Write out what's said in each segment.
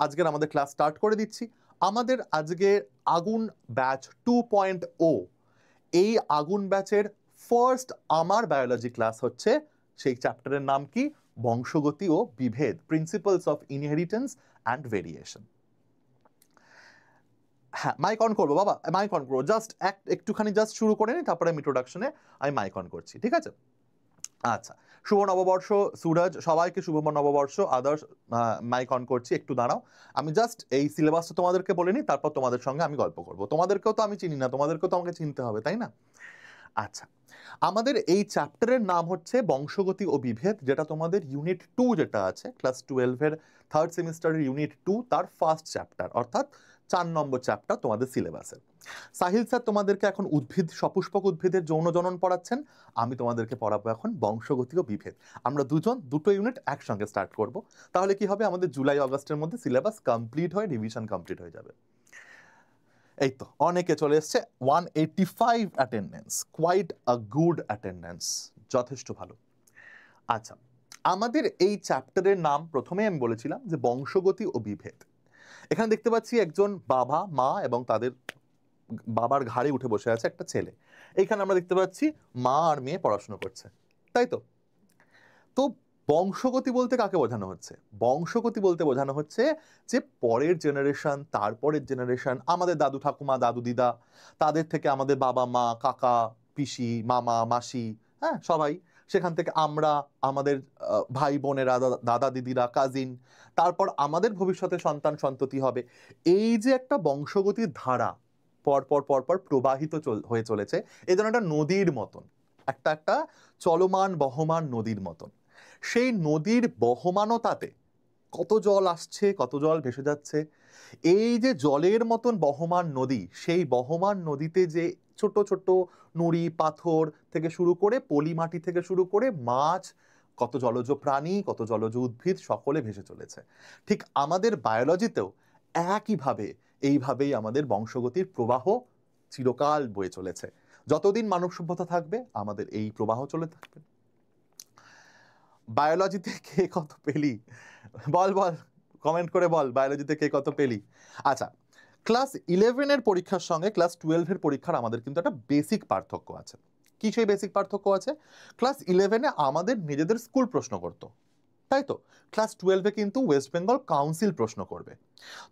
আজকের আমাদের class start করে দিচ্ছি। আমাদের আজকে আগুন ব্যাচ 2.0, এই আগুন ব্যাচের ফার্স্ট আমার বায়োলজি ক্লাস হচ্ছে। সেই চ্যাপ্টারের নাম কি? বংশগতি ও বিভেদ, principles of inheritance and variation. হ্যাঁ, মাইক অন করবো বাবা, মাইক অন করবো, জাস্ট একটুখানি জাস্ট শুরু করে নিই, তারপরে আমি ইন্ট্রোডাকশনে আমি মাইক অন করছি, ঠিক আছে? আচ্ছা, শুভ নববর্ষ সুরজ, সবাইকে শুভ নববর্ষ। আদার্স মাইক অন করছি, একটু দাঁড়াও, আমি জাস্ট এই সিলেবাসটা তোমাদেরকে বলে নিই, তারপর তোমাদের সঙ্গে আমি গল্প করব। তোমাদেরকেও তো আমি চিনি না, তোমাদেরকেও তো আমাকে চিনতে হবে, তাই না? আচ্ছা, আমাদের এই চ্যাপ্টারের নাম হচ্ছে বংশগতি ও বিভেদ, যেটা তোমাদের ইউনিট 2 যেটা আছে ক্লাস 12-এর থার্ড সেমিস্টারের ইউনিট 2, তার ফার্স্ট চ্যাপ্টার, অর্থাৎ 4 নম্বর চ্যাপ্টার তোমাদের সিলেবাসে। সাহিল স্যার তোমাদেরকে এখন উদ্ভিদ, সপুষ্পক উদ্ভিদের যৌন জনন পড়াচ্ছেন, আমি তোমাদেরকে পড়াবো এখন বংশগতি ও বিভেদ। আমরা দুটো ইউনিট একসঙ্গে স্টার্ট করব। তাহলে কি হবে, আমাদের জুলাই আগস্টের মধ্যে সিলেবাস কমপ্লিট হয়ে রিভিশন কমপ্লিট হয়ে যাবে। এই তো অনেকে চলে এসছে, 185 attendance, quite a good attendance, যথেষ্ট ভালো। আচ্ছা, আমাদের এই চ্যাপ্টারের নাম প্রথমে আমি বলেছিলাম যে বংশগতি ও বিভেদ। এখানে দেখতে পাচ্ছি একজন বাবা, মা এবং তাদের বাবার ঘাড়ে উঠে বসে আছে একটা ছেলে। এইখানে আমরা দেখতে পাচ্ছি মা আর মেয়ে পড়াশোনা করছে, তাই তো? তো বংশগতি বলতে কাকে বোঝানো হচ্ছে? বংশগতি বলতে বোঝানো হচ্ছে যে পরের জেনারেশন, তারপরের জেনারেশন, আমাদের দাদু ঠাকুমা, দাদু দিদা, তাদের থেকে আমাদের বাবা মা, কাকা পিসি, মামা মাসি, হ্যাঁ সবাই, সেখান থেকে আমরা, আমাদের ভাই বোনেরা, দাদা দিদিরা, কাজিন, তারপর আমাদের ভবিষ্যতে সন্তান সন্ততি হবে। এই যে একটা বংশগতির ধারা পরপর পরপর প্রবাহিত হয়ে চলেছে, এই যেন একটা নদীর মতন, একটা একটা চলমান বহমান নদীর মতন। সেই নদীর বহমানতাতে কত জল আসছে, কত জল ভেসে যাচ্ছে, এই যে জলের মতন বহমান নদী, সেই বহমান নদীতে যে ছোট ছোট নুড়ি পাথর থেকে শুরু করে, পলি মাটি থেকে শুরু করে মাছ, কত জলজ প্রাণী, কত জলজ উদ্ভিদ, সকলে ভেসে চলেছে। ঠিক আমাদের বায়োলজিতেও একইভাবে, এইভাবেই আমাদের বংশগতির প্রবাহ চিরকাল বয়ে চলেছে। যতদিন মানব সভ্যতা থাকবে আমাদের এই প্রবাহ চলে থাকবে। বায়োলজিতে কে কত পেলি বল বল, কমেন্ট করে বল, বায়োলজিতে কে কত পেলি। আচ্ছা, ক্লাস 11-এর পরীক্ষার সঙ্গে ক্লাস 12-এর পরীক্ষার আমাদের কিন্তু একটা বেসিক পার্থক্য আছে। কি সেই বেসিক পার্থক্য আছে? ক্লাস 11-এ আমাদের নিজেদের স্কুল প্রশ্ন করতো, তাই তো? ক্লাস 12-এ কিন্তু ওয়েস্ট বেঙ্গল কাউন্সিল প্রশ্ন করবে।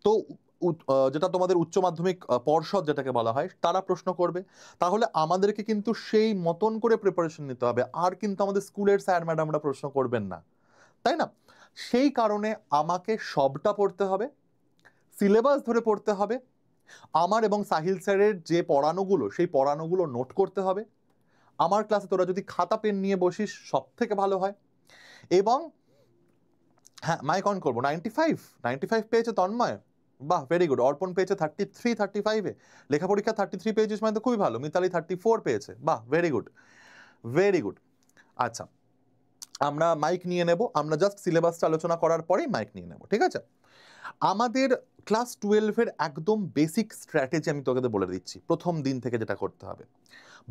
তো যেটা তোমাদের উচ্চ মাধ্যমিক পর্ষদ যেটাকে বলা হয়, তারা প্রশ্ন করবে। তাহলে আমাদেরকে কিন্তু সেই মতন করে প্রিপারেশন নিতে হবে, আর কিন্তু আমাদের স্কুলের স্যার ম্যাডামরা প্রশ্ন করবেন না, তাই না? সেই কারণে আমাকে সবটা পড়তে হবে, সিলেবাস ধরে পড়তে হবে, আমার এবং সাহিল স্যারের যে পড়ানোগুলো, সেই পড়ানোগুলো নোট করতে হবে। আমার ক্লাসে তোরা যদি খাতা পেন নিয়ে বসিস সব থেকে ভালো হয়। এবং হ্যাঁ, মাইক অন করবো। 95 পেয়েছে তন্ময়, বাহ ভেরি গুড। অর্পণ পেয়েছে 33-35-এ, লেখা পরীক্ষা 33 পেয়েছিস মানে তো খুবই ভালো। মিতালি 34 পেয়েছে, বাহ ভেরি গুড, ভেরি গুড। আচ্ছা, আমরা মাইক নিয়ে নেব, আমরা জাস্ট সিলেবাসটা আলোচনা করার পরেই মাইক নিয়ে নেব, ঠিক আছে? আমাদের ক্লাস 12-এর একদম বেসিক স্ট্র্যাটেজি আমি তোকে বলে দিচ্ছি, প্রথম দিন থেকে যেটা করতে হবে।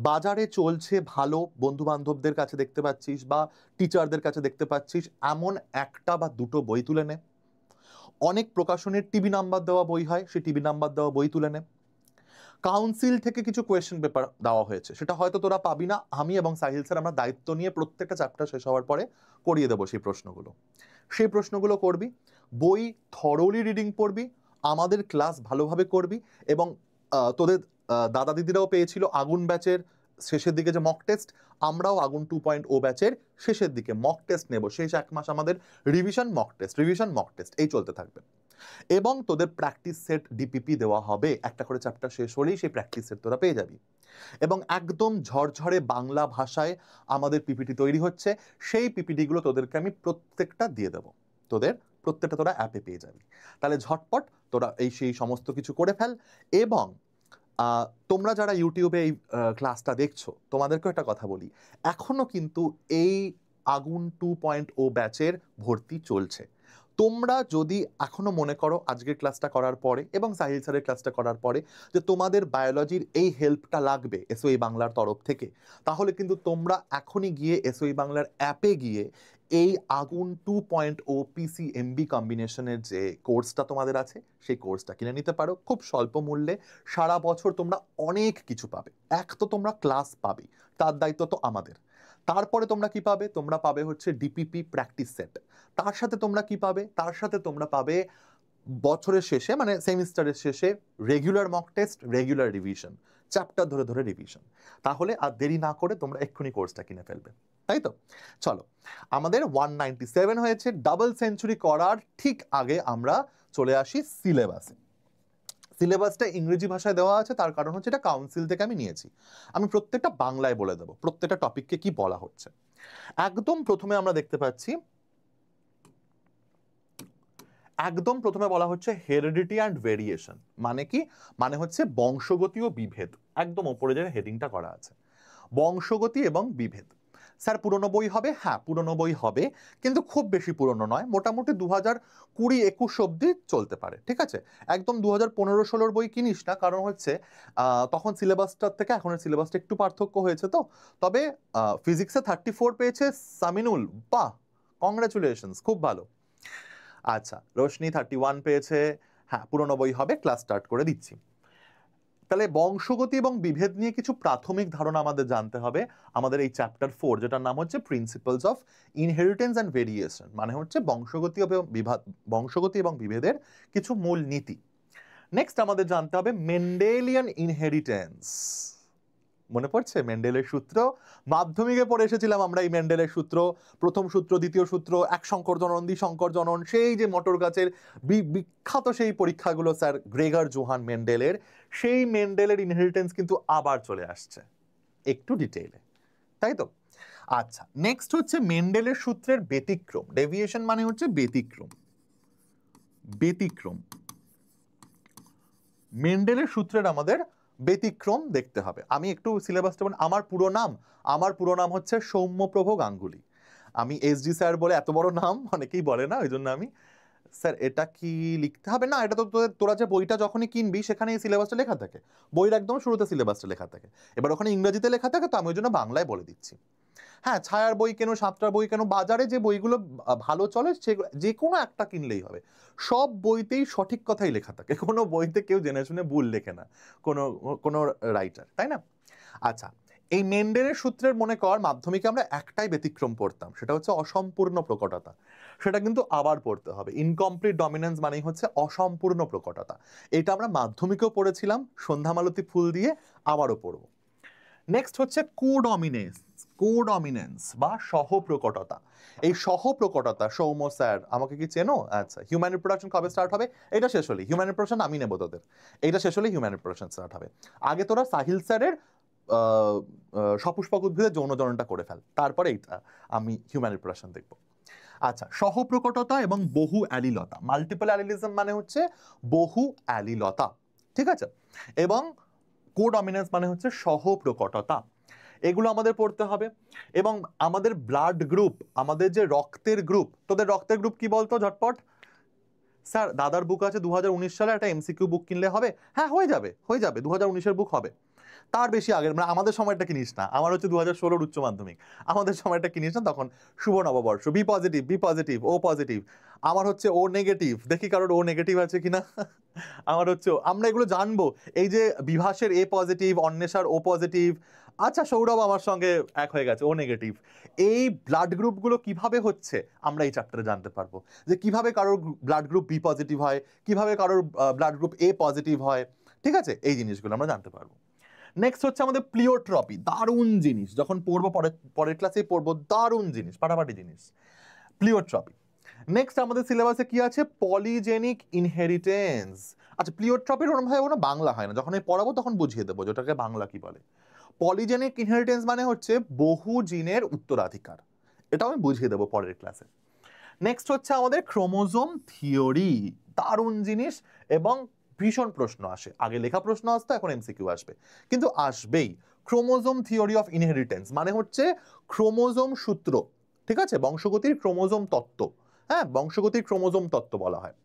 বাজারে চলছে ভালো, বন্ধু বান্ধবদের কাছে দেখতে পাচ্ছিস বা টিচারদের কাছে দেখতে পাচ্ছিস, এমন একটা বা দুটো বই তুলে নে। অনেক প্রকাশনের টিভি নাম্বার দেওয়া বই হয়, সেই টিভি নাম্বার দেওয়া বই তুলে নে। কাউন্সিল থেকে কিছু কোয়েশ্চেন পেপার দেওয়া হয়েছে, সেটা হয়তো তোরা পাবি না, আমি এবং সাহিল স্যার আমরা দায়িত্ব নিয়ে প্রত্যেকটা চ্যাপ্টার শেষ হওয়ার পরে করিয়ে দেবো সেই প্রশ্নগুলো করবি। বই থরোলি রিডিং পড়বি, আমাদের ক্লাস ভালোভাবে করবি। এবং তোদের দাদা দিদিরাও পেয়েছিল আগুন ব্যাচের শেষের দিকে যে মক টেস্ট, আমরাও আগুন 2.0 ব্যাচের শেষের দিকে মক টেস্ট নেব। শেষ এক মাস আমাদের রিভিশন মক টেস্ট এই চলতে থাকবে। এবং তোদের প্র্যাকটিস সেট ডিপিপি দেওয়া হবে, একটা করে চ্যাপ্টার শেষ হলেই সেই প্র্যাকটিস সেট তোরা পেয়ে যাবি। এবং একদম ঝরঝরে বাংলা ভাষায় আমাদের পিপিটি তৈরি হচ্ছে, সেই পিপিটিগুলো তোদেরকে আমি প্রত্যেকটা দিয়ে দেবো, প্রত্যেকটা তোরা অ্যাপে পেয়ে যাবি। তাহলে ঝটপট তোরা সেই সমস্ত কিছু করে ফেল। এবং তোমরা যারা ইউটিউবে এই ক্লাসটা দেখছো, তোমাদেরকেও একটা কথা বলি, এখনো কিন্তু এই আগুন 2.0 ব্যাচের ভর্তি চলছে। তোমরা যদি এখনো মনে করো আজকের ক্লাসটা করার পরে এবং সাহিল স্যারের ক্লাসটা করার পরে যে তোমাদের বায়োলজির এই হেল্পটা লাগবে এসওই বাংলার তরফ থেকে, তাহলে কিন্তু তোমরা এখনই গিয়ে এসওই বাংলার অ্যাপে গিয়ে এই আগুন 2.0 পিসিএমবি কম্বিনেশনের যে কোর্সটা তোমাদের আছে সেই কোর্সটা কিনে নিতে পারো খুব স্বল্প মূল্যে। সারা বছর তোমরা অনেক কিছু পাবে। এক তো তোমরা ক্লাস পাবে, তার দায়িত্ব তো আমাদের। তারপরে তোমরা কি পাবে? তোমরা পাবে হচ্ছে ডিপিপি প্র্যাকটিস সেট। তার সাথে তোমরা কি পাবে? তার সাথে তোমরা পাবে বছরের শেষে মানে সেমিস্টারের শেষে regular mock test, regular revision, chapter ধরে ধরে রিভিশন। তাহলে আর দেরি না করে তোমরা এক্ষুনি কোর্সটা কিনে ফেলবে, তাই তো? চলো, আমাদের 197 হয়েছে। ডাবল সেঞ্চুরি করার ঠিক আগে আমরা চলে আসি সিলেবাসে। সিলেবাসটা ইংরেজি ভাষায় দেওয়া আছে, তার কারণ হচ্ছে এটা কাউন্সিল থেকে আমি নিয়েছি। আমি প্রত্যেকটা বাংলায় বলে দেবো প্রত্যেকটা টপিককে কি বলা হচ্ছে। একদম প্রথমে আমরা দেখতে পাচ্ছি, একদম প্রথমে বলা হচ্ছে হেরিডিটি অ্যান্ড ভেরিয়েশন। মানে কি? মানে হচ্ছে বংশগতি ও বিভেদ। একদম ওপরে যে হেডিংটা করা আছে, বংশগতি এবং বিভেদ। স্যার পুরনো বই হবে? হ্যাঁ পুরনো বই হবে, কিন্তু খুব বেশি পুরনো নয়, মোটামুটি 2020-21 অব্দি চলতে পারে, ঠিক আছে? একদম 2015-16 বই কিনিস না, কারণ হচ্ছে তখন সিলেবাসটার থেকে এখনের সিলেবাসটা একটু পার্থক্য হয়েছে। তো তবে ফিজিক্সে 34 পেয়েছে সামিনুল, বাহ, কংগ্রাচুলেশনস, খুব ভালো। আচ্ছা, রোশনি 31 পেয়েছে। হ্যাঁ পুরনো বই হবে, ক্লাস স্টার্ট করে দিচ্ছি। তাহলে বংশগতি এবং বিভেদ নিয়ে কিছু প্রাথমিক ধারণা আমাদের জানতে হবে আমাদের এই চ্যাপ্টার 4, যেটার নাম হচ্ছে principles of inheritance and variation. মানে হচ্ছে বংশগতি এবং বিভেদের কিছু মূল নীতি। নেক্সট আমাদের জানতে হবে মেন্ডেলিয়ান ইনহেরিটেন্স। মনে পড়ছে মেন্ডেলের সূত্র? মাধ্যমিকে পড়ে এসেছিলাম আমরা এই মেন্ডেলের সূত্র, প্রথম সূত্র, দ্বিতীয় সূত্র, এক শঙ্কর জনন, দ্বিশঙ্কর জনন, সেই যে মটর গাছের বিখ্যাত সেই পরীক্ষাগুলো স্যার গ্রেগার জোহান মেন্ডেলের। সেই মেন্ডেলের ইনহেরিটেন্স কিন্তু আবার চলে আসছে একটু ডিটেইলে, তাই তো? আচ্ছা, নেক্সট হচ্ছে মেন্ডেলের সূত্রের ব্যতিক্রম। ডেভিয়েশন মানে হচ্ছে ব্যতিক্রম। ব্যতিক্রম, মেন্ডেলের সূত্রের আমাদের ব্যতিক্রম দেখতে হবে। আমি একটু সিলেবাসটা বলি। আমার পুরো নাম হচ্ছে সৌম্যপ্রভ গাঙ্গুলি। আমি এসডি স্যার বলে এত বড় নাম অনেকেই বলে না, ওই জন্য আমি স্যার এটা কি লিখতে হবে না, এটা তো তোরা যে বইটা যখনই কিনবি সেখানে এই সিলেবাসটা লেখা থাকে, বইয়ের একদম শুরুতে সিলেবাসটা লেখা থাকে। এবার ওখানে ইংরেজিতে লেখা থাকে, তো আমি ওই জন্য বাংলায় বলে দিচ্ছি। হ্যাঁ, ছায়ার বই কেন, সাতটার বই কেন, বাজারে যে বইগুলো ভালো চলে সেগুলো যে কোনো একটা কিনলেই হবে। সব বইতেই সঠিক কথাই লেখা থাকে, কোনো বইতে কেউ জেনে শুনে ভুল লেখে না কোনো কোনো রাইটার, তাই না? আচ্ছা, এই মেন্ডেলের সূত্রের মনে কর মাধ্যমিকে আমরা একটাই ব্যতিক্রম পড়তাম, সেটা হচ্ছে অসম্পূর্ণ প্রকটতা। সেটা কিন্তু আবার পড়তে হবে। ইনকমপ্লিট ডমিনেন্স মানেই হচ্ছে অসম্পূর্ণ প্রকটতা। এটা আমরা মাধ্যমিকেও পড়েছিলাম, সন্ধ্যামালতী ফুল দিয়ে আবারও পড়ব। নেক্সট হচ্ছে কোডমিনেন্স বা সহপ্রকটতা। এই সহপ্রকটতা, সৌম্য স্যার আমাকে কি চেনো? আচ্ছা, হিউম্যান রিপ্রোডাকশন কবে স্টার্ট হবে? এটা শেষ হলে হিউম্যান রিপ্রোডাকশন আমি নেবো তোদের, এইটা শেষ হলে হিউম্যান রিপ্রোডাকশন স্টার্ট হবে। আগে তোরা সাহিল স্যারের সপুষ্পক উদ্ভিদের যৌন জননটা করে ফেল, তারপরে এইটা আমি হিউম্যান রিপ্রোডাকশন দেখবো। আচ্ছা, সহপ্রকটতা এবং বহু অ্যালিলতা। মাল্টিপল অ্যালিলিজম মানে হচ্ছে বহু অ্যালিলতা, ঠিক আছে? এবং কোডমিনেন্স মানে হচ্ছে সহপ্রকটতা। এগুলো আমাদের পড়তে হবে। এবং আমাদের ব্লাড গ্রুপ, আমাদের যে রক্তের গ্রুপ, তোদের রক্তের গ্রুপ কি বলতো ঝটপট? স্যার দাদার বুক আছে 2019 সালে, একটা এমসিকিউ বুক কিনলে হবে। হ্যাঁ হয়ে যাবে 2019-এর বুক হবে। তার বেশি আগের মানে আমাদের সময়টা কিনিস না, আমার হচ্ছে 2016-র উচ্চ মাধ্যমিক, আমাদের সময়টা কিনিস না, তখন শুভ নববর্ষ, বি পজিটিভ, ও পজিটিভ। আমার হচ্ছে ও নেগেটিভ, দেখি কারোর ও নেগেটিভ আছে কিনা। আমার হচ্ছে আমরা এগুলো জানবো, এই যে বিভাসের এ পজিটিভ, অন্বেষার ও পজিটিভ। আচ্ছা, সৌরভ আমার সঙ্গে এক হয়ে গেছে, ও নেগেটিভ। এই ব্লাড গ্রুপগুলো কিভাবে হচ্ছে আমরা এই চ্যাপ্টারে জানতে পারবো, যে কিভাবে কারোর ব্লাড গ্রুপ বি পজিটিভ হয়, কিভাবে কারোর ব্লাড গ্রুপ এ পজিটিভ হয়, ঠিক আছে? এই জিনিসগুলো আমরা জানতে পারবো। নেক্সট হচ্ছে আমাদের প্লিওট্রপি, দারুণ জিনিস, যখন পড়বো পরের ক্লাসে পড়বো, দারুণ জিনিস, ফাটাফাটি জিনিস, প্লিওট্রপি। নেক্সট আমাদের সিলেবাসে কি আছে? Polygenic inheritance. আচ্ছা, প্লিওট্রপির ওরকম ভাবে কোনো বাংলা হয় না, যখন আমি পড়াবো তখন বুঝিয়ে দেবো যেটাকে বাংলা কি বলে। পলিজেনিক ইনহেরিটেন্স মানে হচ্ছে বহু জিনের উত্তরাধিকার, এটা আমি বুঝিয়ে দেবো পরের ক্লাসে। নেক্সট হচ্ছে আমাদের ক্রোমোজোম থিওরি, দারুণ জিনিস এবং ভীষণ প্রশ্ন আসে। আগে লেখা প্রশ্ন আসতো, এখন এমসিকিউ আসবে, কিন্তু আসবেই। ক্রোমোজোম থিওরি অফ ইনহেরিটেন্স মানে হচ্ছে ক্রোমোজোম সূত্র, ঠিক আছে? বংশগতির ক্রোমোজোম তত্ত্ব, হ্যাঁ বংশগতির ক্রোমোজোম তত্ত্ব বলা হয়।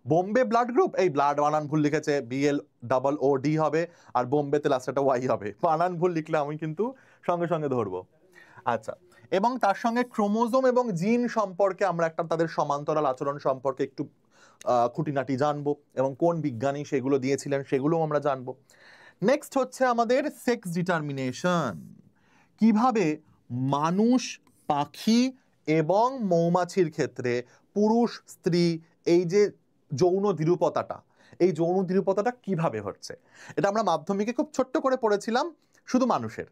বোম্বে ব্লাড গ্রুপ, এই ব্লাড বানান ভুল লিখেছে, BLOOD হবে, আর বোম্বেতে লাস্ট একটা ওয়াই হবে, বানান ভুল লিখলে আমি কিন্তু সঙ্গে সঙ্গে ধরবো। আচ্ছা, এবং তার সঙ্গে ক্রোমোজোম এবং জিন সম্পর্কে আমরা একটা তাদের সমান্তরাল আচরণ সম্পর্কে একটু খুঁটিনাটি জানবো, এবং কোন বিজ্ঞানী সেগুলো দিয়েছিলেন সেগুলোও আমরা জানবো। নেক্সট হচ্ছে আমাদের সেক্স ডিটারমিনেশন, কিভাবে মানুষ, পাখি এবং মৌমাছির ক্ষেত্রে পুরুষ স্ত্রী এই যে যৌন দ্বিরূপতাটা, এই যৌন দ্বিরূপতাটা কিভাবে হচ্ছে। এটা আমরা মাধ্যমিকে খুব ছোট্ট করে পড়েছিলাম শুধু মানুষের,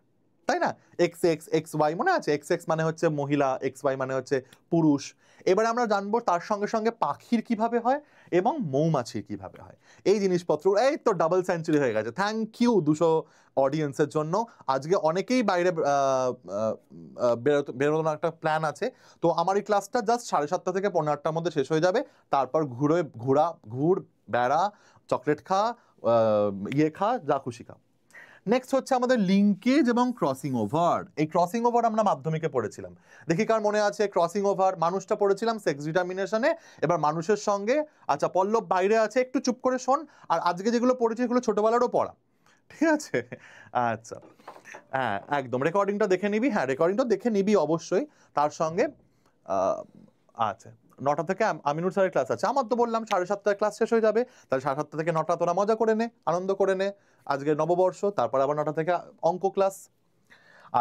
তাই না? এক্স এক্স এক্স ওয়াই মনে আছে? এক্স এক্স মানে হচ্ছে মহিলা, এক্স ওয়াই মানে হচ্ছে পুরুষ। এবারে আমরা জানবো তার সঙ্গে সঙ্গে পাখির কিভাবে হয় এবং মৌমাছির কিভাবে হয় এই জিনিসপত্র। এই তো ডাবল সেঞ্চুরি হয়ে গেছে, থ্যাংক ইউ 200 অডিয়েন্সের জন্য। আজকে অনেকেই বাইরে বেরোনোর একটা প্ল্যান আছে, তো আমার এই ক্লাসটা জাস্ট 7:30 থেকে 8:45-র মধ্যে শেষ হয়ে যাবে। তারপর ঘুর বেড়া, চকলেট খা, ইয়ে খা, যা খুশি খা। নেক্সট হচ্ছে আমাদের লিঙ্কেজ এবং ক্রসিং ওভার। এই ক্রসিং ওভার আমরা মাধ্যমিকে পড়েছিলাম, দেখি কার মনে আছে ক্রসিং ওভার। মানুষটা পড়েছিলাম সেক্স ডিটারমিনেশনে, এবার মানুষের সঙ্গে, আচ্ছা পল্লব বাইরে আছে, একটু চুপ করে শোন। আর আজকে যেগুলো পড়েছি সেগুলো ছোটবেলারও পড়া, ঠিক আছে? আচ্ছা হ্যাঁ একদম, রেকর্ডিংটা দেখে নিবি। হ্যাঁ রেকর্ডিংটা দেখে নিবি অবশ্যই। তার সঙ্গে আচ্ছা 9টা থেকে আমিনুর স্যারের ক্লাস আছে। আমার তো বললাম 7:30টায় ক্লাস শেষ হয়ে যাবে, তাহলে 7:30 থেকে 9টা তোরা মজা করে নে, আনন্দ করে নে, আজকে নববর্ষ। তারপর আবার 9টা থেকে অঙ্ক ক্লাস।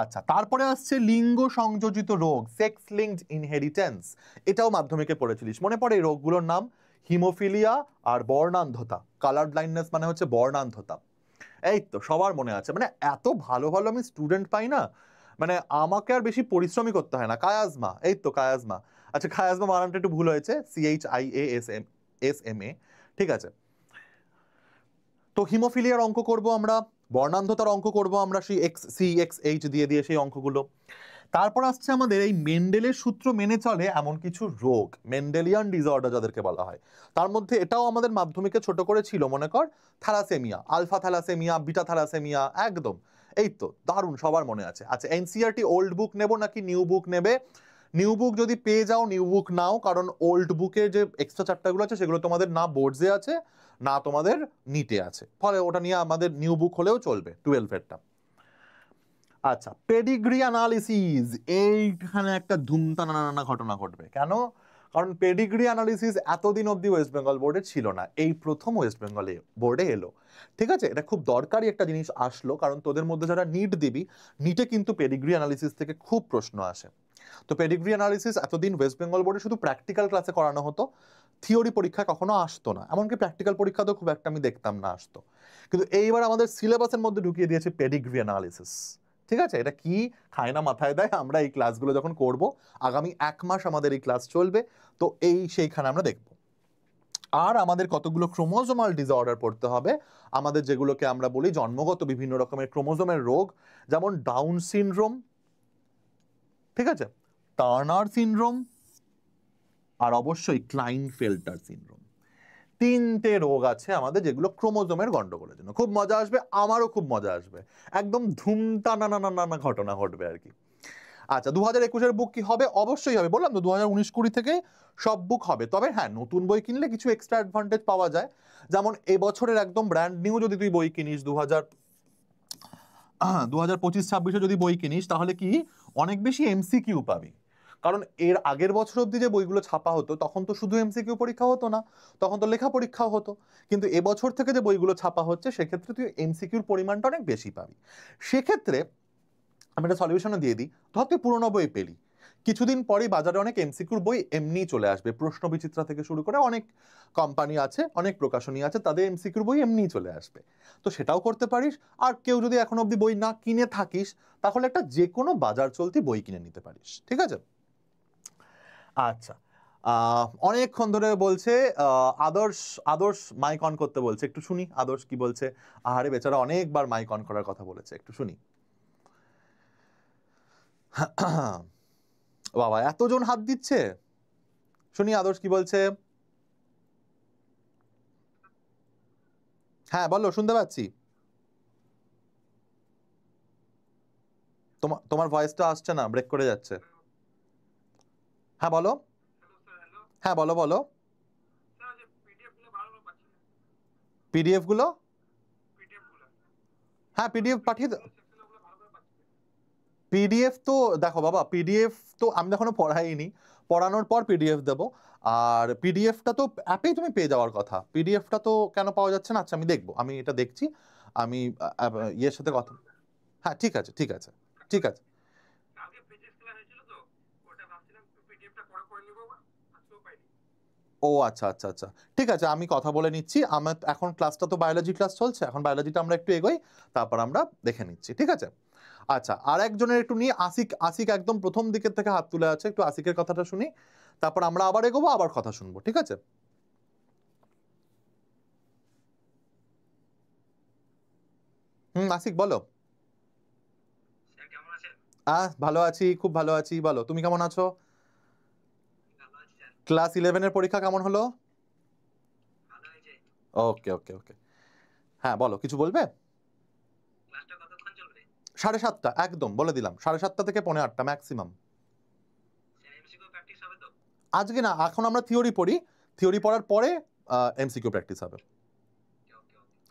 আচ্ছা তারপরে আসছে লিঙ্গ সংযোজিত রোগ, সেক্স লিঙ্কড ইনহেরিটেন্স। এটাও মাধ্যমিকে পড়েছিলিস, মনে পড়ে এই রোগগুলোর নাম? হিমোফিলিয়া আর বর্ণান্ধতা। কালার ব্লাইন্ডনেস মানে হচ্ছে বর্ণান্ধতা। এই তো সবার মনে আছে। মানে এত ভালো ভালো আমি স্টুডেন্ট পাই না, মানে আমাকে আর বেশি পরিশ্রমই করতে হয় না। কায়াজমা, এই তো কায়াজমা। আচ্ছা কায়াজমা বানানটা একটু ভুল হয়েছে, CHIASMA, ঠিক আছে। তো হিমোফিলিয়ার অঙ্ক করব আমরা, বর্ণান্ধতার অঙ্ক করব আমরা, সেই XCXH দিয়ে দিয়ে সেই অঙ্কগুলো। তারপর আসছে আমাদের এই মেন্ডেলের সূত্র মেনে চলে এমন কিছু রোগ, মেন্ডেলিয়ান ডিসঅর্ডার যাদেরকে বলা হয়। তার মধ্যে এটাও আমাদের মাধ্যমিকে ছোট করে ছিল, মনে কর thalassaemia, alpha thalassaemia, beta thalassaemia, একদম। এই তো দারুণ, সবার মনে আছে। আচ্ছা NCERT ওল্ড বুক নেব নাকি নিউ বুক নেবে? নিউ বুক যদি পেয়ে যাও নিউ বুক নাও, কারণ ওল্ড বুকের যে এক্সট্রা চ্যাপ্টারগুলো আছে সেগুলো তোমাদের না বোর্ডসে আছে না তোমাদের নিটে আছে, ফলে ওটা নিয়ে আমাদের নিউ বুক হলেও চলবে 12-এরটা। আচ্ছা পেডিগ্রি অ্যানালিসিস, এইখানে একটা ধুমতানা ঘটনা ঘটবে। কেন? কারণ পেডিগ্রি অ্যানালিসিস এতদিন অবধি ওয়েস্ট বেঙ্গল বোর্ডে ছিল না, এই প্রথম ওয়েস্ট বেঙ্গলে বোর্ডে এলো, ঠিক আছে? এটা খুব দরকারি একটা জিনিস আসলো, কারণ তোদের মধ্যে যারা নিট দিবি, নিটে কিন্তু পেডিগ্রি অ্যানালিসিস থেকে খুব প্রশ্ন আসে। তো পেডিগ্রি অ্যানালিসিস এতদিন ওয়েস্ট বেঙ্গল বোর্ডে শুধু প্র্যাকটিক্যাল ক্লাসে করানো হতো, থিওরি পরীক্ষায় কখনো আসতো না, এমনকি প্র্যাকটিক্যাল পরীক্ষাতেও খুব একটা আমি দেখতাম না আসতো। কিন্তু এইবার আমাদের সিলেবাসের মধ্যে ঢুকিয়ে দিয়েছে পেডিগ্রি অ্যানালিসিস, ঠিক আছে? এটা কি খায় না মাথায় দেয়, আমরা এই ক্লাসগুলো যখন করব, আগামী 1 মাস আমাদের এই ক্লাস চলবে, তো সেইখানে আমরা দেখব। আর আমাদের কতগুলো ক্রোমোজোমাল ডিসঅর্ডার পড়তে হবে, আমাদের যেগুলোকে আমরা বলি জন্মগত বিভিন্ন রকমের ক্রোমোজোমের রোগ, যেমন ডাউন সিনড্রোম, ঠিক আছে, টার্নার সিনড্রোম, আর অবশ্যই ক্লাইনফেল্টার সিনড্রোম। 3টে রোগ আছে আমাদের যেগুলো ক্রোমোজোমের গন্ডগোলের জন্য। খুব মজা আসবে, আমারও খুব মজা আসবে, একদম ধুমটানা ঘটনা ঘটবে আর কি। আচ্ছা 2021-এর বুক কি হবে? অবশ্যই হবে, বললাম তো 2019-20 থেকে সব বুক হবে। তবে হ্যাঁ নতুন বই কিনলে কিছু এক্সট্রা অ্যাডভান্টেজ পাওয়া যায়, যেমন এবছরের একদম ব্র্যান্ড নিউ যদি তুই বই কিনিস 2025-26-এ যদি বই কিনিস, তাহলে কি অনেক বেশি MCQ পাবি। কারণ এর আগের বছর অব্দি যে বইগুলো ছাপা হতো তখন তো শুধু MCQ পরীক্ষা হতো না, তখন তো লেখা পরীক্ষাও হতো। কিন্তু এবছর থেকে যে বইগুলো ছাপা হচ্ছে সেক্ষেত্রে তুই MCQর পরিমাণটা অনেক বেশি পাবি। সেক্ষেত্রে আমি একটা সলিউশনও দিয়ে দিই, ধর তুই পুরোনো বই পেলি, কিছুদিন পরেই বাজারে অনেক MCQর বই এমনিই চলে আসবে, প্রশ্ন বিচিত্রা থেকে শুরু করে অনেক কোম্পানি আছে, অনেক প্রকাশনী আছে, তাদের MCQর বই এমনিই চলে আসবে, তো সেটাও করতে পারিস। আর কেউ যদি এখন অবধি বই না কিনে থাকিস, তাহলে একটা যে কোনো বাজার চলতি বই কিনে নিতে পারিস, ঠিক আছে? আচ্ছা অনেকক্ষণ ধরে বলছে আদর্শ, আদর্শ মাইক অন করতে বলছে, একটু শুনি আদর্শ কি বলছে। আহারে বেচারা অনেকবার মাইক অন করার কথা বলেছে, একটু শুনি। বাবা এতজন হাত দিচ্ছে, শুনি আদর্শ কি বলছে। হ্যাঁ বলো, শুনতে পাচ্ছি। তোমার ভয়েসটা আসছে না, ব্রেক করে যাচ্ছে। হ্যাঁ বলো। হ্যাঁ বলো বলো। পিডিএফ গুলো, হ্যাঁ পিডিএফ পাঠিয়ে পিডিএফ তো দেখো বাবা, পিডিএফ তো আমি এখনো পড়াইনি, পড়ানোর পর পিডিএফ দেবো। আর পিডিএফটা তো অ্যাপেই তুমি পেয়ে যাওয়ার কথা, পিডিএফটা তো কেন পাওয়া যাচ্ছে না? আচ্ছা আমি দেখবো, আমি এটা দেখছি, আমি ইয়ের সাথে কথা, হ্যাঁ ঠিক আছে ঠিক আছে ঠিক আছে। ও আচ্ছা আচ্ছা আচ্ছা, ঠিক আছে, আমি কথা বলে নিচ্ছি। আমার এখন ক্লাসটা তো বায়োলজি ক্লাস চলছে, এখন বায়োলজিটা আমরা একটু এগোই, তারপর আমরা দেখে নিচ্ছি, ঠিক আছে? আচ্ছা, আর একজনের একটু নিয়ে, আসিক, আসিক একদম প্রথম দিকের থেকে হাত তুলে আছে, একটু আসিকের কথাটা শুনি, তারপর আমরা আবার এগোবো, আবার কথা শুনবো, ঠিক আছে? আসিক বলো। ভালো আছি, খুব ভালো আছি, বলো তুমি কেমন আছো? ক্লাস 11-এর পরীক্ষা কেমন হলো? ওকে ওকে ওকে, হ্যাঁ বলো, কিছু বলবে? 7:30 একদম বলে দিলাম, 7:30 থেকে 7:45 ম্যাক্সিমাম। আজকে না, এখন আমরা থিওরি পড়ি, থিওরি পড়ার পরে এমসিকিউ প্র্যাকটিস হবে।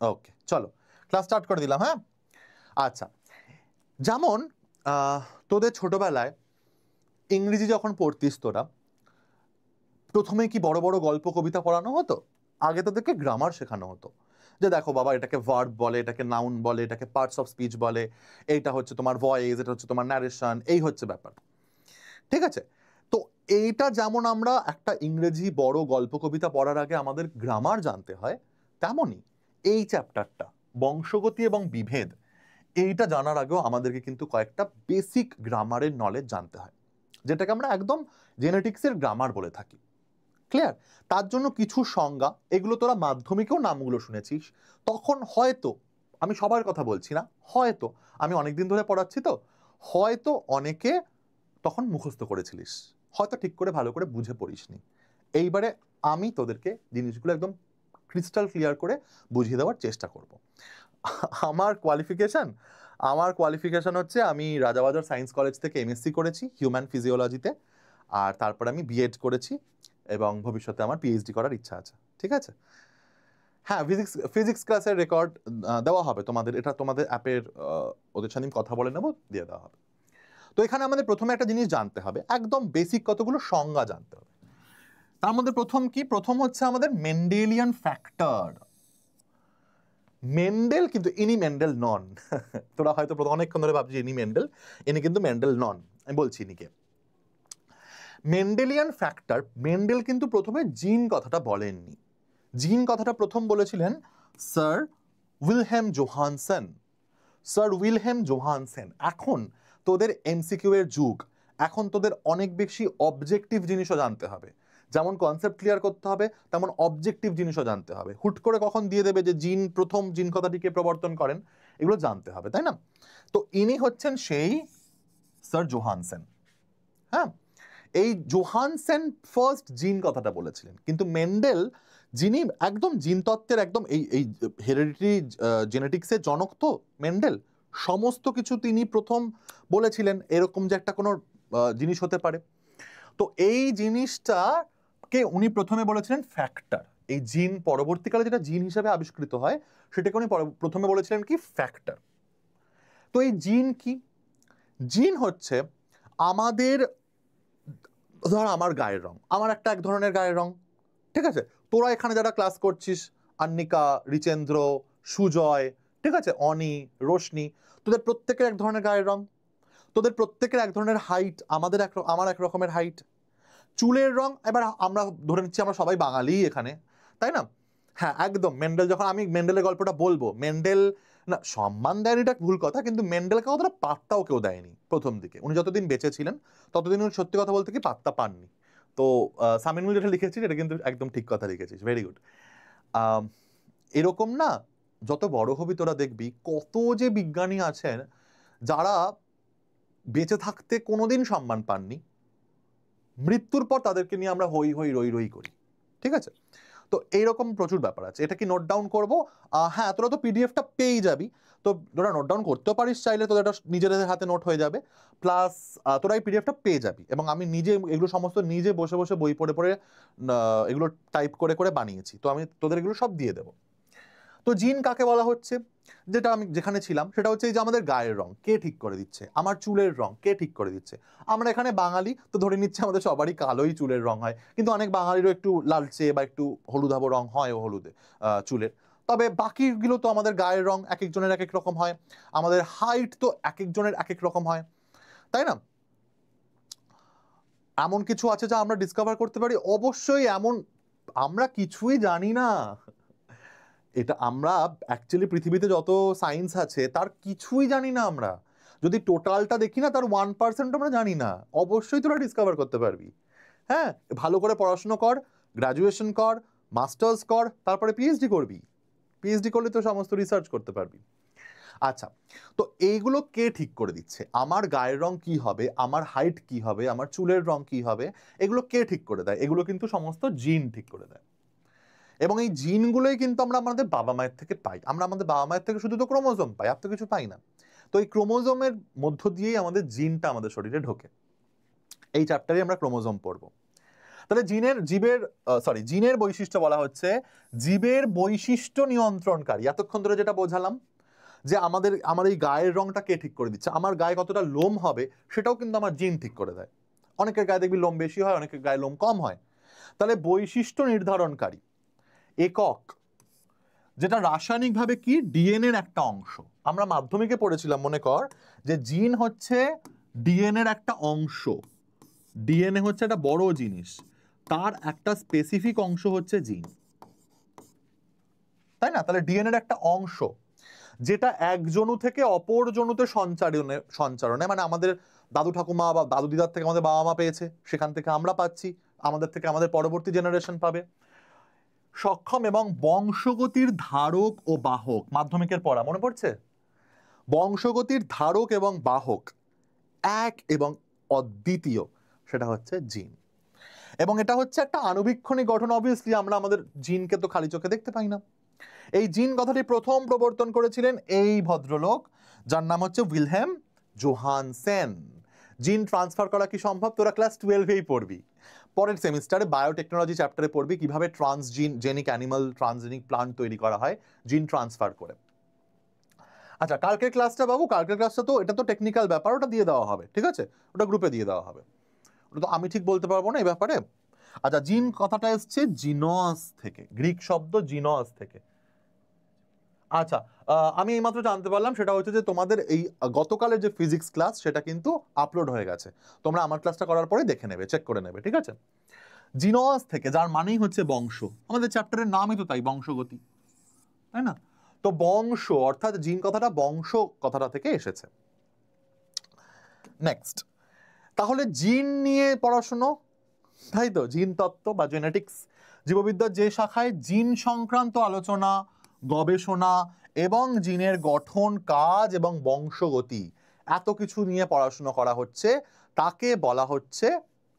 ওকে চলো, ক্লাস স্টার্ট করে দিলাম, হ্যাঁ? আচ্ছা, যেমন তোদের ছোটবেলায় ইংরেজি যখন পড়তিস তোরা, প্রথমে কি বড় বড় গল্প কবিতা পড়ানো হতো? আগে তোদেরকে গ্রামার শেখানো হতো, যে দেখো বাবা এটাকে ভার্ব বলে, এটাকে নাউন বলে, এটাকে পার্টস অফ স্পিচ বলে, এইটা হচ্ছে তোমার ভয়েস, এটা হচ্ছে তোমার ন্যারেশন, এই হচ্ছে ব্যাপার, ঠিক আছে? তো এইটা যেমন আমরা একটা ইংরেজি বড় গল্প কবিতা পড়ার আগে আমাদের গ্রামার জানতে হয়, তেমনই এই চ্যাপ্টারটা বংশগতি এবং বিভেদ, এইটা জানার আগেও আমাদেরকে কিন্তু কয়েকটা বেসিক গ্রামারের নলেজ জানতে হয়, যেটাকে আমরা একদম জেনেটিক্সের গ্রামার বলে থাকি। ক্লিয়ার? তার জন্য কিছু সংজ্ঞা, এগুলো তোরা মাধ্যমিকেও নামগুলো শুনেছিস, তখন হয়তো, আমি সবার কথা বলছি না, হয়তো আমি অনেকদিন ধরে পড়াচ্ছি তো, হয়তো অনেকে তখন মুখস্থ করেছিলিস, হয়তো ঠিক করে ভালো করে বুঝে পড়িসনি। এইবারে আমি তোদেরকে জিনিসগুলো একদম ক্রিস্টাল ক্লিয়ার করে বুঝিয়ে দেওয়ার চেষ্টা করব। আমার কোয়ালিফিকেশন হচ্ছে, আমি রাজাবাজার সায়েন্স কলেজ থেকে এমএসসি করেছি হিউম্যান ফিজিওলজিতে, আর তারপর আমি বিএড করেছি, এবং ভবিষ্যতে আমার পিএইচডি করার ইচ্ছা আছে, ঠিক আছে? হ্যাঁ, ফিজিক্স ক্লাসের রেকর্ড দেওয়া হবে তোমাদের, এটা তোমাদের অ্যাপের ওদের সাথে আমি কথা বলে নেব, দিয়ে দেওয়া হবে। তো এখানে আমাদের প্রথমে একটা জিনিস জানতে হবে, একদম বেসিক কতগুলো সংজ্ঞা জানতে হবে। তার মধ্যে প্রথম কি? প্রথম হচ্ছে আমাদের মেন্ডেলিয়ান ফ্যাক্টর। মেন্ডেল কিন্তু ইনি মেন্ডেল নন। তোরা হয়তো অনেকক্ষণ ধরে ভাবছি ইনি মেন্ডেল, ইনি কিন্তু মেন্ডেল নন। আমি বলছি ইনিকে। মেন্ডেলিয়ান ফ্যাক্টর, মেন্ডেল কিন্তু প্রথমে জিন কথাটা বলেননি। জিন কথাটা প্রথম বলেছিলেন sir Wilhelm Johansson. Sir Wilhelm Johansson. এখন তোদের এমসিকিউ এর যুগ, এখন তোদের অনেক বেশি অবজেক্টিভ জিনিসও জানতে হবে, যেমন কনসেপ্ট ক্লিয়ার করতে হবে, তেমন অবজেক্টিভ জিনিসও জানতে হবে। হুট করে কখন দিয়ে দেবে যে জিন প্রথম জিন কথাটিকে প্রবর্তন করেন, এগুলো জানতে হবে, তাই না? তো ইনি হচ্ছেন সেই স্যার জোহানসন। হ্যাঁ, এই জোহানসন ফার্স্ট জিন কথাটা বলেছিলেন, কিন্তু মেন্ডেল, যিনি একদম জিনতত্ত্বের একদম এই এই হেরিডিটারি জেনেটিক্সের জনক, তো মেন্ডেল সমস্ত কিছু তিনি প্রথম বলেছিলেন এরকম যে একটা কোনো জিনিস হতে পারে। তো এই জিনিসটাকে উনি প্রথমে বলেছিলেন ফ্যাক্টর। এই জিন পরবর্তীকালে যেটা জিন হিসাবে আবিষ্কৃত হয়, সেটাকে উনি প্রথমে বলেছিলেন কি ফ্যাক্টর। তো এই জিন কি? জিন হচ্ছে আমাদের, ধর আমার গায়ের রং, আমার একটা এক ধরনের গায়ের রং, ঠিক আছে? তোরা এখানে যারা ক্লাস করছিস, আন্নিকা, রিচেন্দ্র, সুজয়, ঠিক আছে, অনি, রোশনি, তোদের প্রত্যেকের এক ধরনের গায়ের রং, তোদের প্রত্যেকের এক ধরনের হাইট, আমার এক রকমের হাইট। চুলের রং, এবার আমরা ধরে নিচ্ছি আমরা সবাই বাঙালি এখানে, তাই না? হ্যাঁ একদম, মেন্ডেল যখন, আমি মেন্ডেলের গল্পটা বলবো, মেন্ডেল না সম্মান দেয়নি এটা ভুল কথা, কিন্তু মেন্ডেলকে অতটা পাত্তাও কেউ দেয়নি প্রথম দিকে। উনি যতদিন বেঁচে ছিলেন ততদিন উনি সত্যি কথা বলতে কি পাত্তা পাননি। তো সামিনুল যেটা লিখেছিস এটা কিন্তু একদম ঠিক কথা লিখেছিস, ভেরি গুড। এরকম না, যত বড় হবি তোরা দেখবি কত যে বিজ্ঞানী আছেন যারা বেঁচে থাকতে কোনোদিন সম্মান পাননি, মৃত্যুর পর তাদেরকে নিয়ে আমরা হই হই রই রই করি, ঠিক আছে? তো এইরকম প্রচুর ব্যাপার আছে, এটা কি নোট ডাউন করবো? হ্যাঁ, তোরা তো পিডিএফটা পেয়েই যাবি, তো তোরা নোট ডাউন করতেও পারিস চাইলে, তোদের এটা নিজেদের হাতে নোট হয়ে যাবে, প্লাস তোরা এই পিডিএফটা পেয়ে যাবি, এবং আমি নিজে এগুলো সমস্ত নিজে বসে বসে বই পড়ে পড়ে এগুলো টাইপ করে করে বানিয়েছি, তো আমি তোদের এগুলো সব দিয়ে দেবো। তো জিন কাকে বলা হচ্ছে? যেটা আমি যেখানে ছিলাম সেটা হচ্ছে এই যে আমাদের গায়ের রং কে ঠিক করে দিচ্ছে, আমার চুলের রং কে ঠিক করে দিচ্ছে। আমরা এখানে বাঙালি, তো ধরে নিচ্ছে আমাদের সবারই কালোই চুলের রং হয়, কিন্তু অনেক বাঙালিরও একটু লালচে বা একটু হলুদাভ রং হয় ও হলুদে চুলের। তবে বাকিগুলো তো আমাদের গায়ের রং এক একজনের এক এক রকম হয়, আমাদের হাইট তো এক একজনের এক এক রকম হয়, তাই না? এমন কিছু আছে যা আমরা ডিসকভার করতে পারি? অবশ্যই এমন, আমরা কিছুই জানি না। এটা আমরা অ্যাকচুয়ালি পৃথিবীতে যত সায়েন্স আছে তার কিছুই জানি না আমরা। যদি টোটালটা দেখি না তার 1% আমরা জানি না। অবশ্যই তোরা ডিসকভার করতে পারবি। হ্যাঁ, ভালো করে পড়াশোনা কর, গ্র্যাজুয়েশন কর, মাস্টার্স কর, তারপরে পিএইচডি করবি। পিএইচডি করলে তো সমস্ত রিসার্চ করতে পারবি। আচ্ছা, তো এইগুলো কে ঠিক করে দিচ্ছে? আমার গায়ের রং কি হবে, আমার হাইট কি হবে, আমার চুলের রং কি হবে, এগুলো কে ঠিক করে দেয়? এগুলো কিন্তু সমস্ত জিন ঠিক করে দেয়। এবং এই জিনগুলোই কিন্তু আমরা আমাদের বাবা মায়ের থেকে পাই। আমরা আমাদের বাবা মায়ের থেকে শুধু তো ক্রোমোজোম পাই, আর তো কিছু পাই না। তো এই ক্রোমোজোমের মধ্য দিয়েই আমাদের জিনটা আমাদের শরীরে ঢোকে। এই চ্যাপ্টারে আমরা ক্রোমোজোম পড়বো। তাহলে জিনের বৈশিষ্ট্য বলা হচ্ছে জীবের বৈশিষ্ট্য নিয়ন্ত্রণকারী। এতক্ষণ ধরে যেটা বোঝালাম যে আমার এই গায়ের রংটা কে ঠিক করে দিচ্ছে, আমার গায়ে কতটা লোম হবে সেটাও কিন্তু আমার জিন ঠিক করে দেয়। অনেকের গায়ে দেখবি লোম বেশি হয়, অনেকের গায়ে লোম কম হয়। তাহলে বৈশিষ্ট্য নির্ধারণকারী একক, যেটা রাসায়নিকভাবে কি ডিএনএর একটা অংশ। আমরা মাধ্যমিকে পড়েছিলাম মনে কর যে জিন হচ্ছে ডিএনএর একটা অংশ। ডিএনএ হচ্ছে একটা বড় জিনিস, তার একটা স্পেসিফিক অংশ হচ্ছে জিন, তাই না? তাহলে ডিএনএর একটা অংশ যেটা এক জনু থেকে অপর জনুতে সঞ্চারণে মানে আমাদের দাদু ঠাকুমা বা দাদু দিদার থেকে আমাদের বাবা মা পেয়েছে, সেখান থেকে আমরা পাচ্ছি, আমাদের থেকে আমাদের পরবর্তী জেনারেশন পাবে, সক্ষম এবং বংশগতির ধারক ও বাহক। মাধ্যমিকের পড়া মনে পড়ছে? বংশগতির ধারক এবং বাহক এক এবং অদ্বিতীয়, সেটা হচ্ছে জিন। এবং এটা হচ্ছে একটা আণুবীক্ষণিক গঠন। অবভিয়াসলি আমরা আমাদের জিনকে তো খালি চোখে দেখতে পাই না। এই জিন কথাটি প্রথম প্রবর্তন করেছিলেন এই ভদ্রলোক, যার নাম হচ্ছে উইলহেম জোহানসেন। জিন ট্রান্সফার করা কি সম্ভব? তোরা ক্লাস 12-এই পড়বি, পরের সেমিস্টারে বায়োটেকনোলজি চ্যাপ্টারে পড়বি কিভাবে ট্রান্সজেনিক অ্যানিমাল, ট্রান্সজেনিক প্লান্ট তৈরি করা হয় জিন ট্রান্সফার করে। আচ্ছা, কালকের ক্লাসটা বাবু, কালকের ক্লাসটা তো এটা তো টেকনিক্যাল ব্যাপার, ওটা দিয়ে দেওয়া হবে, ঠিক আছে? ওটা গ্রুপে দিয়ে দেওয়া হবে, ওটা তো আমি ঠিক বলতে পারবো না এই ব্যাপারে। আচ্ছা, জিন কথাটা এসছে জিনস থেকে, গ্রিক শব্দ জিনস থেকে। আচ্ছা, আমি এইমাত্র জানতে পারলাম সেটা হচ্ছে যে তোমাদের এই গতকালের যে ফিজিক্স ক্লাস সেটা কিন্তু আপলোড হয়ে গেছে, তোমরা আমার ক্লাসটা করার পরে দেখে নেবে, চেক করে নেবে, ঠিক আছে? জিনস থেকে, যার মানেই হচ্ছে বংশ, আমাদের চ্যাপ্টারের নামই তো তাই, বংশগতি, তাই না? তো বংশ অর্থাৎ জিন কথাটা বংশ কথাটা থেকে এসেছে। নেক্সট, তাহলে জিন নিয়ে পড়াশুনো, তাই তো? জিন তত্ত্ব বা জেনেটিক্স, জীববিদ্যার যে শাখায় জিন সংক্রান্ত আলোচনা, গবেষণা এবং জিনের গঠন, কাজ এবং বংশগতি এত কিছু নিয়ে পড়াশোনা করা হচ্ছে, তাকে বলা হচ্ছে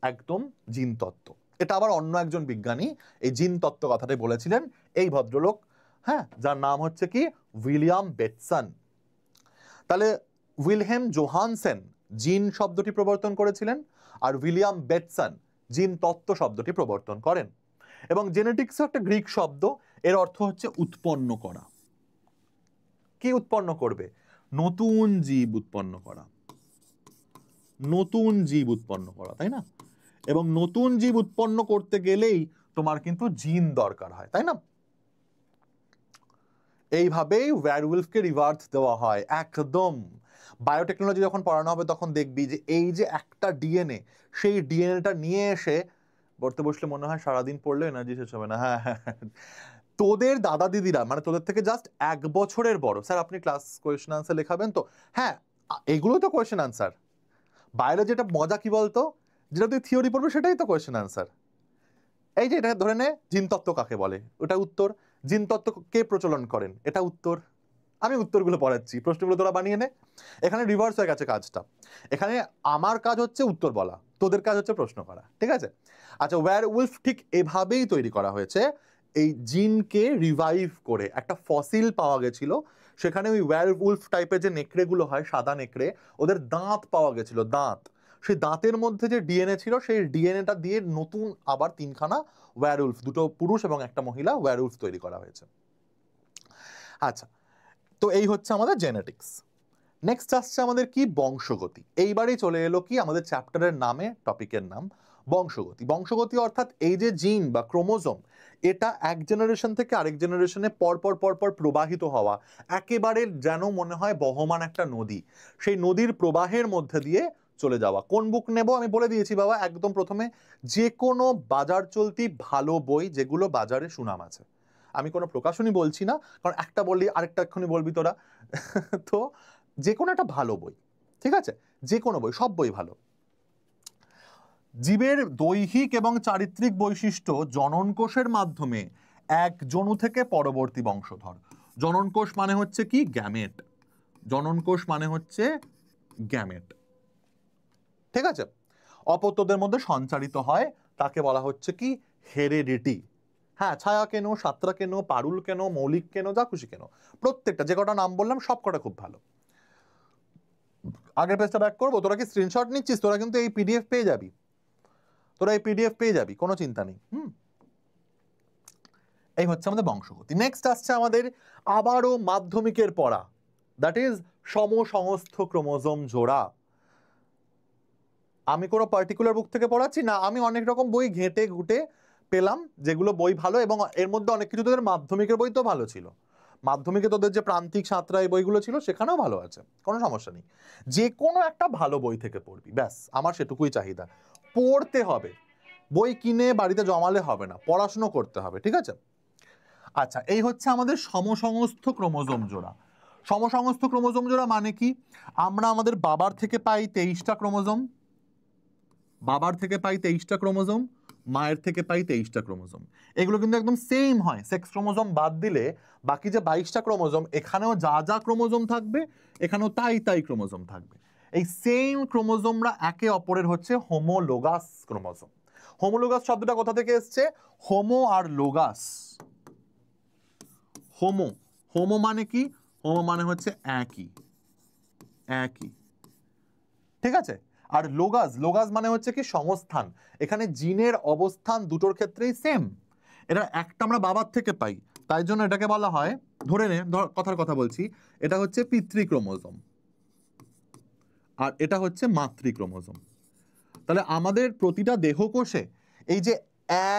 একদম জিন তত্ত্ব। এটা আবার অন্য একজন বিজ্ঞানী এই জিন তত্ত্ব কথাটাই বলেছিলেন, এই ভদ্রলোক, হ্যাঁ, যার নাম হচ্ছে কি উইলিয়াম বেটসন। তাহলে উইলহেম জোহানসেন জিন শব্দটি প্রবর্তন করেছিলেন, আর উইলিয়াম বেটসন জিন তত্ত্ব শব্দটি প্রবর্তন করেন। এবং জেনেটিক্স একটা গ্রিক শব্দ, এর অর্থ হচ্ছে উৎপন্ন করা। কি উৎপন্ন করবে? নতুন জীব উৎপন্ন করা, নতুন জীব উৎপন্ন করা, তাই না? এবং নতুন জীব উৎপন্ন করতে গেলেই তোমার কিন্তু জিন দরকার হয়, তাই না? এইভাবেই ওয়্যারউলফকে রিভার্স দেওয়া হয় একদম। বায়োটেকনোলজি যখন পড়ানো হবে তখন দেখবি যে এই যে একটা ডিএনএ, সেই ডিএনএটা নিয়ে এসে পড়তে বসলে মনে হয় সারাদিন পড়লে এনার্জি শেষ হবে না। হ্যাঁ হ্যাঁ, তোদের দাদা দিদিরা মানে তোদের থেকে জাস্ট 1 বছরের বড়, স্যার আপনি ক্লাস কোয়েশ্চেন আনসার লেখাবেন তো? হ্যাঁ, এগুলো তো কোয়েশ্চেন আনসার। বায়োলজি যেটা মজা কি বলতো, যেটা তুই থিওরি পড়বে সেটাই তো কোয়েশ্চেন আনসার। এই যে এটা ধরে নে জিনতত্ত্ব কাকে বলে, ওটা উত্তর। জিনতত্ত্ব কে প্রচলন করেন, এটা উত্তর। আমি উত্তরগুলো পড়াচ্ছি, প্রশ্নগুলো তোরা বানিয়ে নে। এখানে রিভার্স হয়ে গেছে কাজটা, এখানে আমার কাজ হচ্ছে উত্তর বলা, তোদের কাজ হচ্ছে প্রশ্ন করা, ঠিক আছে? আচ্ছা, ওয়্যারউলফ ঠিক এভাবেই তৈরি করা হয়েছে। এই জিনকে রিভাইভ করে একটা ফসিল পাওয়া গেছিল, সেখানে ওই ওয়্যারউলফ টাইপের যে নেকড়েগুলো হয়, সাদা নেকড়ে, ওদের দাঁত পাওয়া গেছিল, দাঁত। সেই দাঁতের মধ্যে যে ডিএনএ ছিল, সেই ডিএনএটা দিয়ে নতুন আবার 3খানা ওয়্যারউলফ, 2টো পুরুষ এবং একটা মহিলা ওয়্যারউলফ তৈরি করা হয়েছে। আচ্ছা, তো এই হচ্ছে আমাদের জেনেটিক্স। নেক্সট আসছে আমাদের কি, বংশগতি। এইবারই চলে এলো কি আমাদের চ্যাপ্টারের নামে, টপিকের নাম বংশগতি। বংশগতি অর্থাৎ এই যে জিন বা ক্রোমোজোম, এটা এক জেনারেশন থেকে আরেক জেনারেশনে পরপর প্রবাহিত হওয়া, একেবারে যেন মনে হয় বহমান একটা নদী, সেই নদীর প্রবাহের মধ্যে দিয়ে চলে যাওয়া। কোন বুক নেব আমি বলে দিয়েছি বাবা, একদম প্রথমে যে কোনো বাজার চলতি ভালো বই যেগুলো বাজারে সুনাম আছে। আমি কোনো প্রকাশনী বলছি না, কারণ একটা বললি আরেকটা এক্ষুনি বলবি তোরা। তো যে কোনো একটা ভালো বই, ঠিক আছে, যে কোনো বই, সব বই ভালো। জীবের দৈহিক এবং চারিত্রিক বৈশিষ্ট্য জনন কোষের মাধ্যমে এক জনু থেকে পরবর্তী বংশধর। জনন কোষ মানে হচ্ছে কি, গ্যামেট। জনন কোষ মানে হচ্ছে গ্যামেট, ঠিক আছে, অপত্যদের মধ্যে সঞ্চারিত হয়, তাকে বলা হচ্ছে কি, হেরেডিটি। হ্যাঁ, ছায়া কেন, সাতরা কেন, পারুল কেন, মৌলিক কেন, যা খুশি কেন, প্রত্যেকটা যে কটা নাম বললাম সব কটা খুব ভালো। আগের পেজটা ব্যাক করবো, তোরা কি স্ক্রিনশট নিচ্ছিস? তোরা কিন্তু এই পিডিএফ পেয়ে যাবি, তোরা এই পিডিএফ পেয়ে যাবি, কোনো চিন্তা নেই। এই হচ্ছে আমাদের বংশগতি। নেক্সট আসছে আমাদের আবারও মাধ্যমিকের পড়া, দ্যাট ইজ সমসংস্থ ক্রোমোজোম জোড়া। আমি কোনো পার্টিকুলার বুক থেকে পড়াচ্ছি না, আমি অনেক রকম বই ঘেঁটে ঘুটে পেলাম যেগুলো বই ভালো, এবং এর মধ্যে অনেক কিছু তোদের মাধ্যমিকের বই তো ভালো ছিল। মাধ্যমিকে তোদের যে প্রান্তিক সাঁতরা এই বইগুলো ছিল সেখানেও ভালো আছে, কোনো সমস্যা নেই। যে কোনো একটা ভালো বই থেকে পড়বি, ব্যাস, আমার সেটুকুই চাহিদা। পড়তে হবে, বই কিনে বাড়িতে জমালে হবে না, পড়াশুনো করতে হবে, ঠিক আছে। আচ্ছা, এই হচ্ছে আমাদের সমসংস্থ ক্রোমোজোম জোড়া। সমসংস্থ ক্রোমোজোম জোড়া মানে কি, আমরা আমাদের বাবার থেকে পাই 23টা ক্রোমোজোম, বাবার থেকে পাই 23টা ক্রোমোজোম, মায়ের থেকে পাই 23টা ক্রোমোজোম। এগুলো কিন্তু একদম সেম হয়, সেক্স ক্রোমোজোম বাদ দিলে বাকি যে 22টা ক্রোমোজোম, এখানেও যা যা ক্রোমোজোম থাকবে এখানেও তাই ক্রোমোজোম থাকবে। এই সেম ক্রোমোজোমরা একে অপরের হচ্ছে হোমোলোগাস ক্রোমোজোম। হোমোলোগাস শব্দটা কোথা থেকে এসছে? হোমো আর লোগাস। হোমো, হোমো মানে কি, হোমো মানে হচ্ছে একই, একই, ঠিক আছে। আর লোগাস, লোগাস মানে হচ্ছে কি, সমস্থান। এখানে জিনের অবস্থান দুটোর ক্ষেত্রেই সেম। এটা একটা আমরা বাবার থেকে পাই, তাই জন্য এটাকে বলা হয়, ধরে নে, কথার কথা বলছি, এটা হচ্ছে পিতৃ ক্রোমোজোম আর এটা হচ্ছে মাতৃ ক্রোমোজোম। তাহলে আমাদের প্রতিটা দেহকোষে এই যে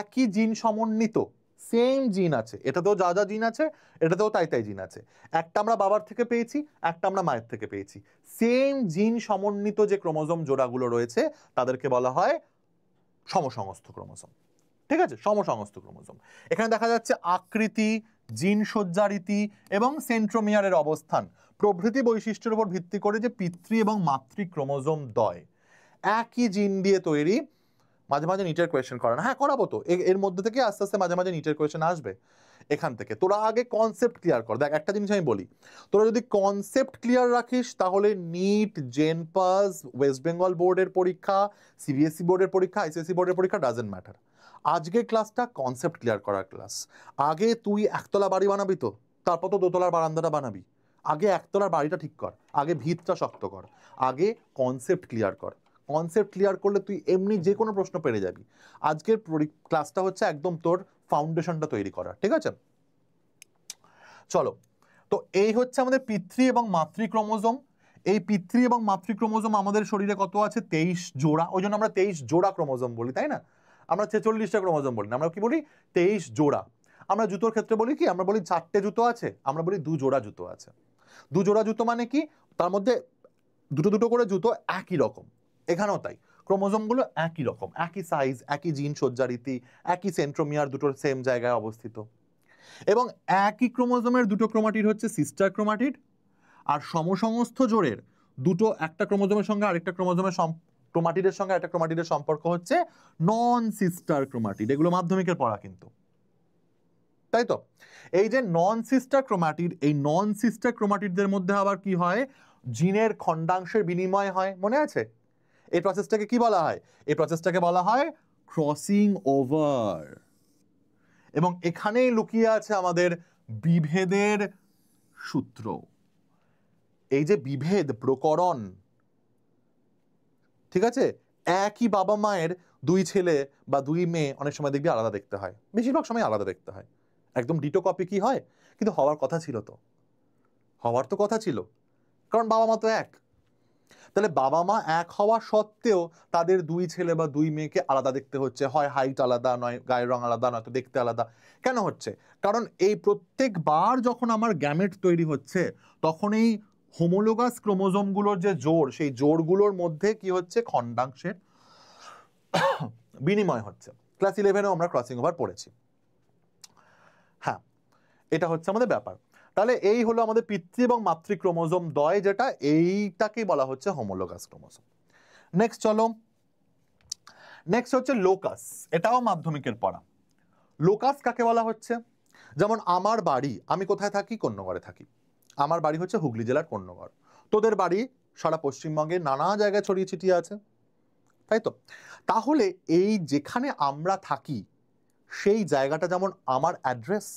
একই জিন সমন্বিত সেম জিন আছে, এটাতেও যা যা জিন আছে এটাতেও তাই জিন আছে। একটা আমরা বাবার থেকে পেয়েছি, একটা আমরা মায়ের থেকে পেয়েছি, সেম জিন সমন্বিত যে ক্রোমোজোম জোড়াগুলো রয়েছে তাদেরকে বলা হয় সমসংস্থ ক্রোমোজোম, ঠিক আছে, সমসংস্থ ক্রোমোজোম। এখানে দেখা যাচ্ছে আকৃতি, জিন সজ্জারীতি এবং সেন্ট্রোমিয়ারের অবস্থান প্রভৃতি বৈশিষ্ট্যের উপর ভিত্তি করে যে পিতৃ এবং মাতৃ ক্রোমোজোম দ্বয় একই জিন দিয়ে তৈরি। মাঝে মাঝে নিটের কোয়েশ্চেন করে না, হ্যাঁ করাবো তো, এর মধ্যে থেকে আস্তে আস্তে মাঝে মাঝে নিটের কোয়েশ্চেন আসবে। এখান থেকে তোরা আগে কনসেপ্ট ক্লিয়ার কর। দেখ, একটা জিনিস আমি বলি, তোরা যদি কনসেপ্ট ক্লিয়ার রাখিস তাহলে নিট, জেনপাস, ওয়েস্ট বেঙ্গল বোর্ডের পরীক্ষা, সিবিএসসি বোর্ডের পরীক্ষা, আইসিএসসি বোর্ডের পরীক্ষা ডাজেন্ট ম্যাটার। আজকের ক্লাসটা কনসেপ্ট ক্লিয়ার করার ক্লাস। আগে তুই একতলা বাড়ি বানাবি, তো তারপর তো দোতলার বারান্দাটা বানাবি। আগে একতলার বাড়িটা ঠিক কর, আগে ভিতটা শক্ত কর, আগে কনসেপ্ট ক্লিয়ার কর। কনসেপ্ট ক্লিয়ার করলে তুই এমনি যে কোনো প্রশ্ন পেরে যাবি। আজকের ক্লাসটা হচ্ছে একদম তোর ফাউন্ডেশনটা তৈরি করা, ঠিক আছে। চলো, তো এই হচ্ছে আমাদের পিতৃ এবং মাতৃ ক্রোমোজোম। এই পিতৃ এবং মাতৃ ক্রোমোজোম আমাদের শরীরে কত আছে? 23 জোড়া। ওই জন্য আমরা 23 জোড়া ক্রোমোজোম বলি, তাই না? আমরা 46টা ক্রোমোজোম বলি না, আমরা কি বলি? 23 জোড়া। আমরা জুতোর ক্ষেত্রে বলি কি? আমরা বলি 4টে জুতো আছে, আমরা বলি 2 জোড়া জুতো আছে। 2 জোড়া জুতো মানে কি? তার মধ্যে দুটো দুটো করে জুতো একই রকম। এখানেও তাই, ক্রোমোজোমগুলো একই রকম, একই সাইজ, একই জিন সজ্জারীতি, একই সেন্ট্রোমিয়ার দুটোর সেম জায়গায় অবস্থিত। এবং একই ক্রোমোজোমের দুটো ক্রোমাটিড হচ্ছে সিস্টার ক্রোমাটিড। আর সমসংস্থ জোড়ের দুটো, একটা ক্রোমোজোমের সঙ্গে আরেকটা ক্রোমোজোমের ক্রোমাটিডের সঙ্গে একটা ক্রোমাটিডের সম্পর্ক হচ্ছে নন সিস্টার ক্রোমাটিড। এগুলো মাধ্যমিকের পড়া কিন্তু, তাই তো। এই যে নন সিস্টার ক্রোমাটিড, এই নন সিস্টার ক্রোমাটিডদের মধ্যে আবার কি হয়? জিনের খণ্ডাংশের বিনিময় হয়, মনে আছে? এই প্রসেসটাকে কি বলা হয়? এই প্রসেসটাকে বলা হয় ক্রসিং ওভার। এবং এখানেই লুকিয়ে আছে আমাদের বিভেদের সূত্র। এই যে বিভেদ, প্রকরণ, ঠিক আছে, একই বাবা মায়ের 2 ছেলে বা 2 মেয়ে অনেক সময় দেখবি আলাদা দেখতে হয়, বেশিরভাগ সময় আলাদা দেখতে হয়। একদম ডিটো কপি কি হয়? কিন্তু হওয়ার কথা ছিল তো, হওয়ার তো কথা ছিল, কারণ বাবা মা তো এক। তাহলে বাবা মা এক হওয়া সত্ত্বেও তাদের দুই ছেলে বা দুই মেয়েকে আলাদা দেখতে হচ্ছে, হয় হাইট আলাদা, নয় গায়ের রং আলাদা, নয়তো দেখতে আলাদা। কেন হচ্ছে? কারণ এই প্রত্যেকবার যখন আমার গ্যামেট তৈরি হচ্ছে তখন এই হোমোলোগাস ক্রোমোজোমগুলোর যে জোড়, সেই জোড়গুলোর মধ্যে কি হচ্ছে? খণ্ডাংশের বিনিময় হচ্ছে। ক্লাস 11এও আমরা ক্রসিং ওভার পড়েছি। হ্যাঁ, এটা হচ্ছে আমাদের ব্যাপার। তাহলে এই হলো আমাদের পিতৃ এবং মাতৃ ক্রোমোজোম দ্বয়, যেটা এইটাকেই বলা হচ্ছে হোমোলোগাস ক্রোমোজোম। নেক্সট চলো, নেক্সট হচ্ছে লোকাস। এটাও মাধ্যমিকের পড়া। লোকাস কাকে বলা হচ্ছে? যেমন আমার বাড়ি, আমি কোথায় থাকি? কোন্নগরে থাকি। আমার বাড়ি হচ্ছে হুগলি জেলার কোন্নগর। তোদের বাড়ি সারা পশ্চিমবঙ্গে নানা জায়গায় ছড়িয়ে ছিটিয়ে আছে, তাই তো? তাহলে এই যেখানে আমরা থাকি সেই জায়গাটা যেমন আমার অ্যাড্রেস,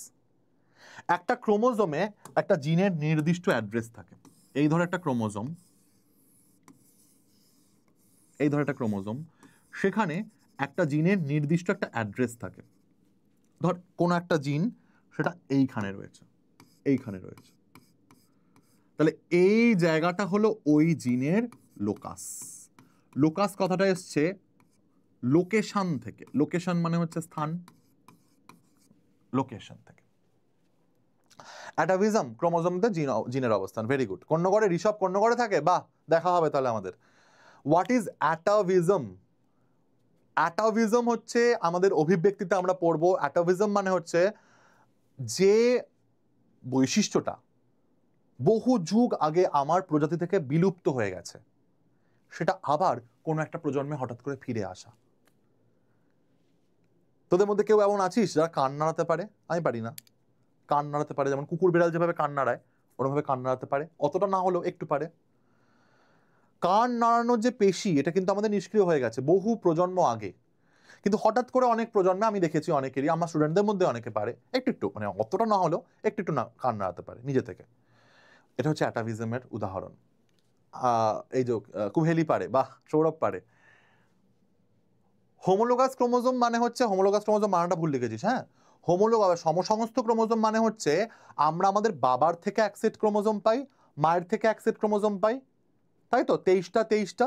একটা ক্রোমোজোমে একটা জিনের নির্দিষ্ট অ্যাড্রেস থাকে। এই ধর একটা ক্রোমোজোম, এই ধর একটা ক্রোমোজোম, সেখানে একটা জিনের নির্দিষ্ট একটা অ্যাড্রেস থাকে। ধর কোন একটা জিন, সেটা এইখানে রয়েছে, এইখানে রয়েছে। তাহলে এই জায়গাটা হলো ওই জিনের লোকাস। লোকাস কথাটা এসছে লোকেশন থেকে। লোকেশন মানে হচ্ছে স্থান, লোকেশন থেকে। অ্যাটাভিজম, ক্রোমোজোমতে জিনের অবস্থান। Very good. কোন্নগরে ঋষভ কোন্নগরে থাকে, বাহ, দেখা হবে তাহলে আমাদের। What is অ্যাটাভিজম? অ্যাটাভিজম হচ্ছে আমাদের অভিব্যক্তিতে আমরা পড়বো। অ্যাটাভিজম মানে হচ্ছে যে বৈশিষ্ট্যটা বহু যুগ আগে আমার প্রজাতি থেকে বিলুপ্ত হয়ে গেছে, সেটা আবার কোনো একটা প্রজন্মে হঠাৎ করে ফিরে আসা। তোদের মধ্যে কেউ এমন আছিস যারা কান নাড়াতে পারে? আমি পারি না। কান নাড়াতে পারে, যেমন কুকুর বিড়াল যেভাবে কান নাড়ায় ওরভাবে কান নাড়াতে পারে, অতটা না হলেও একটু পারে। কান নাড়ানোর যে পেশি, এটা কিন্তু আমাদের নিষ্ক্রিয় হয়ে গেছে বহু প্রজন্ম আগে, কিন্তু হঠাৎ করে অনেক প্রজন্মে আমি দেখেছি অনেকেরই, আমার স্টুডেন্টদের মধ্যে অনেকে পারে একটু একটু, মানে অতটা না হলেও একটু একটু কান নাড়াতে পারে নিজে থেকে। এটা হচ্ছে অ্যাটাভিজমের উদাহরণ। এই যে কুহেলি পারে, বাহ, সৌরভ পারে। হোমোলোগাস ক্রোমোজোম মানে হচ্ছে, হোমোলোগাস ক্রোমোজোম মানাটা ভুল লিখেছিস, হ্যাঁ। সমসমস্ত ক্রোমোজোম মানে হচ্ছে আমরা আমাদের বাবার থেকে এক সেট ক্রোমোজোম পাই, মায়ের থেকে এক সেট ক্রোমোজোম পাই, তাই তো? 23টা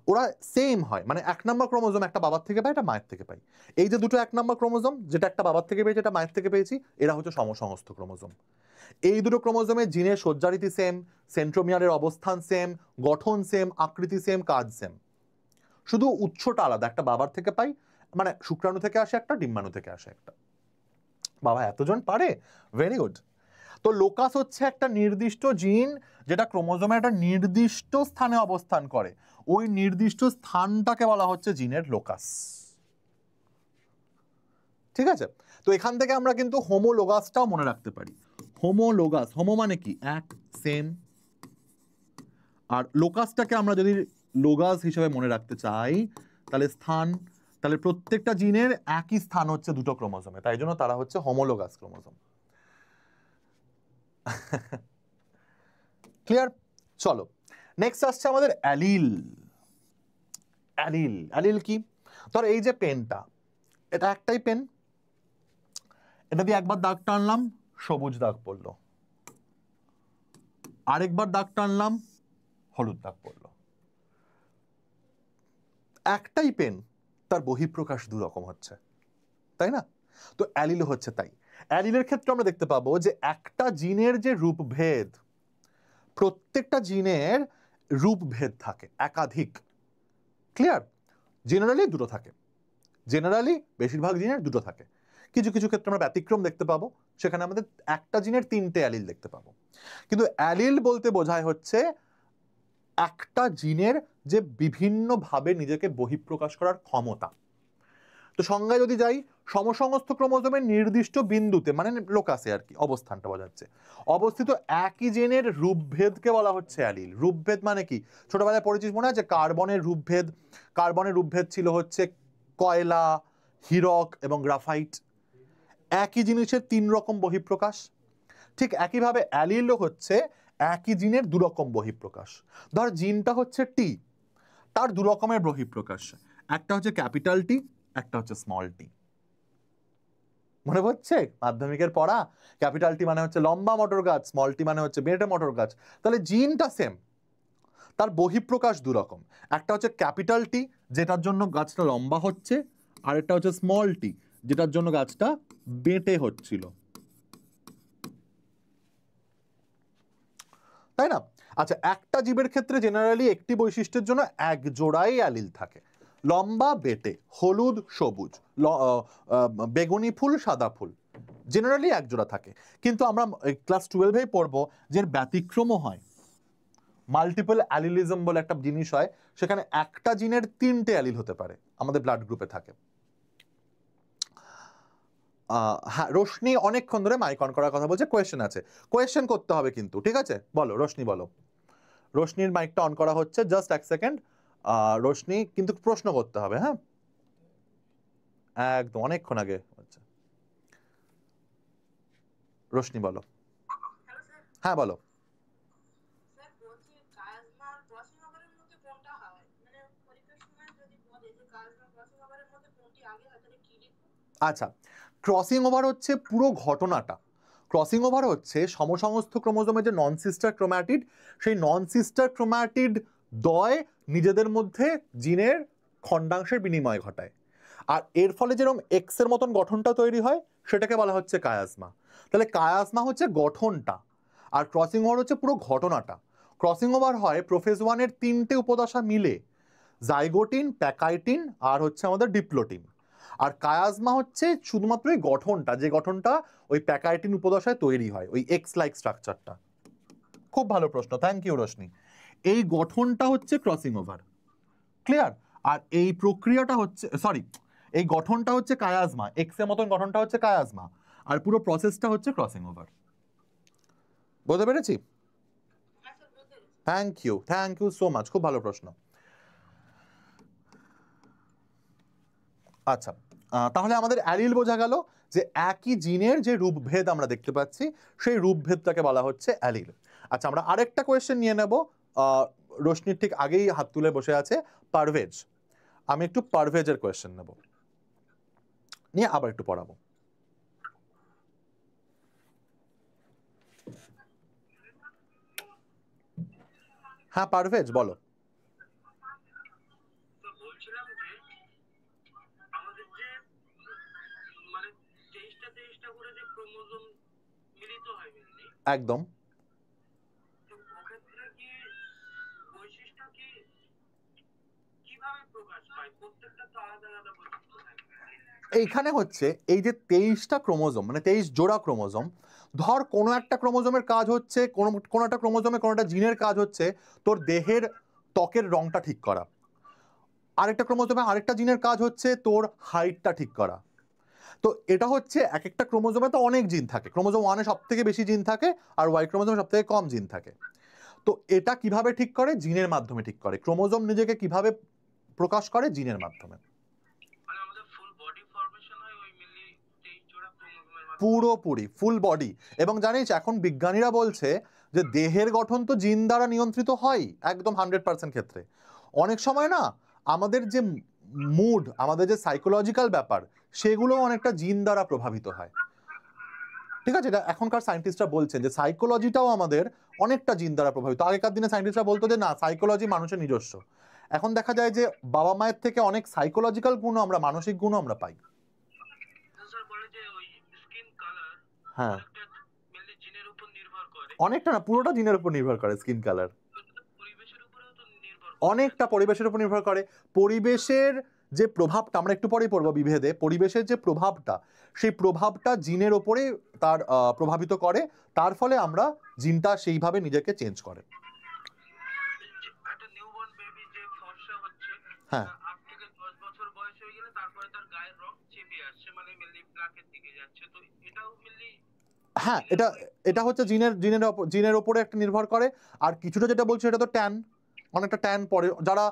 ওরা সেম হয়, মানে 1 নম্বর ক্রোমোজোম একটা বাবার থেকে পাই, একটা মায়ের থেকে পাই। এই যে দুটো 1 নম্বর ক্রোমোজোম, যেটা একটা বাবার থেকে পেয়েছি, এটা মায়ের থেকে পেয়েছি, এরা হচ্ছে সমসমস্ত ক্রোমোজোম। এই দুটো ক্রোমোজোমের জিনের সজ্জারীতি সেম, সেন্ট্রোমিয়ারের অবস্থান সেম, গঠন সেম, আকৃতি সেম, কাজ সেম, শুধু উৎসটা আলাদা। একটা বাবার থেকে পাই, মানে শুক্রাণু থেকে আসে একটা, ডিম্বাণু থেকে আসে একটা। বাবা এতজন পারে, ভেরি গুড। তো লোকাস হচ্ছে একটা নির্দিষ্ট জিন যেটা ক্রোমোজোমে একটা নির্দিষ্ট স্থানে অবস্থান করে, ওই নির্দিষ্ট স্থানটাকে বলা হচ্ছে জিনের লোকাস। ঠিক আছে? তো এখান থেকে আমরা কিন্তু হোমোলোগাসটাও মনে রাখতে পারি। হোমোলোগাস, হোমো মানে কি? এক, সেম। আর লোকাসটাকে আমরা যদি লোগাস হিসেবে মনে রাখতে চাই, তাহলে স্থান, তাহলে প্রত্যেকটা জিনের একই স্থান হচ্ছে দুটো ক্রোমোজোমে, তাই জন্য তারা হচ্ছে হোমোলোগাস ক্রোমোজোম। ক্লিয়ার? চলো, নেক্সট আসছে আমাদের অ্যালিল। অ্যালিল, অ্যালিল কি? ধর এই যে পেনটা, এটা একটাই পেন, এটা দিয়ে একবার দাগ টানলাম, সবুজ দাগ পড়লো, আরেকবার দাগ টানলাম, হলুদ দাগ পড়লো। একটাই পেন, তার বহিঃপ্রকাশ দু রকম হচ্ছে, তাই না? তো অ্যালিল হচ্ছে তাই। অ্যালিলের ক্ষেত্রে আমরা দেখতে পাবো যে একটা জিনের যে রূপভেদ, প্রত্যেকটা জিনের রূপভেদ থাকে একাধিক। ক্লিয়ার? জেনারেলি দুটো থাকে, জেনারেলি বেশিরভাগ জিনের দুটো থাকে। কিছু কিছু ক্ষেত্রে আমরা ব্যতিক্রম দেখতে পাবো, সেখানে আমাদের একটা জিনের 3টে অ্যালিল দেখতে পাবো। কিন্তু অ্যালিল বলতে বোঝায় হচ্ছে একটা জিনের যে বিভিন্নভাবে নিজেকে বহিঃপ্রকাশ করার ক্ষমতা। তো সংজ্ঞায় যদি যাই, সমসমস্ত ক্রোমোজোমের নির্দিষ্ট বিন্দুতে, মানে লোকাসে আর কি, অবস্থানটা বোঝাচ্ছে, অবস্থিত একই জিনের রূপভেদকে বলা হচ্ছে অ্যালিল। রূপভেদ মানে কি? ছোটবেলায় পড়েছিস মনে আছে কার্বনের রূপভেদ? কার্বনের রূপভেদ ছিল হচ্ছে কয়লা, হীরক এবং গ্রাফাইট। একই জিনিসের 3 রকম বহিঃপ্রকাশ। ঠিক একইভাবে অ্যালিলও হচ্ছে একই জিনের 2 রকম বহিঃপ্রকাশ। ধর জিনটা হচ্ছে টি, তার 2 রকমের বহিঃপ্রকাশ, একটা হচ্ছে ক্যাপিটাল টি, একটা হচ্ছে স্মল টি। মনে পড়ছে মাধ্যমিকের পড়া? ক্যাপিটাল টি মানে হচ্ছে লম্বা মটর গাছ, স্মল টি মানে হচ্ছে বেটে মটর গাছ। তাহলে জিনটা সেম, তার বহিঃপ্রকাশ দুরকম। একটা হচ্ছে ক্যাপিটাল টি যেটার জন্য গাছটা লম্বা হচ্ছে, আর একটা হচ্ছে স্মল টি যেটার জন্য গাছটা বেটে হচ্ছিল, তাই না? আচ্ছা, একটা জীবের ক্ষেত্রে জেনারেলি একটি বৈশিষ্ট্যের জন্য এক জোড়াই অ্যালিল থাকে, লম্বা বেটে, হলুদ সবুজ, বেগুনি ফুল সাদা ফুল, জেনারেলি এক জোড়া থাকে। কিন্তু আমরা ক্লাস 12-এই পড়বো যে ব্যতিক্রমও হয়, মাল্টিপল অ্যালিলিজম বলে একটা জিনিস হয়, সেখানে একটা জিনের 3টে অ্যালিল হতে পারে, আমাদের ব্লাড গ্রুপে থাকে। হ্যাঁ, রোশনি অনেকক্ষণ ধরে মাইক অন করার কথা বলছে, কোয়েশ্চেন আছে, কোয়েশ্চেন করতে হবে কিন্তু, ঠিক আছে? বলো রোশনি, বলো। রোশনির মাইকটা অন করা হচ্ছে, জাস্ট এক সেকেন্ড। রোশনি কিন্তু প্রশ্ন করতে হবে, হ্যাঁ একদম, অনেকক্ষণ আগে। আচ্ছা রোশনি বলো। হ্যাঁ বলো। আচ্ছা, ক্রসিং ওভার হচ্ছে পুরো ঘটনাটা। ক্রসিং ওভার হচ্ছে সমসমস্ত ক্রোমোজোমের যে নন সিস্টার ক্রোম্যাটিড, সেই নন সিস্টার ক্রোম্যাটিড দ্বয় নিজেদের মধ্যে জিনের খণ্ডাংশের বিনিময় ঘটায়, আর এর ফলে যেরকম এক্স এর মতন গঠনটা তৈরি হয় সেটাকে বলা হচ্ছে কায়াজমা। তাহলে কায়াজমা হচ্ছে গঠনটা, আর ক্রসিং ওভার হচ্ছে পুরো ঘটনাটা। ক্রসিং ওভার হয় প্রোফেজ 1-এর 3টে উপদশা মিলে, জাইগোটিন, প্যাকাইটিন আর হচ্ছে আমাদের ডিপ্লোটিন। আর কায়াজমা হচ্ছে শুধুমাত্র এই গঠনটা, যে গঠনটা ওই প্যাকাইটিন উপদশায় তৈরি হয়, ওই এক্স লাইক স্ট্রাকচারটা। খুব ভালো প্রশ্ন, থ্যাংক ইউ রোশনি। এই গঠনটা হচ্ছে ক্রসিং ওভার, ক্লিয়ার? আর এই প্রক্রিয়াটা হচ্ছে, সরি, এই গঠনটা হচ্ছে কায়াজমা, এক্স এর মতন গঠনটা হচ্ছে কায়াজমা, আর পুরো প্রসেসটা হচ্ছে ক্রসিং ওভার। বুঝতে পেরেছি? থ্যাংক ইউ সো মাচ, খুব ভালো প্রশ্ন। আচ্ছা, তাহলে আমাদের অ্যালিল বোঝা গেল, যে একই জিনের যে রূপভেদ আমরা দেখতে পাচ্ছি সেই রূপভেদটাকে বলা হচ্ছে অ্যালিল। আচ্ছা, আমরা আরেকটা কোয়েশ্চেন নিয়ে নেব। রোশনির ঠিক আগেই হাত তুলে বসে আছে পারভেজ, আমি একটু পারভেজের কোয়েশ্চেন নেব, নিয়ে আবার একটু পড়াবো। হ্যাঁ পারভেজ বলো। একদম। এইখানে হচ্ছে এই যে 23টা ক্রোমোজোম, মানে 23 জোড়া ক্রোমোজোম, ধর কোনো একটা ক্রোমোজোমের কাজ হচ্ছে, কোনো একটা ক্রোমোজোমে কোনো একটা জিনের কাজ হচ্ছে তোর দেহের ত্বকের রংটা ঠিক করা, আরেকটা ক্রোমোজোমে আরেকটা জিনের কাজ হচ্ছে তোর হাইটটা ঠিক করা। তো এটা হচ্ছে এক একটা ক্রোমোজোমে তো অনেক জিন থাকে, ক্রোমোজোম 1-এ সব থেকে বেশি জিন থাকে আর ওয়াই ক্রোমোজোমে সব থেকে কম জিন থাকে। তো এটা কিভাবে ঠিক করে? জিনের মাধ্যমে ঠিক করে। ক্রোমোজোম নিজেকে কিভাবে প্রকাশ করে? জিনের মাধ্যমে। পুরোপুরি ফুল বডি। এবং জানিস এখন বিজ্ঞানীরা বলছে যে দেহের গঠন তো জিন দ্বারা নিয়ন্ত্রিত হয় একদম 100% ক্ষেত্রে। অনেক সময় না আমাদের যে মুড, আমাদের যে সাইকোলজিক্যাল ব্যাপার, সেগুলো অনেকটা জিন দ্বারা প্রভাবিত হয়, ঠিক আছে? এটা এখনকার সায়েন্টিস্টরা বলছেন যে সাইকোলজিটাও আমাদের অনেকটা জিন দ্বারা প্রভাবিত। আগেকার দিনে সায়েন্টিস্টরা বলতো যে না, সাইকোলজি মানুষের নিজস্ব। এখন দেখা যায় যে বাবা মায়ের থেকে অনেক সাইকোলজিক্যাল গুণ আমরা, মানসিক গুণও আমরা পাই। হ্যাঁ, অনেকটা না, পুরোটা জিনের উপর নির্ভর করে স্কিন কালার। অনেকটা পরিবেশের উপর নির্ভর করে। পরিবেশের যে প্রভাবটা আমরা একটু পরেই পড়বো বিভেদে, পরিবেশের যে প্রভাবটা, সেই প্রভাবটা জিনের ওপরে তার প্রভাবিত করে, তার ফলে আমরা জিনটা সেইভাবে নিজেকে চেঞ্জ করে। হ্যাঁ, হ্যাঁ, এটা এটা হচ্ছে জিনের ওপরে একটা নির্ভর করে। আর কিছুটা যেটা বলছো এটা তো ট্যান, অনেকটা ট্যান পড়ে। যারা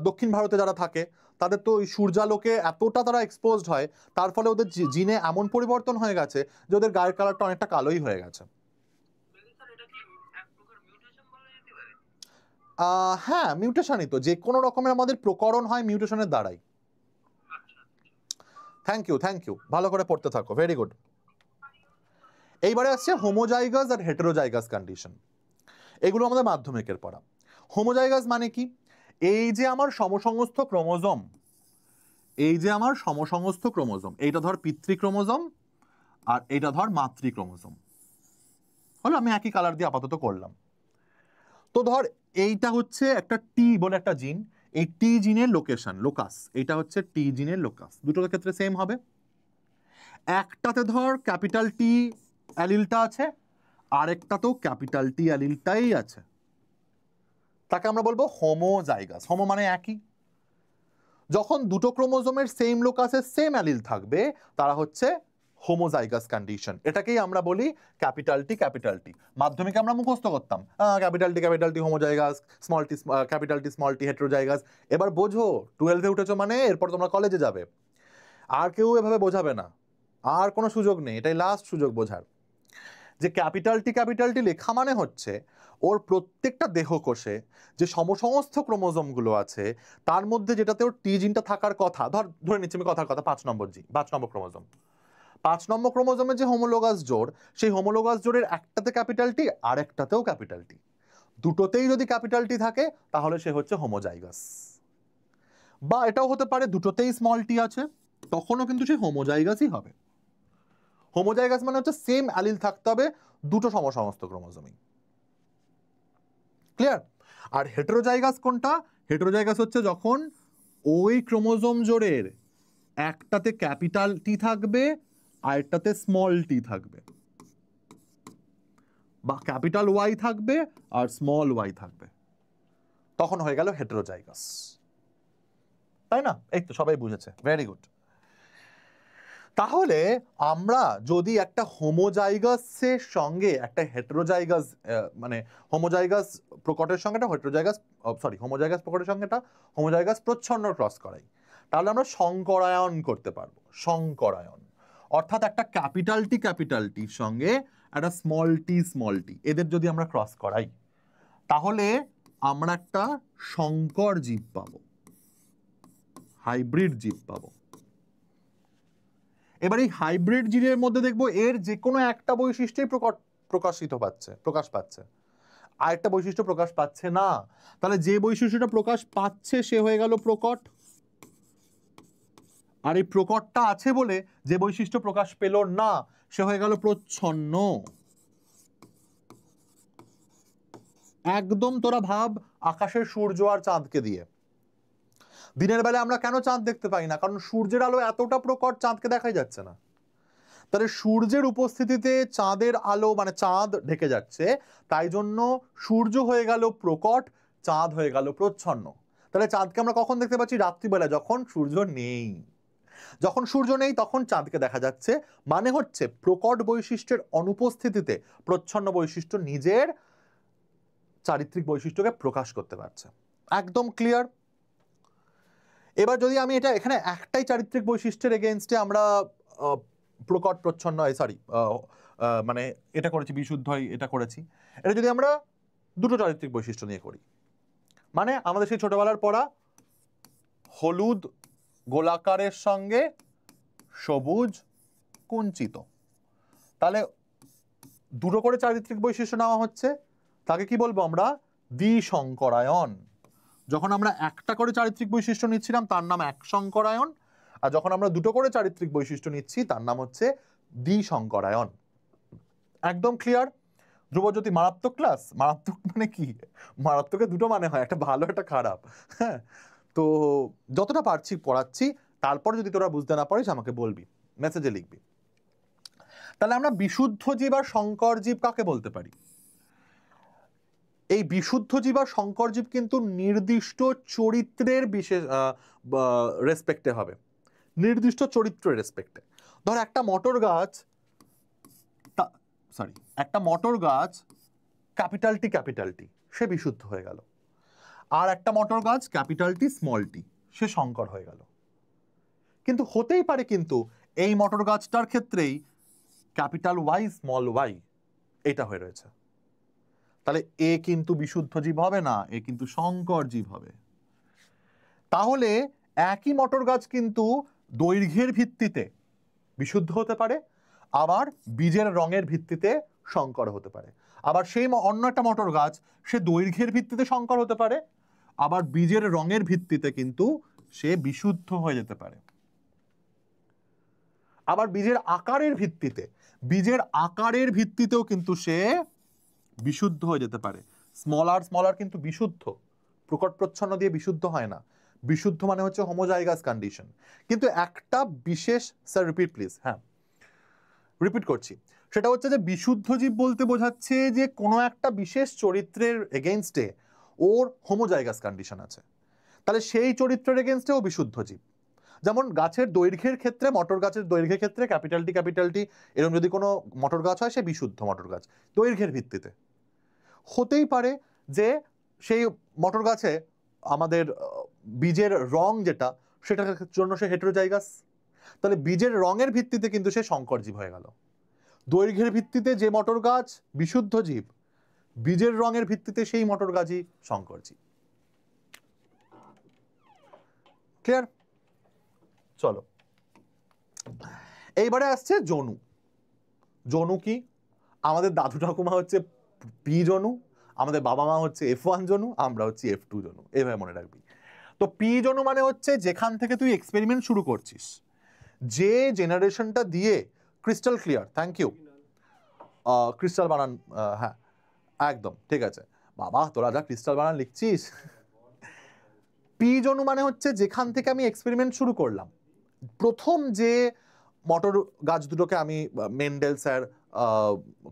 দক্ষিণ ভারতে যারা থাকে তাদের তো ওই সূর্যালোকে এতটা তারা এক্সপোজড হয়, তার ফলে ওদের জিনে এমন পরিবর্তন হয়ে গেছে যে ওদের গায়ের কালারটা অনেকটা কালোই হয়ে গেছে। হ্যাঁ, মিউটেশনই তো, যে কোনো রকমের আমাদের প্রকরণ হয় মিউটেশনের দ্বারাই। থ্যাংক ইউ, ভালো করে পড়তে থাকো, ভেরি গুড। এইবারে আসছে হোমোজাইগাস আর হেটেরোজাইগাস কন্ডিশন। এগুলো আমাদের মাধ্যমিকের পড়া। হোমোজাইগাস মানে কি? এই যে আমার সমসংস্থ ক্রোমোজোম, এইটা ধর পিতৃ ক্রোমোজোম আর এইটা ধর মাতৃ ক্রোমোজোম, হলো, আমি একই কালার দিয়ে আপাতত করলাম। তো ধর এইটা হচ্ছে একটা টি বলে একটা জিন, এই টি জিনের লোকেশন, লোকাস, এইটা হচ্ছে টি জিনের লোকাস, দুটোর ক্ষেত্রে সেম হবে। একটাতে ধর ক্যাপিটাল টি অ্যালিলটা আছে, আরেকটাতেও ক্যাপিটাল টি অ্যালিলটাই আছে, তাকে আমরা বলবো হোমোজাইগাস। হোমো মানে একই। যখন দুটো ক্রোমোজোমের সেম লোকাসে সেম অ্যালিল থাকবে তারা হচ্ছে হোমোজাইগাস কন্ডিশন। এটাকেই আমরা বলি ক্যাপিটাল টি। মাধ্যমিকে আমরা মুখস্থ করতাম capital T homozygous, capital T small T heterozygous. এবার বোঝো 12-এ উঠেছো মানে এরপর তোমরা কলেজে যাবে, আর কেউ এভাবে বোঝাবে না, আর কোনো সুযোগ নেই, এটাই লাস্ট সুযোগ বোঝার। যে ক্যাপিটাল টি লেখা মানে হচ্ছে ওর প্রত্যেকটা দেহকোষে যে সমসমস্ত ক্রোমোজোমগুলো আছে তার মধ্যে যেটাতে ওর টি জিনটা থাকার কথা, ধরে নিচ্ছি আমি কথার কথা 5 নম্বর ক্রোমোজোম, 5 নম্বর ক্রোমোজোমের যে হোমোলোগাস জোড়, সেই হোমোলোগাস জোড়ের একটাতে ক্যাপিটাল টি আর একটাতেও ক্যাপিটাল টি, দুটোতেই যদি ক্যাপিটাল টি থাকে তাহলে সে হচ্ছে হোমোজাইগাস। বা এটাও হতে পারে দুটোতেই স্মল টি আছে, তখনও কিন্তু সে হোমোজাইগাসই হবে। হোমোজাইগাস মানে হচ্ছে সেম অ্যালিল থাকতে হবে দুটো সমসমস্ত ক্রোমোজোমেই। ক্লিয়ার? আর হেটেরোজাইগাস কোনটা? হেটেরোজাইগাস হচ্ছে যখন ওই ক্রোমোজোম জোড়ের একটাতে ক্যাপিটাল টি থাকবে আর একটাতে স্মল টি থাকবে, বা ক্যাপিটাল ওয়াই থাকবে আর স্মল ওয়াই থাকবে, তখন হয়ে গেল হেটেরোজাইগাস। তাই না? এই তো সবাই বুঝেছে, ভেরি গুড। তাহলে আমরা যদি একটা হোমোজাইগাসের সঙ্গে একটা হেটেরোজাইগাস, মানে হোমোজাইগাস প্রকটের সঙ্গে একটা হেটেরোজাইগাস, হোমোজাইগাস প্রকটের সঙ্গে একটা হোমোজাইগাস প্রচ্ছন্ন ক্রস করাই, তাহলে আমরা সংকরায়ন করতে পারবো। সংকরায়ন অর্থাৎ একটা ক্যাপিটাল টির সঙ্গে একটা স্মল টি এদের যদি আমরা ক্রস করাই তাহলে আমরা একটা সংকর জীব পাবো, হাইব্রিড জীব পাবো। এবার এই হাইব্রিড জীবের মধ্যে দেখবো এর যে কোনো একটা বৈশিষ্ট্যই প্রকাশ পাচ্ছে, আরেকটা বৈশিষ্ট্য প্রকাশ পাচ্ছে না। তাহলে যে বৈশিষ্ট্যটা প্রকাশ পাচ্ছে সে হয়ে গেল প্রকট, আর এই প্রকটটা আছে বলে যে বৈশিষ্ট্য প্রকাশ পেল না সে হয়ে গেল প্রচ্ছন্ন। একদম তোরা ভাব আকাশের সূর্য আর চাঁদকে দিয়ে, দিনের বেলা আমরা কেন চাঁদ দেখতে পাই না? কারণ সূর্যের আলো এতটা প্রকট চাঁদকে দেখাই যাচ্ছে না। তাহলে সূর্যের উপস্থিতিতে চাঁদের আলো মানে চাঁদ ঢেকে যাচ্ছে, তাই জন্য সূর্য হয়ে গেল প্রকট, চাঁদ হয়ে গেল প্রচ্ছন্ন। তাহলে চাঁদকে আমরা কখন দেখতে পাচ্ছি? রাত্রিবেলা, যখন সূর্য নেই। যখন সূর্য নেই তখন চাঁদকে দেখা যাচ্ছে, মানে হচ্ছে প্রকট বৈশিষ্ট্যের অনুপস্থিতিতে প্রচ্ছন্ন বৈশিষ্ট্য নিজের চারিত্রিক বৈশিষ্ট্যকে প্রকাশ করতে পারছে। একদম ক্লিয়ার? এবার যদি আমি এখানে একটাই চারিত্রিক বৈশিষ্ট্যের এগেইনস্টে আমরা প্রকট প্রচ্ছন্ন মানে এটা করেছি, বিশুদ্ধ এটা করেছি, এটা যদি আমরা দুটো চারিত্রিক বৈশিষ্ট্য নিয়ে করি, মানে আমাদের সেই ছোটবেলার পড়া হলুদ গোলাকারের সঙ্গে সবুজ কুঞ্চিত, তাহলে দুটো করে চারিত্রিক বৈশিষ্ট্য নেওয়া হচ্ছে, তাকে কি বলবো আমরা? দ্বিসংকরায়ন। যখন আমরা একটা করে চারিত্রিক বৈশিষ্ট্য নিচ্ছিলাম তার নাম এক সংকরায়ন, আর যখন আমরা দুটো করে চারিত্রিক বৈশিষ্ট্য নিচ্ছি তার নাম হচ্ছে দ্বিসংকরায়ন। একদম ক্লিয়ার? ধ্রুবজ্যোতি, মারাত্মক ক্লাস। মারাত্মক মানে কি? মারাত্মকের দুটো মানে হয়, একটা ভালো একটা খারাপ। হ্যাঁ, তো যতটা পারছি পড়াচ্ছি, তারপর যদি তোরা বুঝতে না পারিস আমাকে বলবি, মেসেজে লিখবি। তাহলে আমরা বিশুদ্ধ জীব আর সংকর জীব কাকে বলতে পারি? এই বিশুদ্ধ জীব আর সংকর জীব কিন্তু নির্দিষ্ট চরিত্রের বিশেষ রেসপেক্টে হবে, নির্দিষ্ট চরিত্রের রেসপেক্টে। ধর একটা মটর গাছ ক্যাপিটাল টি সে বিশুদ্ধ হয়ে গেল, আর একটা মটর গাছ ক্যাপিটাল টি স্মল টি সে সংকর হয়ে গেল। কিন্তু হতেই পারে কিন্তু এই মটর গাছটার ক্ষেত্রেই ক্যাপিটাল ওয়াই স্মল ওয়াই এটা হয়ে রয়েছে, তাহলে এ কিন্তু বিশুদ্ধ জীব হবে না, এ কিন্তু সংকর জীব হবে। তাহলে একই মটর গাছ কিন্তু দৈর্ঘ্যের ভিত্তিতে বিশুদ্ধ হতে পারে, আবার বীজের রঙের ভিত্তিতে সংকর হতে পারে। আবার সেই অন্য একটা মটর গাছ সে দৈর্ঘ্যের ভিত্তিতে সংকর হতে পারে, আবার বীজের রঙের ভিত্তিতে কিন্তু সে বিশুদ্ধ হয়ে যেতে পারে। আবার বীজের আকারের ভিত্তিতেও কিন্তু সে বিশুদ্ধ হয়ে যেতে পারে। স্মলার কিন্তু বিশুদ্ধ, প্রকট প্রচ্ছন্ন দিয়ে বিশুদ্ধ হয় না। বিশুদ্ধ মানে হচ্ছে হোমোজাইগাস কন্ডিশন। কিন্তু একটা বিশেষ, স্যার রিপিট প্লিজ, হ্যাঁ রিপিট করছি, সেটা হচ্ছে যে বিশুদ্ধ জীব বলতে বোঝাচ্ছে যে কোনো একটা বিশেষ চরিত্রের এগেইনস্টে ওর হোমোজাইগাস কন্ডিশন আছে, তাহলে সেই চরিত্রের এগেইনস্টে ও বিশুদ্ধ জীব। যেমন গাছের দৈর্ঘ্যের ক্ষেত্রে, মটর গাছের দৈর্ঘ্যের ক্ষেত্রে ক্যাপিটাল টি এরকম যদি কোনো মটর গাছ হয় সে বিশুদ্ধ মটর গাছ দৈর্ঘ্যের ভিত্তিতে। হতেই পারে যে সেই মটর গাছে আমাদের বীজের রং যেটা, সেটার জন্য সে হেটেরোজাইগাস, তাহলে বীজের রঙের ভিত্তিতে কিন্তু সে সংকর জীব হয়ে গেল। দৈর্ঘ্যের ভিত্তিতে যে মটর গাছ বিশুদ্ধ জীব, বীজের রঙের ভিত্তিতে সেই মটর গাছই সংকর জীব। ক্লিয়ার? চলো এইবারে আসছে জনু। জনু কি? আমাদের দাদু ঠাকুমা হচ্ছে পি জনু, আমাদের বাবা মা হচ্ছে F1 জনু, আমরা হচ্ছে F2 জনু, এইভাবে মনে রাখবি। তো পি জনু মানে হচ্ছে যেখান থেকে তুই এক্সপেরিমেন্ট শুরু করছিস, যে জেনারেশনটা দিয়ে crystal clear, thank you, crystal বানান, হ্যাঁ একদম ঠিক আছে বাবা, তোরা যা ক্রিস্টাল বানান লিখছিস। পি জনু মানে হচ্ছে যেখান থেকে আমি এক্সপেরিমেন্ট শুরু করলাম। প্রথম যে মটর গাছ দুটোকে আমি মেন্ডেল স্যার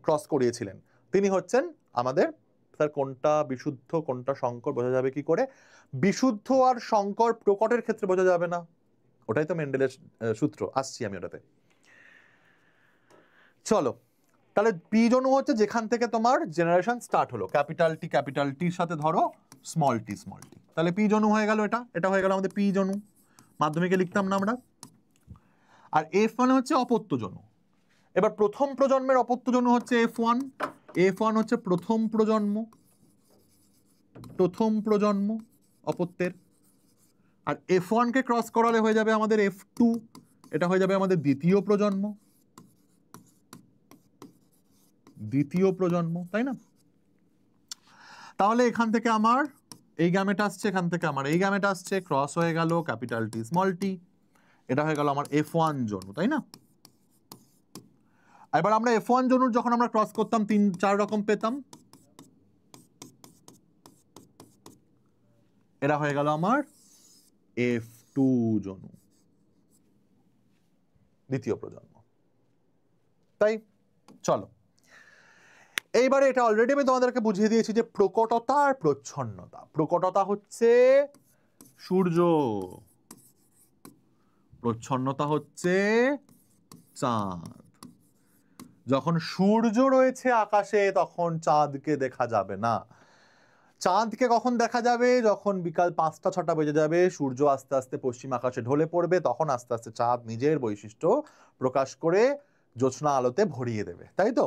ক্রস করিয়েছিলেন, তিনি হচ্ছেন আমাদের, স্যার কোনটা বিশুদ্ধ কোনটা সংকর বোঝা যাবে কি করে? বিশুদ্ধ আর সংকর প্রকটের ক্ষেত্রে বোঝা যাবে না, ওটাই তো মেন্ডেলের সূত্র, আসছি আমি ওটাতে। চলো তাহলে পি জনু হচ্ছে যেখান থেকে তোমার জেনারেশন স্টার্ট হলো, ক্যাপিটাল টির সাথে ধরো স্মল টি, তাহলে পি জনু হয়ে গেল। এটা হয়ে গেল আমাদের পি জনু, মাধ্যমিকে লিখতাম না আমরা। আর F মানে হচ্ছে অপত্য জনু। এবার প্রথম প্রজন্মের অপত্য জনু হচ্ছে F1 হচ্ছে প্রথম প্রজন্ম অপত্যের। আর F1 কে ক্রস করালে হয়ে যাবে আমাদের F2, এটা হয়ে যাবে আমাদের দ্বিতীয় প্রজন্ম, তাই না? তাহলে এখান থেকে আমার এই গ্যামেট আসছে, এখান থেকে আমার এই গ্যামেট আসছে, ক্রস হয়ে গেল ক্যাপিটাল টি স্মল টি, এটা হয়ে গেল আমার F1 জনু, তাই না? এবার আমরা F1 জনুর যখন আমরা ক্রস করতাম 3-4 রকম পেতাম, এটা হয়ে গেল আমার F2 জনু, দ্বিতীয় প্রজন্ম। তাই চলো এইবারে এটা অলরেডি আমি তোমাদেরকে বুঝিয়ে দিয়েছি যে প্রকটতা আর প্রচ্ছন্নতা। প্রকটতা হচ্ছে সূর্য, প্রচ্ছন্নতা হচ্ছে চাঁদ। যখন সূর্য রয়েছে আকাশে তখন চাঁদকে দেখা যাবে না। চাঁদকে কখন দেখা যাবে? যখন বিকাল 5টা-6টা বেজে যাবে, সূর্য আস্তে আস্তে পশ্চিম আকাশে ঢলে পড়বে, তখন আস্তে আস্তে চাঁদ নিজের বৈশিষ্ট্য প্রকাশ করে জ্যোৎস্না আলোতে ভরিয়ে দেবে, তাই তো?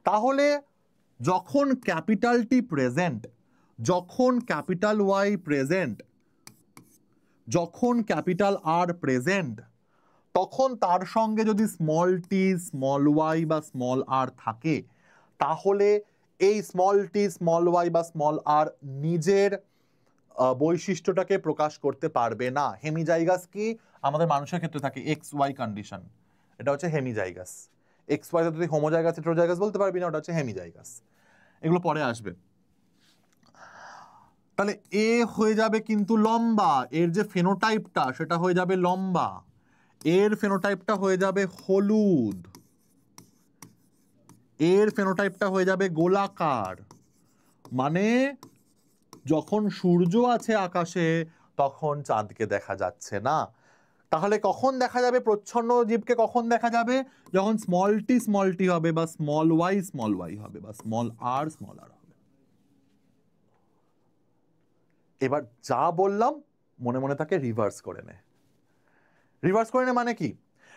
তাহলে যখন ক্যাপিটাল টি প্রেজেন্ট, যখন ক্যাপিটাল ওয়াই প্রেজেন্ট, যখন ক্যাপিটাল আর প্রেজেন্ট, তখন তার সঙ্গে যদি স্মল টি স্মল ওয়াই বা স্মল আর থাকে, তাহলে এই স্মল টি স্মল ওয়াই বা স্মল আর নিজের বৈশিষ্ট্যটাকে প্রকাশ করতে পারবে না। হেমিজাইগাস কি আমাদের মানুষের ক্ষেত্রে থাকে এক্স ওয়াই কন্ডিশন, এটা হচ্ছে হেমিজাইগাস। এক্স ওয়াই তুই হোমোজাইগাস হেটেরোজাইগাস বলতে পারবি না, ওটা হচ্ছে হেমিজাইগাস। এগুলো পরে আসবে। তাহলে এ হয়ে যাবে কিন্তু লম্বা, এর যে ফেনোটাইপটা সেটা হয়ে যাবে লম্বা, এর ফেনোটাইপটা হয়ে যাবে হলুদ, এর ফেনোটাইপটা হয়ে যাবে গোলাকার। মানে যখন সূর্য আছে আকাশে তখন চাঁদকে দেখা যাচ্ছে না। তাহলে কখন দেখা যাবে প্রচ্ছন্ন জীবকে? কখন দেখা যাবে? যখন স্মল টি হবে বা স্মল ওয়াই হবে বা স্মল আর হবে। এবার যা বললাম মনে মনে তাকে রিভার্স করে নে। রিভার্স করে নে মানে কি?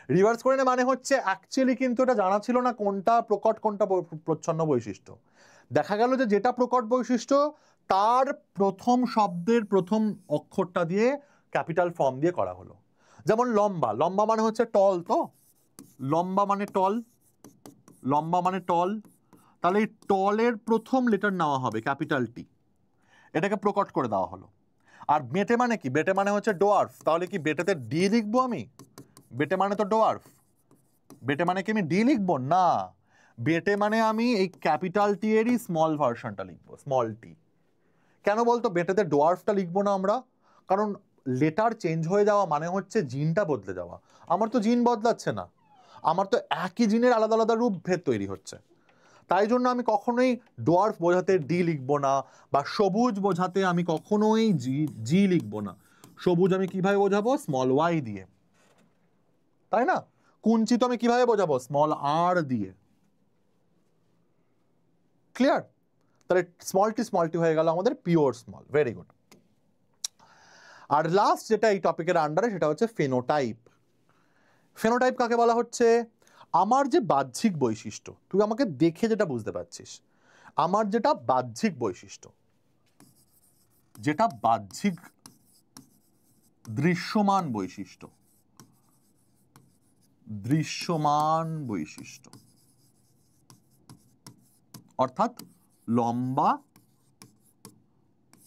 রিভার্স করে নে মানে হচ্ছে অ্যাকচুয়ালি কিন্তু এটা জানা ছিল না কোনটা প্রকট কোনটা প্রচ্ছন্ন বৈশিষ্ট্য। দেখা গেল যে যেটা প্রকট বৈশিষ্ট্য তার প্রথম শব্দের প্রথম অক্ষরটা দিয়ে ক্যাপিটাল ফর্ম দিয়ে করা হলো। যেমন লম্বা, লম্বা মানে হচ্ছে টল, তো লম্বা মানে টল, লম্বা মানে টল, তাহলে এই টলের প্রথম লেটার নেওয়া হবে ক্যাপিটাল টি, এটাকে প্রকট করে দেওয়া হলো। আর বেটে মানে কি? বেটে মানে হচ্ছে ডোয়ার্ফ, তাহলে কি বেটেতে ডি লিখবো আমি? বেটে মানে তো ডোয়ার্ফ, বেটে মানে কি আমি ডি লিখবো না, বেটে মানে আমি এই ক্যাপিটাল টি এরই স্মল ভার্সনটা লিখবো, স্মল টি। কেন বলতো বেটেতে ডোয়ার্ফটা লিখবো না আমরা? কারণ লেটার চেঞ্জ হয়ে যাওয়া মানে হচ্ছে জিনটা বদলে যাওয়া। আমার তো জিন বদলাচ্ছে না, আমার তো একই জিনের আলাদা আলাদা রূপ ভেদ তৈরি হচ্ছে। তাই জন্য আমি কখনোই ডোয়ার্ফ বোঝাতে ডি লিখবো না, বা সবুজ বোঝাতে আমি কখনোই জি লিখবো না। সবুজ আমি কিভাবে বোঝাবো? স্মল ওয়াই দিয়ে, তাই না? কুঞ্চিত আমি কিভাবে বোঝাবো? স্মল আর দিয়ে। ক্লিয়ার? তাহলে স্মল টি হয়ে গেল আমাদের পিওর স্মল। Very good. আর লাস্ট যেটা এই টপিকের আন্ডারে সেটা হচ্ছে ফেনোটাইপ। ফেনোটাইপ কাকে বলা হচ্ছে? আমার যে বাহ্যিক বৈশিষ্ট্য, তুই আমাকে দেখে যেটা বুঝতে পারছিস, আমার যেটা বাহ্যিক বৈশিষ্ট্য, যেটা বাহ্যিক দৃশ্যমান বৈশিষ্ট্য, দৃশ্যমান বৈশিষ্ট্য অর্থাৎ লম্বা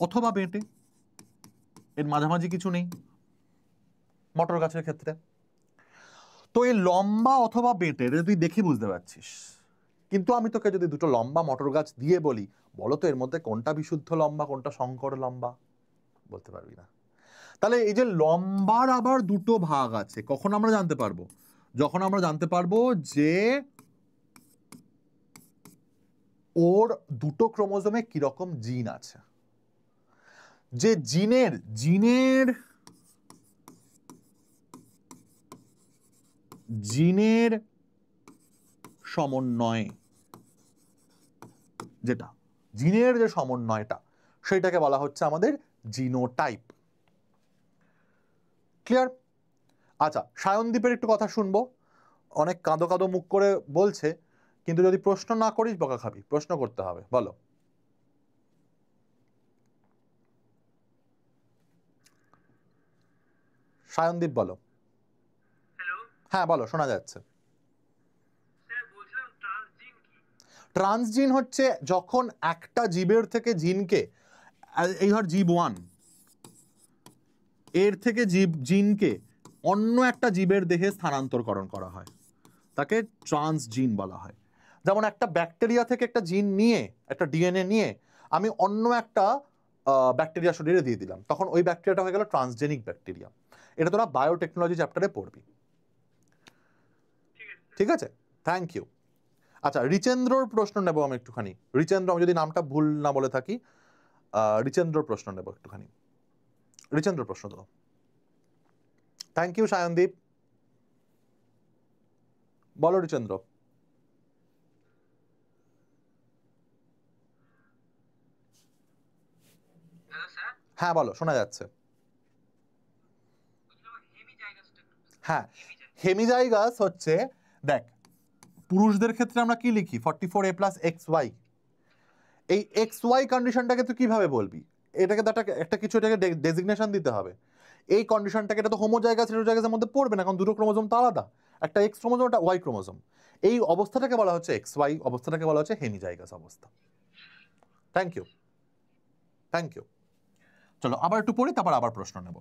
অথবা বেঁটে, এর মাঝামাঝি কিছু নেই মটর গাছের ক্ষেত্রে। তো এই লম্বা অথবা বেঁটে তুই দেখে বুঝতে পারছিস, কিন্তু আমি তোকে যদি দুটো লম্বা মটর গাছ দিয়ে বলি, বলো তো এর মধ্যে কোনটা বিশুদ্ধ লম্বা, কোনটা সংকর লম্বা, বলতে পারবি না। তাহলে এই যে লম্বার আবার দুটো ভাগ আছে, কখন আমরা জানতে পারবো? যখন আমরা জানতে পারবো যে ওর দুটো ক্রোমোজোমে কিরকম জিন আছে। যে জিনের জিনের জিনের সমন্বয়, যেটা জিনের যে সমন্বয়টা, সেটাকে বলা হচ্ছে আমাদের জিনোটাইপ। ক্লিয়ার? আচ্ছা, সায়নদীপের একটু কথা শুনবো। অনেক কাঁদো কাঁদো মুখ করে বলছে, কিন্তু যদি প্রশ্ন না করিস বকা খাবি, প্রশ্ন করতে হবে। বলো সায়নদীপ, বলো। হ্যাঁ বলো, শোনা যাচ্ছে। ট্রান্সজিন হচ্ছে যখন একটা জীবের থেকে জিনকে, এই ধর জীব 1, এর থেকে জিনকে অন্য একটা জীবের দেহে স্থানান্তরকরণ করা হয়, তাকে ট্রান্সজিন বলা হয়। যেমন একটা ব্যাকটেরিয়া থেকে একটা জিন নিয়ে, একটা ডিএনএ নিয়ে আমি অন্য একটা ব্যাকটেরিয়া শরীরে দিয়ে দিলাম, তখন ওই ব্যাকটেরিয়াটা হয়ে গেল ট্রান্সজেনিক ব্যাকটেরিয়া। এটা তোরা বায়োটেকনোলজি চ্যাপ্টারে পড়বি। ঠিক আছে, থ্যাংক ইউ। আচ্ছা, রিচেন্দ্রর প্রশ্ন নেব আমি একটুখানি। রিচেন্দ্র, আমি যদি নামটা ভুল না বলে থাকি, রিচেন্দ্রর প্রশ্ন নেব একটুখানি। রিচেন্দ্র প্রশ্ন দাও। Thank you Sayandeep. বলো রিচেন্দ্র। হ্যাঁ বলো, শোনা যাচ্ছে। হ্যাঁ, হেমিজাইগাস হচ্ছে, দেখ পুরুষদের ক্ষেত্রে আমরা কি লিখি? 44A+XY। এই XY কন্ডিশনটাকে তুই কিভাবে বলবি? এটাকে একটা কিছু এটাকে ডেজিগনেশন দিতে হবে। এই কন্ডিশনটাকে, এটা তো হোমোজাইগাস হেটেরোজাইগাসের মধ্যে পড়বে না, কারণ দুটো ক্রোমোজোম তো আলাদা, একটা এক্স ক্রোমোজোম, একটা ওয়াই ক্রোমোজোম। এই অবস্থাটাকে বলা হচ্ছে XY অবস্থাটাকে বলা হচ্ছে হেমিজাইগাস অবস্থা। Thank you, thank you. চলো আবার একটু পড়ি, তারপর আবার প্রশ্ন নেব।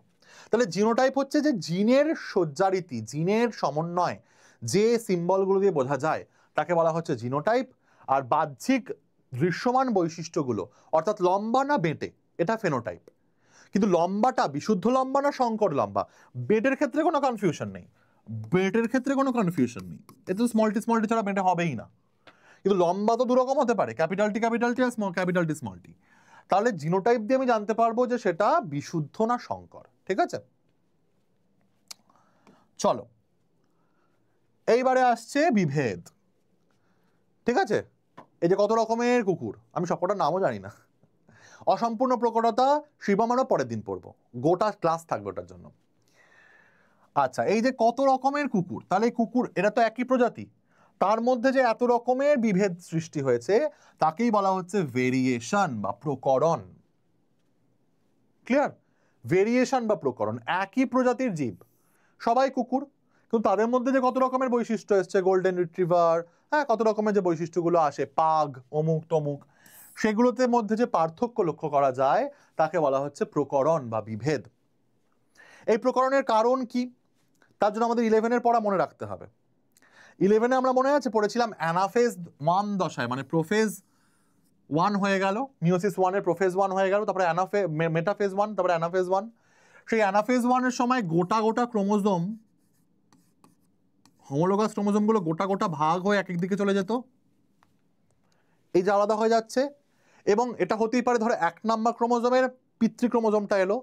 তাহলে জিনোটাইপ হচ্ছে যে জিনের সজ্জারীতি, জিনের সমন্বয়, যে সিম্বলগুলো দিয়ে বোঝা যায় তাকে বলা হচ্ছে জিনোটাইপ। আর বাহ্যিক দৃশ্যমান বৈশিষ্ট্যগুলো, অর্থাৎ লম্বা না বেঁটে, এটা ফেনোটাইপ। কিন্তু লম্বাটা বিশুদ্ধ লম্বা না সংকর লম্বা, বেটের ক্ষেত্রে কোনো কনফিউশন নেই, বেটের ক্ষেত্রে কোনো কনফিউশন নেই। এতে তো স্মল টি ছাড়া বেটে হবেই না। কিন্তু লম্বা তো দুরকম হতে পারে, ক্যাপিটাল টি আর ক্যাপিটাল টি স্মল টি। তাহলে জিনোটাইপ দিয়ে আমি জানতে পারবো যে সেটা বিশুদ্ধ না সংকর। ঠিক আছে, চলো এইবারে আসছে বিভেদ। ঠিক আছে, এই যে কত রকমের কুকুর, আমি সবকটার নামও জানি না। অসম্পূর্ণ প্রকটতা শিবম আমরা পরের দিন পড়বো, গোটা ক্লাস থাকবে ওটার জন্য। আচ্ছা, এই যে কত রকমের কুকুর, তাহলে এই কুকুর এরা তো একই প্রজাতি, তার মধ্যে যে এত রকমের বিভেদ সৃষ্টি হয়েছে তাকেই বলা হচ্ছে ভেরিয়েশন বা প্রকরণ। ক্লিয়ার? ভেরিয়েশন বা প্রকরণ, একই প্রজাতির জীব সবাই কুকুর, কিন্তু তাদের মধ্যে যে কত রকমের বৈশিষ্ট্য এসছে, গোল্ডেন রিট্রিভার, হ্যাঁ কত রকমের যে বৈশিষ্ট্যগুলো আসে, পাগ অমুক তমুক, সেগুলোতে মধ্যে যে পার্থক্য লক্ষ্য করা যায় তাকে বলা হচ্ছে প্রকরণ বা বিভেদ। এই প্রকরণের কারণ কি, তার জন্য আমাদের 11-এর পড়া মনে রাখতে হবে। 11-এ আমরা মনে আছে পড়েছিলাম অ্যানাফেজ 1 দশায়, মানে প্রোফেজ 1 হয়ে গেল, মিওসিস 1-এর প্রোফেজ 1 হয়ে গেল, তারপরে মেটাফেজ 1, তারপরে অ্যানাফেজ 1। সেই অ্যানাফেজ 1-এর সময় গোটা গোটা ক্রোমোজোম, হোমোলোগাস ক্রোমোজোমগুলো গোটা গোটা ভাগ হয়ে এক এক দিকে চলে যেত, এই যে আলাদা হয়ে যাচ্ছে। এবং এটা হতেই পারে ধরো 1 নাম্বার ক্রোমোজোমের পিতৃ ক্রোমোজোমটা এলো,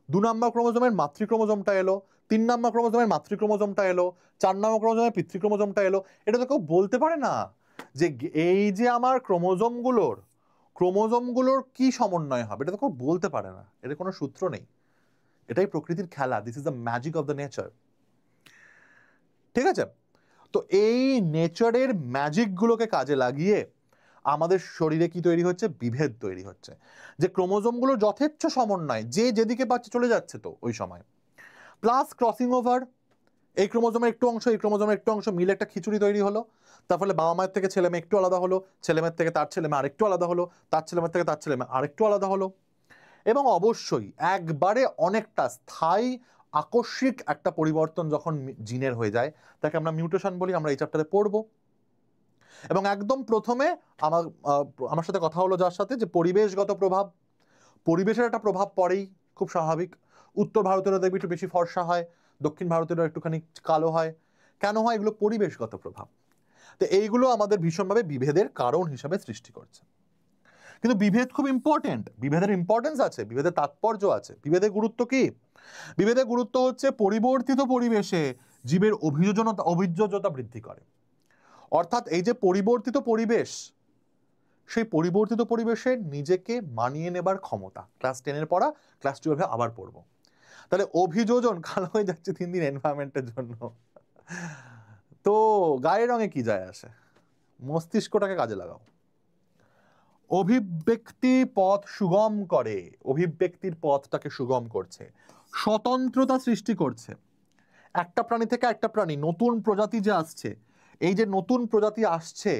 2 নাম্বার ক্রোমোজোমের মাতৃ ক্রোমোজোমটা এলো, 3 নাম্বার ক্রোমোজোমের মাতৃ ক্রোমোজোমটা এলো, 4 নাম্বার ক্রোমোজোমের পিতৃ ক্রোমোজোমটা এলো। এটা তো কেউ বলতে পারে না যে এই যে আমার ক্রোমোজোমগুলোর কি সমন্বয় হবে, এটা তো কেউ বলতে পারে না, এটা কোনো সূত্র নেই। এটাই প্রকৃতির খেলা, this is the magic of the nature. ঠিক আছে, তো এই নেচারের ম্যাজিকগুলোকে কাজে লাগিয়ে আমাদের শরীরে কি তৈরি হচ্ছে, বিভেদ তৈরি হচ্ছে, যে ক্রোমোজোমগুলো যথেচ্ছ সমন্বয়, যে যেদিকে পাচ্ছে চলে যাচ্ছে তো ওই সময়, প্লাস ক্রসিং ওভার, এই ক্রোমোজোমের একটু অংশ এই ক্রোমোজোমের একটু অংশ মিলে একটা খিচুড়ি তৈরি হলো, তার ফলে বাবা মায়ের থেকে ছেলে মেয়ে একটু আলাদা হলো, ছেলে মেয়ের থেকে তার ছেলে মেয়ে আরেকটু আলাদা হলো, তার ছেলে মেয়ের থেকে তার ছেলে মেয়ে আরেকটু আলাদা হলো। এবং অবশ্যই একবারে অনেকটা স্থায়ী আকস্মিক একটা পরিবর্তন যখন জিনের হয়ে যায় তাকে আমরা মিউটেশন বলি, আমরা এই চ্যাপ্টারে পড়বো। এবং একদম প্রথমে আমার সাথে কথা হলো যার সাথে, যে পরিবেশগত প্রভাব, পরিবেশের একটা প্রভাব পড়েই, খুব স্বাভাবিক। উত্তর ভারতেরও দেখবি একটু বেশি ফর্সা হয়, দক্ষিণ ভারতেরও একটুখানি কালো হয়। কেন হয়? এগুলো পরিবেশগত প্রভাব। তো এইগুলো আমাদের ভীষণভাবে বিভেদের কারণ হিসাবে সৃষ্টি করছে। কিন্তু বিভেদ খুব ইম্পর্টেন্ট, বিভেদের ইম্পর্টেন্স আছে, বিভেদের তাৎপর্য আছে। বিভেদের গুরুত্ব কি? বিভেদের গুরুত্ব হচ্ছে পরিবর্তিত পরিবেশে জীবের অভিযোজনতা বৃদ্ধি করে। অর্থাৎ এই যে পরিবর্তিত পরিবেশ, সেই পরিবর্তিত পরিবেশে নিজেকে মানিয়ে নেবার ক্ষমতা। ক্লাস 10-এর পড়া ক্লাস 12-এ আবার পড়বো। তাহলে অভিযোজন কালো হয়ে যাচ্ছে 3 দিন এনভায়রনমেন্টের জন্য, তো গায়ের রঙে কি যায় আসে, মস্তিষ্কটাকে কাজে লাগাও। অভিব্যক্তি পথ সুগম করে, অভিব্যক্তির পথটাকে সুগম করছে, স্বতন্ত্রতা সৃষ্টি করছে। একটা প্রাণী থেকে একটা প্রাণী, নতুন প্রজাতি যে আসছে, এই যে নতুন প্রজাতি আসছে,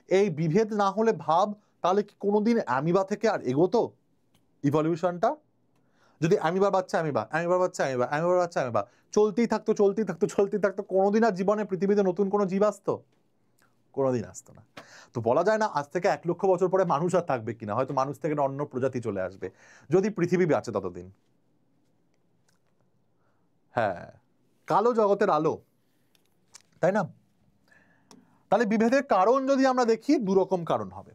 এই বিভেদ না হলে ভাব তাহলে কি কোনোদিন অ্যামিবা থেকে আর এগোতো ইভলিউশনটা? যদি অ্যামিবার বাচ্চা অ্যামিবা, অ্যামিবার বাচ্চা অ্যামিবা, অ্যামিবার বাচ্চা অ্যামিবা চলতেই থাকতো চলতেই থাকতো চলতেই থাকতো, কোনোদিন আর জীবনে পৃথিবীতে নতুন কোনো জীব আসতো? কোনোদিন আসতো না। তো বলা যায় না আজ থেকে 1 লক্ষ বছর পরে মানুষ আর থাকবে কিনা, হয়তো মানুষ থেকে অন্য প্রজাতি চলে আসবে, যদি পৃথিবী বাঁচে ততদিন। হ্যাঁ, কালো জগতের আলো, তাই না? তাহলে বিভেদের কারণ যদি আমরা দেখি, 2 রকম কারণ হবে।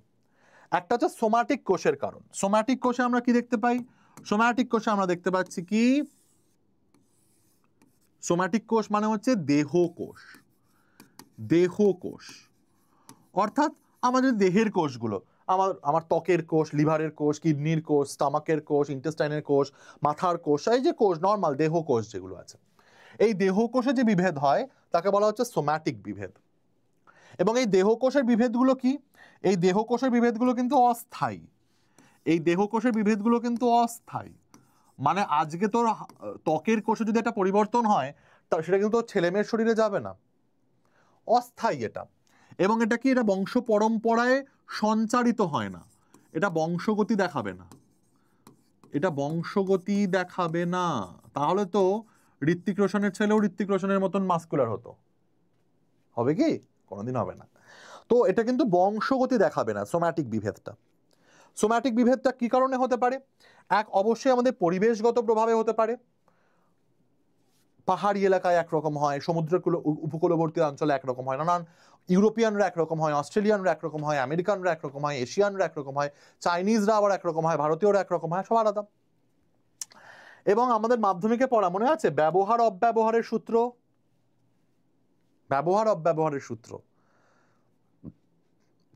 একটা হচ্ছে সোমাটিক কোষের কারণ। সোমাটিক কোষে আমরা কি দেখতে পাই? সোমাটিক কোষে আমরা দেখতে পাচ্ছি কি, সোমাটিক কোষ মানে হচ্ছে দেহ কোষ। দেহ কোষ অর্থাৎ আমাদের দেহের কোষগুলো, আমার ত্বকের কোষ, লিভারের কোষ, কিডনির কোষ, স্টামাকের কোষ, ইন্টেস্টাইনের কোষ, মাথার কোষ, এই যে কোষ, নর্মাল দেহ কোষ যেগুলো আছে, এই দেহ কোষে যে বিভেদ হয় তাকে বলা হচ্ছে সোম্যাটিক বিভেদ। এবং এই দেহ কোষের বিভেদগুলো কি? এই দেহ কোষের বিভেদগুলো কিন্তু অস্থায়ী। এই দেহ কোষের বিভেদগুলো কিন্তু অস্থায়ী, মানে আজকে তোর ত্বকের কোষে যদি একটা পরিবর্তন হয়, তা সেটা কিন্তু তোর ছেলে মেয়ের শরীরে যাবে না, অস্থায়ী এটা। এবং এটা কি, এটা বংশ পরম্পরায় সঞ্চারিত হয় না, এটা বংশগতি দেখাবে না, এটা বংশগতি দেখাবে না। তাহলে তো ঋত্বিক রোশনের ছেলেও ঋত্বিক রোশনের মতন মাস্কুলার হতো, হবে কি? কোনোদিন হবে না। তো এটা কিন্তু বংশগতি দেখাবে না সোম্যাটিক বিভেদটা। সোম্যাটিক বিভেদটা কি কারণে হতে পারে? এক, অবশ্যই আমাদের পরিবেশগত প্রভাবে হতে পারে। পাহাড়ি এলাকায় একরকম হয়, সমুদ্রের উপকূলবর্তী অঞ্চলে একরকম হয়, নানান ইউরোপিয়ানরা একরকম হয়, অস্ট্রেলিয়ানরা একরকম হয়, আমেরিকানরা একরকম হয়, এশিয়ানরা একরকম হয়, চাইনিজরা আবার একরকম হয়, ভারতীয়রা একরকম হয়, সব আলাদা। এবং আমাদের মাধ্যমিকে পড়া মনে আছে ব্যবহার অব্যবহারের সূত্র, ব্যবহার অব্যবহারের সূত্র,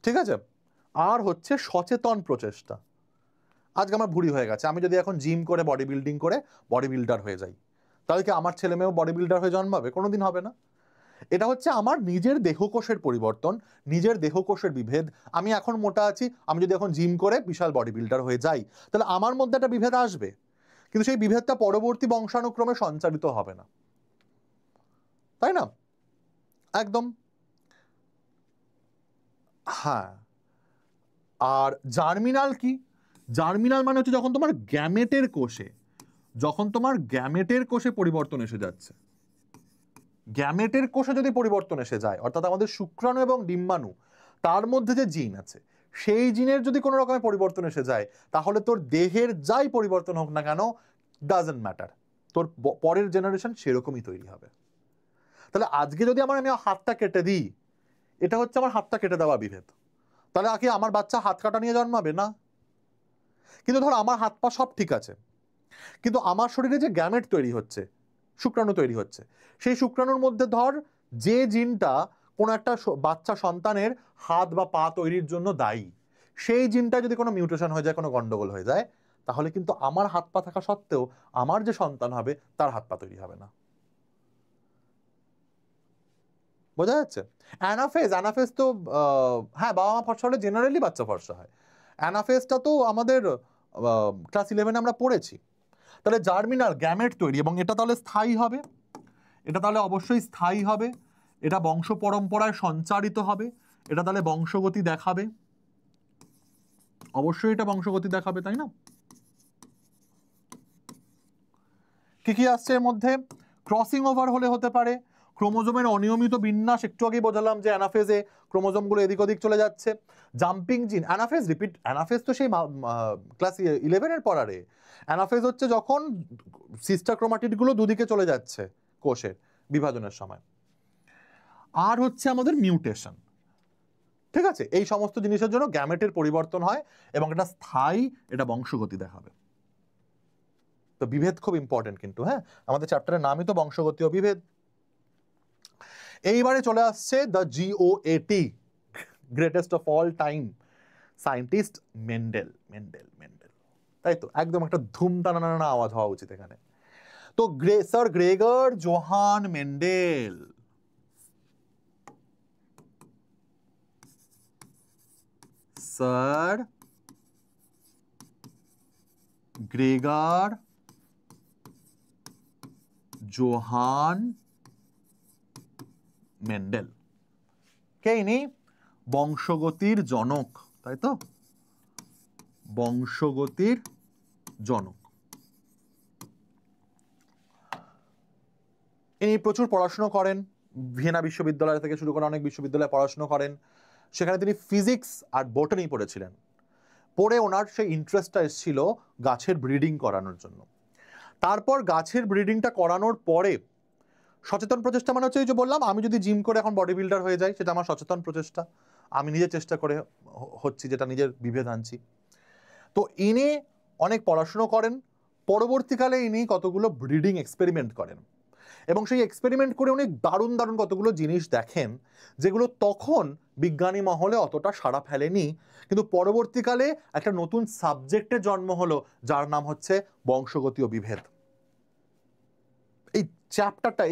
ঠিক আছে? আর হচ্ছে সচেতন প্রচেষ্টা। আজকে আমার ভুঁড়ি হয়ে গেছে, আমি যদি এখন জিম করে বডি বিল্ডিং করে বডি বিল্ডার হয়ে যাই, তাহলে কি আমার ছেলে মেয়েও বডি বিল্ডার হয়ে জন্মাবে? কোনোদিন হবে না। এটা হচ্ছে আমার নিজের দেহকোষের পরিবর্তন, নিজের দেহকোষের বিভেদ। আমি এখন মোটা আছি, আমি যদি এখন জিম করে বিশাল বডি বিল্ডার হয়ে যাই, তাহলে আমার মধ্যে একটা বিভেদ আসবে, কিন্তু সেই বিভেদটা পরবর্তী বংশানুক্রমে সঞ্চারিত হবে না। তাই না? একদম। হ্যাঁ, আর জার্মিনাল কি? জার্মিনাল মানে হচ্ছে যখন তোমার গ্যামেটের কোষে পরিবর্তন এসে যাচ্ছে। গ্যামেটের কোষে যদি পরিবর্তন এসে যায়, অর্থাৎ আমাদের শুক্রাণু এবং ডিম্বাণু তার মধ্যে যে জিন আছে সেই জিনের যদি কোনো রকমের পরিবর্তন এসে যায়, তাহলে তোর দেহের যাই পরিবর্তন হোক না কেন, ডাজন্ট ম্যাটার, তোর পরের জেনারেশন সেরকমই তৈরি হবে। তাহলে আজকে যদি আমি হাতটা কেটে দিই, এটা হচ্ছে আমার হাতটা কেটে দেওয়া বিভেদ। তাহলে আগে আমার বাচ্চা হাত কাটা নিয়ে জন্মাবে না? কিন্তু ধর আমার হাত পা সব ঠিক আছে, কিন্তু আমার শরীরে যে গ্যামেট তৈরি হচ্ছে, শুক্রাণু তৈরি হচ্ছে, সেই শুক্রাণুর মধ্যে ধর যে জিনটা কোনো একটা বাচ্চা সন্তানের হাত বা পা তৈরির জন্য দায়ী, সেই জিনটা যদি কোনো মিউটেশন হয়ে যায়, কোনো গন্ডগোল হয়ে যায়, তাহলে কিন্তু আমার হাত পা থাকা সত্ত্বেও আমার যে সন্তান হবে তার হাত পা তৈরি হবে না। বোঝা যাচ্ছে? অ্যানাফেজ তো হ্যাঁ, বাবা মা ফর্সা হলে জেনারেলি বাচ্চা ফর্সা হয়। অ্যানাফেজটা তো আমাদের ক্লাস 11 আমরা পড়েছি। তাহলে জার্মিনাল গ্যামেট তৈরি, এবং এটা তাহলে স্থায়ী হবে, এটা তাহলে অবশ্যই স্থায়ী হবে, এটা বংশ পরম্পরায় সঞ্চারিত হবে, এটা তাহলে বংশগতি দেখাবে, অবশ্যই এটা বংশগতি দেখাবে, তাই না? কি কি আসছে এর মধ্যে? ক্রসিং ওভার হলে হতে পারে, ক্রোমোজোমের অনিয়মিত বিন্যাস, একটু আগে বোঝালাম যে অ্যানাফেজে ক্রোমোজোমগুলো এদিক ওদিক চলে যাচ্ছে। জাম্পিং জিন, অ্যানাফেজ তো সেই ক্লাস 11 পড়ারে। অ্যানাফেজ হচ্ছে যখন সিস্টার ক্রোমাটিডগুলো দুদিকে চলে যাচ্ছে কোষের বিভাজনের সময়। আর হচ্ছে আমাদের মিউটেশন। ঠিক আছে, এই সমস্ত জিনিসের জন্য গ্যামেটের পরিবর্তন হয় এবং এটা স্থায়ী, এটা বংশগতি দেখাবে। তো বিভেদ খুব ইম্পর্টেন্ট কিন্তু, হ্যাঁ, আমাদের চ্যাপ্টারের নামই তো বংশগতি ও বিভেদ। এইবারে চলে আসছে the GOAT, greatest of all time scientist, Mendel. তাই তো, একদম একটা ধুম টানা আওয়াজ হওয়া উচিত এখানে। তো sir Gregor Johann Mendel, sir Gregor Johann Mendel কে? ইনি বংশগতির জনক, তাই তো, বংশগতির জনক। ইনি প্রচুর পড়াশুনো করেন, ভিয়েনা বিশ্ববিদ্যালয় থেকে শুরু করে অনেক বিশ্ববিদ্যালয়ে পড়াশুনো করেন। সেখানে তিনি ফিজিক্স আর বটানি পড়েছিলেন। পড়ে ওনার সেই ইন্টারেস্টটা এসেছিল গাছের ব্রিডিং করানোর জন্য। তারপর গাছের ব্রিডিংটা করানোর পরে সচেতন প্রচেষ্টা, মানে হচ্ছে এই যে বললাম, আমি যদি জিম করে এখন বডি বিল্ডার হয়ে যাই, সেটা আমার সচেতন প্রচেষ্টা, আমি নিজের চেষ্টা করে হচ্ছি, যেটা নিজের বিভেদ আনছি। তো ইনি অনেক পড়াশুনো করেন, পরবর্তীকালে ইনি কতগুলো ব্রিডিং এক্সপেরিমেন্ট করেন, এবং সেই এক্সপেরিমেন্ট করে উনি দারুণ কতগুলো জিনিস দেখেন, যেগুলো তখন বিজ্ঞানী মহলে অতটা সাড়া ফেলেনি, কিন্তু পরবর্তীকালে একটা নতুন সাবজেক্টের জন্ম হলো, যার নাম হচ্ছে বংশগতি ও বিভেদ। এই চ্যাপ্টারটা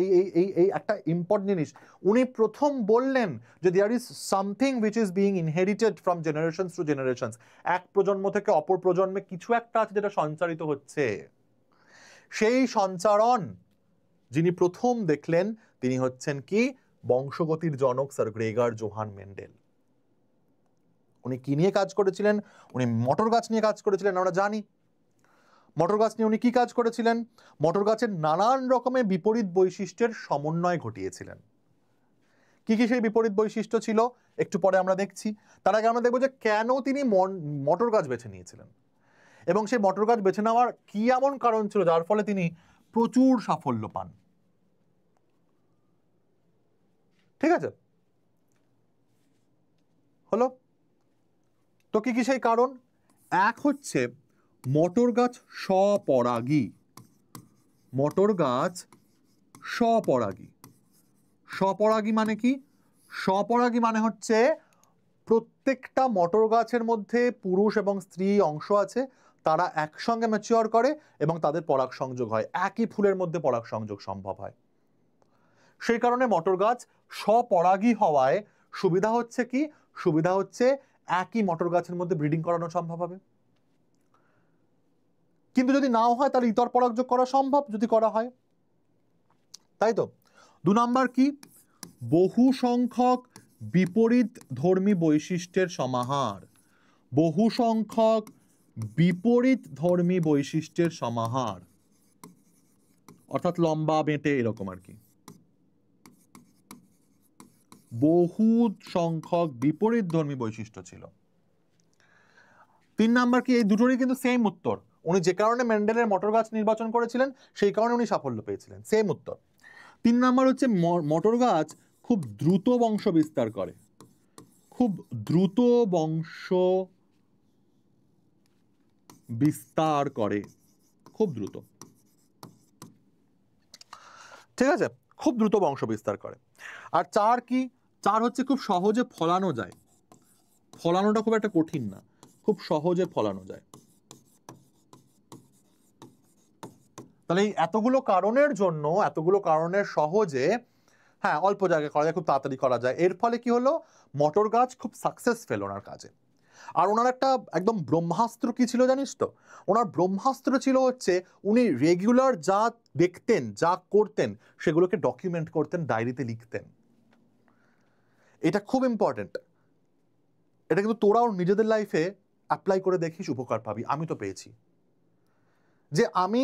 এই একটা ইম্পর্টেন্ট জিনিস উনি প্রথম বললেন, যে there is something which is being inherited from generations to generations. এক প্রজন্ম থেকে অপর প্রজন্মে কিছু একটা আছে যেটা সঞ্চারিত হচ্ছে। সেই সঞ্চারণ যিনি প্রথম দেখলেন, তিনি হচ্ছেন কি? বংশগতির জনক স্যার গ্রেগর জোহান মেন্ডেল। উনি কি নিয়ে কাজ করেছিলেন? উনি মটর গাছ নিয়ে কাজ করেছিলেন, আমরা জানি। মটর গাছ নিয়ে উনি কি কাজ করেছিলেন? মটর গাছের নানান রকমের বিপরীত বৈশিষ্ট্যের সমন্বয় ঘটিয়েছিলেন। কি কি সেই বিপরীত বৈশিষ্ট্য ছিল একটু পরে আমরা দেখছি। তার আগে আমরা দেখবো যে কেন তিনি মটর গাছ বেছে নিয়েছিলেন, এবং সেই মটর গাছ বেছে নেওয়ার কি এমন কারণ ছিল যার ফলে তিনি প্রচুর সাফল্য পান। ঠিক আছে, হলো তো কি কি সেই কারণ? এক হচ্ছে মটর গাছ স্বপরাগী। মটর গাছ স্বপরাগী। স্বপরাগী মানে কি? স্বপরাগী মানে হচ্ছে প্রত্যেকটা মটর গাছের মধ্যে পুরুষ এবং স্ত্রী অংশ আছে, তারা একসঙ্গে ম্যাচিওর করে এবং তাদের পরাগ সংযোগ হয়, একই ফুলের মধ্যে পরাগ সংযোগ সম্ভব হয়। সেই কারণে মটর গাছ স্বপরাগী হওয়ায় সুবিধা হচ্ছে কি? সুবিধা হচ্ছে একই মটর গাছের মধ্যে ব্রিডিং করানো সম্ভব হবে। কিন্তু যদি নাও হয় তাহলে ইতর পরাগযোগ করা সম্ভব যদি করা হয়, তাই তো। 2 নাম্বার কি, বহু সংখ্যক বিপরীত ধর্মী বৈশিষ্ট্যের সমাহার, বহু সংখ্যক বিপরীত ধর্মী বৈশিষ্ট্যের সমাহার, অর্থাৎ লম্বা বেঁটে এরকম আর কি, বহু সংখ্যক বিপরীত ধর্মী বৈশিষ্ট্য ছিল। 3 নাম্বার কি, এই দুটোরই কিন্তু সেম উত্তর, উনি যে কারণে মেন্ডেলের মটর গাছ নির্বাচন করেছিলেন সেই কারণে উনি সাফল্য পেয়েছিলেন, সেম উত্তর। 3 নাম্বার হচ্ছে মটর গাছ খুব দ্রুত বংশ বিস্তার করে, খুব দ্রুত বংশ বিস্তার করে, খুব দ্রুত, ঠিক আছে, খুব দ্রুত বংশ বিস্তার করে। আর 4 কি, 4 হচ্ছে খুব সহজে ফলানো যায়, ফলানোটা খুব একটা কঠিন না, খুব সহজে ফলানো যায়। তাহলে এই এতগুলো কারণের জন্য, এতগুলো কারণের সহজে, হ্যাঁ অল্প জায়গায় করা যায়, খুব তাড়াতাড়ি করা যায়, এর ফলে কি হলো, মটর গাছ খুব সাকসেসফুল ওনার কাজে। আর ওনার একটা একদম ব্রহ্মাস্ত্র কি ছিল জানিস তো, ওনার ব্রহ্মাস্ত্র ছিল হচ্ছে উনি রেগুলার যা দেখতেন, যা করতেন সেগুলোকে ডকুমেন্ট করতেন, ডায়েরিতে লিখতেন। এটা খুব ইম্পর্টেন্ট, এটা কিন্তু তোরাও নিজেদের লাইফে অ্যাপ্লাই করে দেখিস, উপকার পাবি। আমি তো পেয়েছি, যে আমি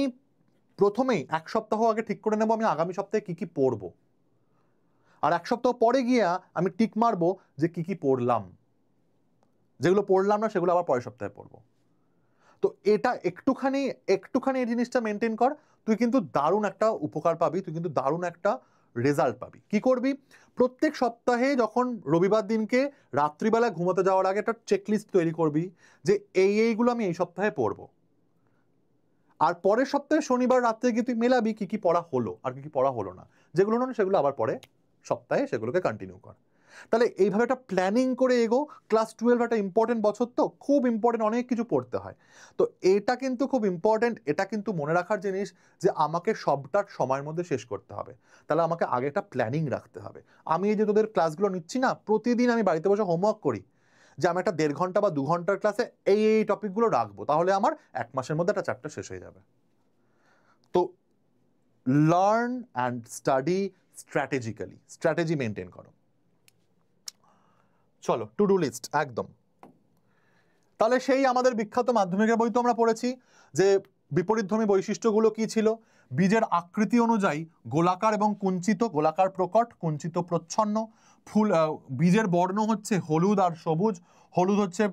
প্রথমেই 1 সপ্তাহ আগে ঠিক করে নেব আমি আগামী সপ্তাহে কি কি পড়বো, আর 1 সপ্তাহ পরে গিয়ে আমি টিক মারবো যে কি কি পড়লাম, যেগুলো পড়লাম না সেগুলো আবার পরের সপ্তাহে পড়বো। তো এটা একটুখানি এই জিনিসটা মেনটেন কর, তুই কিন্তু দারুণ একটা উপকার পাবি, তুই কিন্তু দারুণ একটা রেজাল্ট পাবি। কি করবি, প্রত্যেক সপ্তাহে যখন রবিবার দিনকে রাত্রিবেলা ঘুমাতে যাওয়ার আগে একটা চেকলিস্ট তৈরি করবি যে এইগুলো আমি এই সপ্তাহে পড়বো, আর পরের সপ্তাহে শনিবার রাত্রে গিয়ে তুই মেলাবি কি কি পড়া হলো আর কি কি পড়া হলো না, যেগুলো না সেগুলো আবার পরে সপ্তাহে সেগুলোকে কন্টিনিউ কর। তাহলে এইভাবে একটা প্ল্যানিং করে এগো। ক্লাস 12 একটা ইম্পর্টেন্ট বছর, তো খুব ইম্পর্টেন্ট, অনেক কিছু পড়তে হয়, তো এটা কিন্তু খুব ইম্পর্টেন্ট। এটা কিন্তু মনে রাখার জিনিস যে আমাকে সবটা সময়ের মধ্যে শেষ করতে হবে, তাহলে আমাকে আগে একটা প্ল্যানিং রাখতে হবে। আমি এই যে তোদের ক্লাসগুলো নিচ্ছি না, প্রতিদিন আমি বাড়িতে বসে হোমওয়ার্ক করি যে আমি একটা 1.5 ঘন্টা বা 2 ঘন্টার ক্লাসে এই টপিকগুলো রাখবো, তাহলে আমার 1 মাসের মধ্যে একটা চ্যাপ্টার শেষ হয়ে যাবে। তো learn and study strategically, strategy maintain করো। চলো টু ডু লিস্ট একদম। তাহলে সেই আমাদের বিখ্যাত মাধ্যমিকের বই তো আমরা পড়েছি যে বিপরীতধর্মী বৈশিষ্ট্যগুলো কি ছিল। বীজের আকৃতি অনুযায়ী গোলাকার এবং কুঞ্চিত, গোলাকার প্রকট, কুঞ্চিত প্রচ্ছন্ন। ফুল, বীজের বর্ণ হচ্ছে হলুদ আর সবুজ, হলুদ হচ্ছে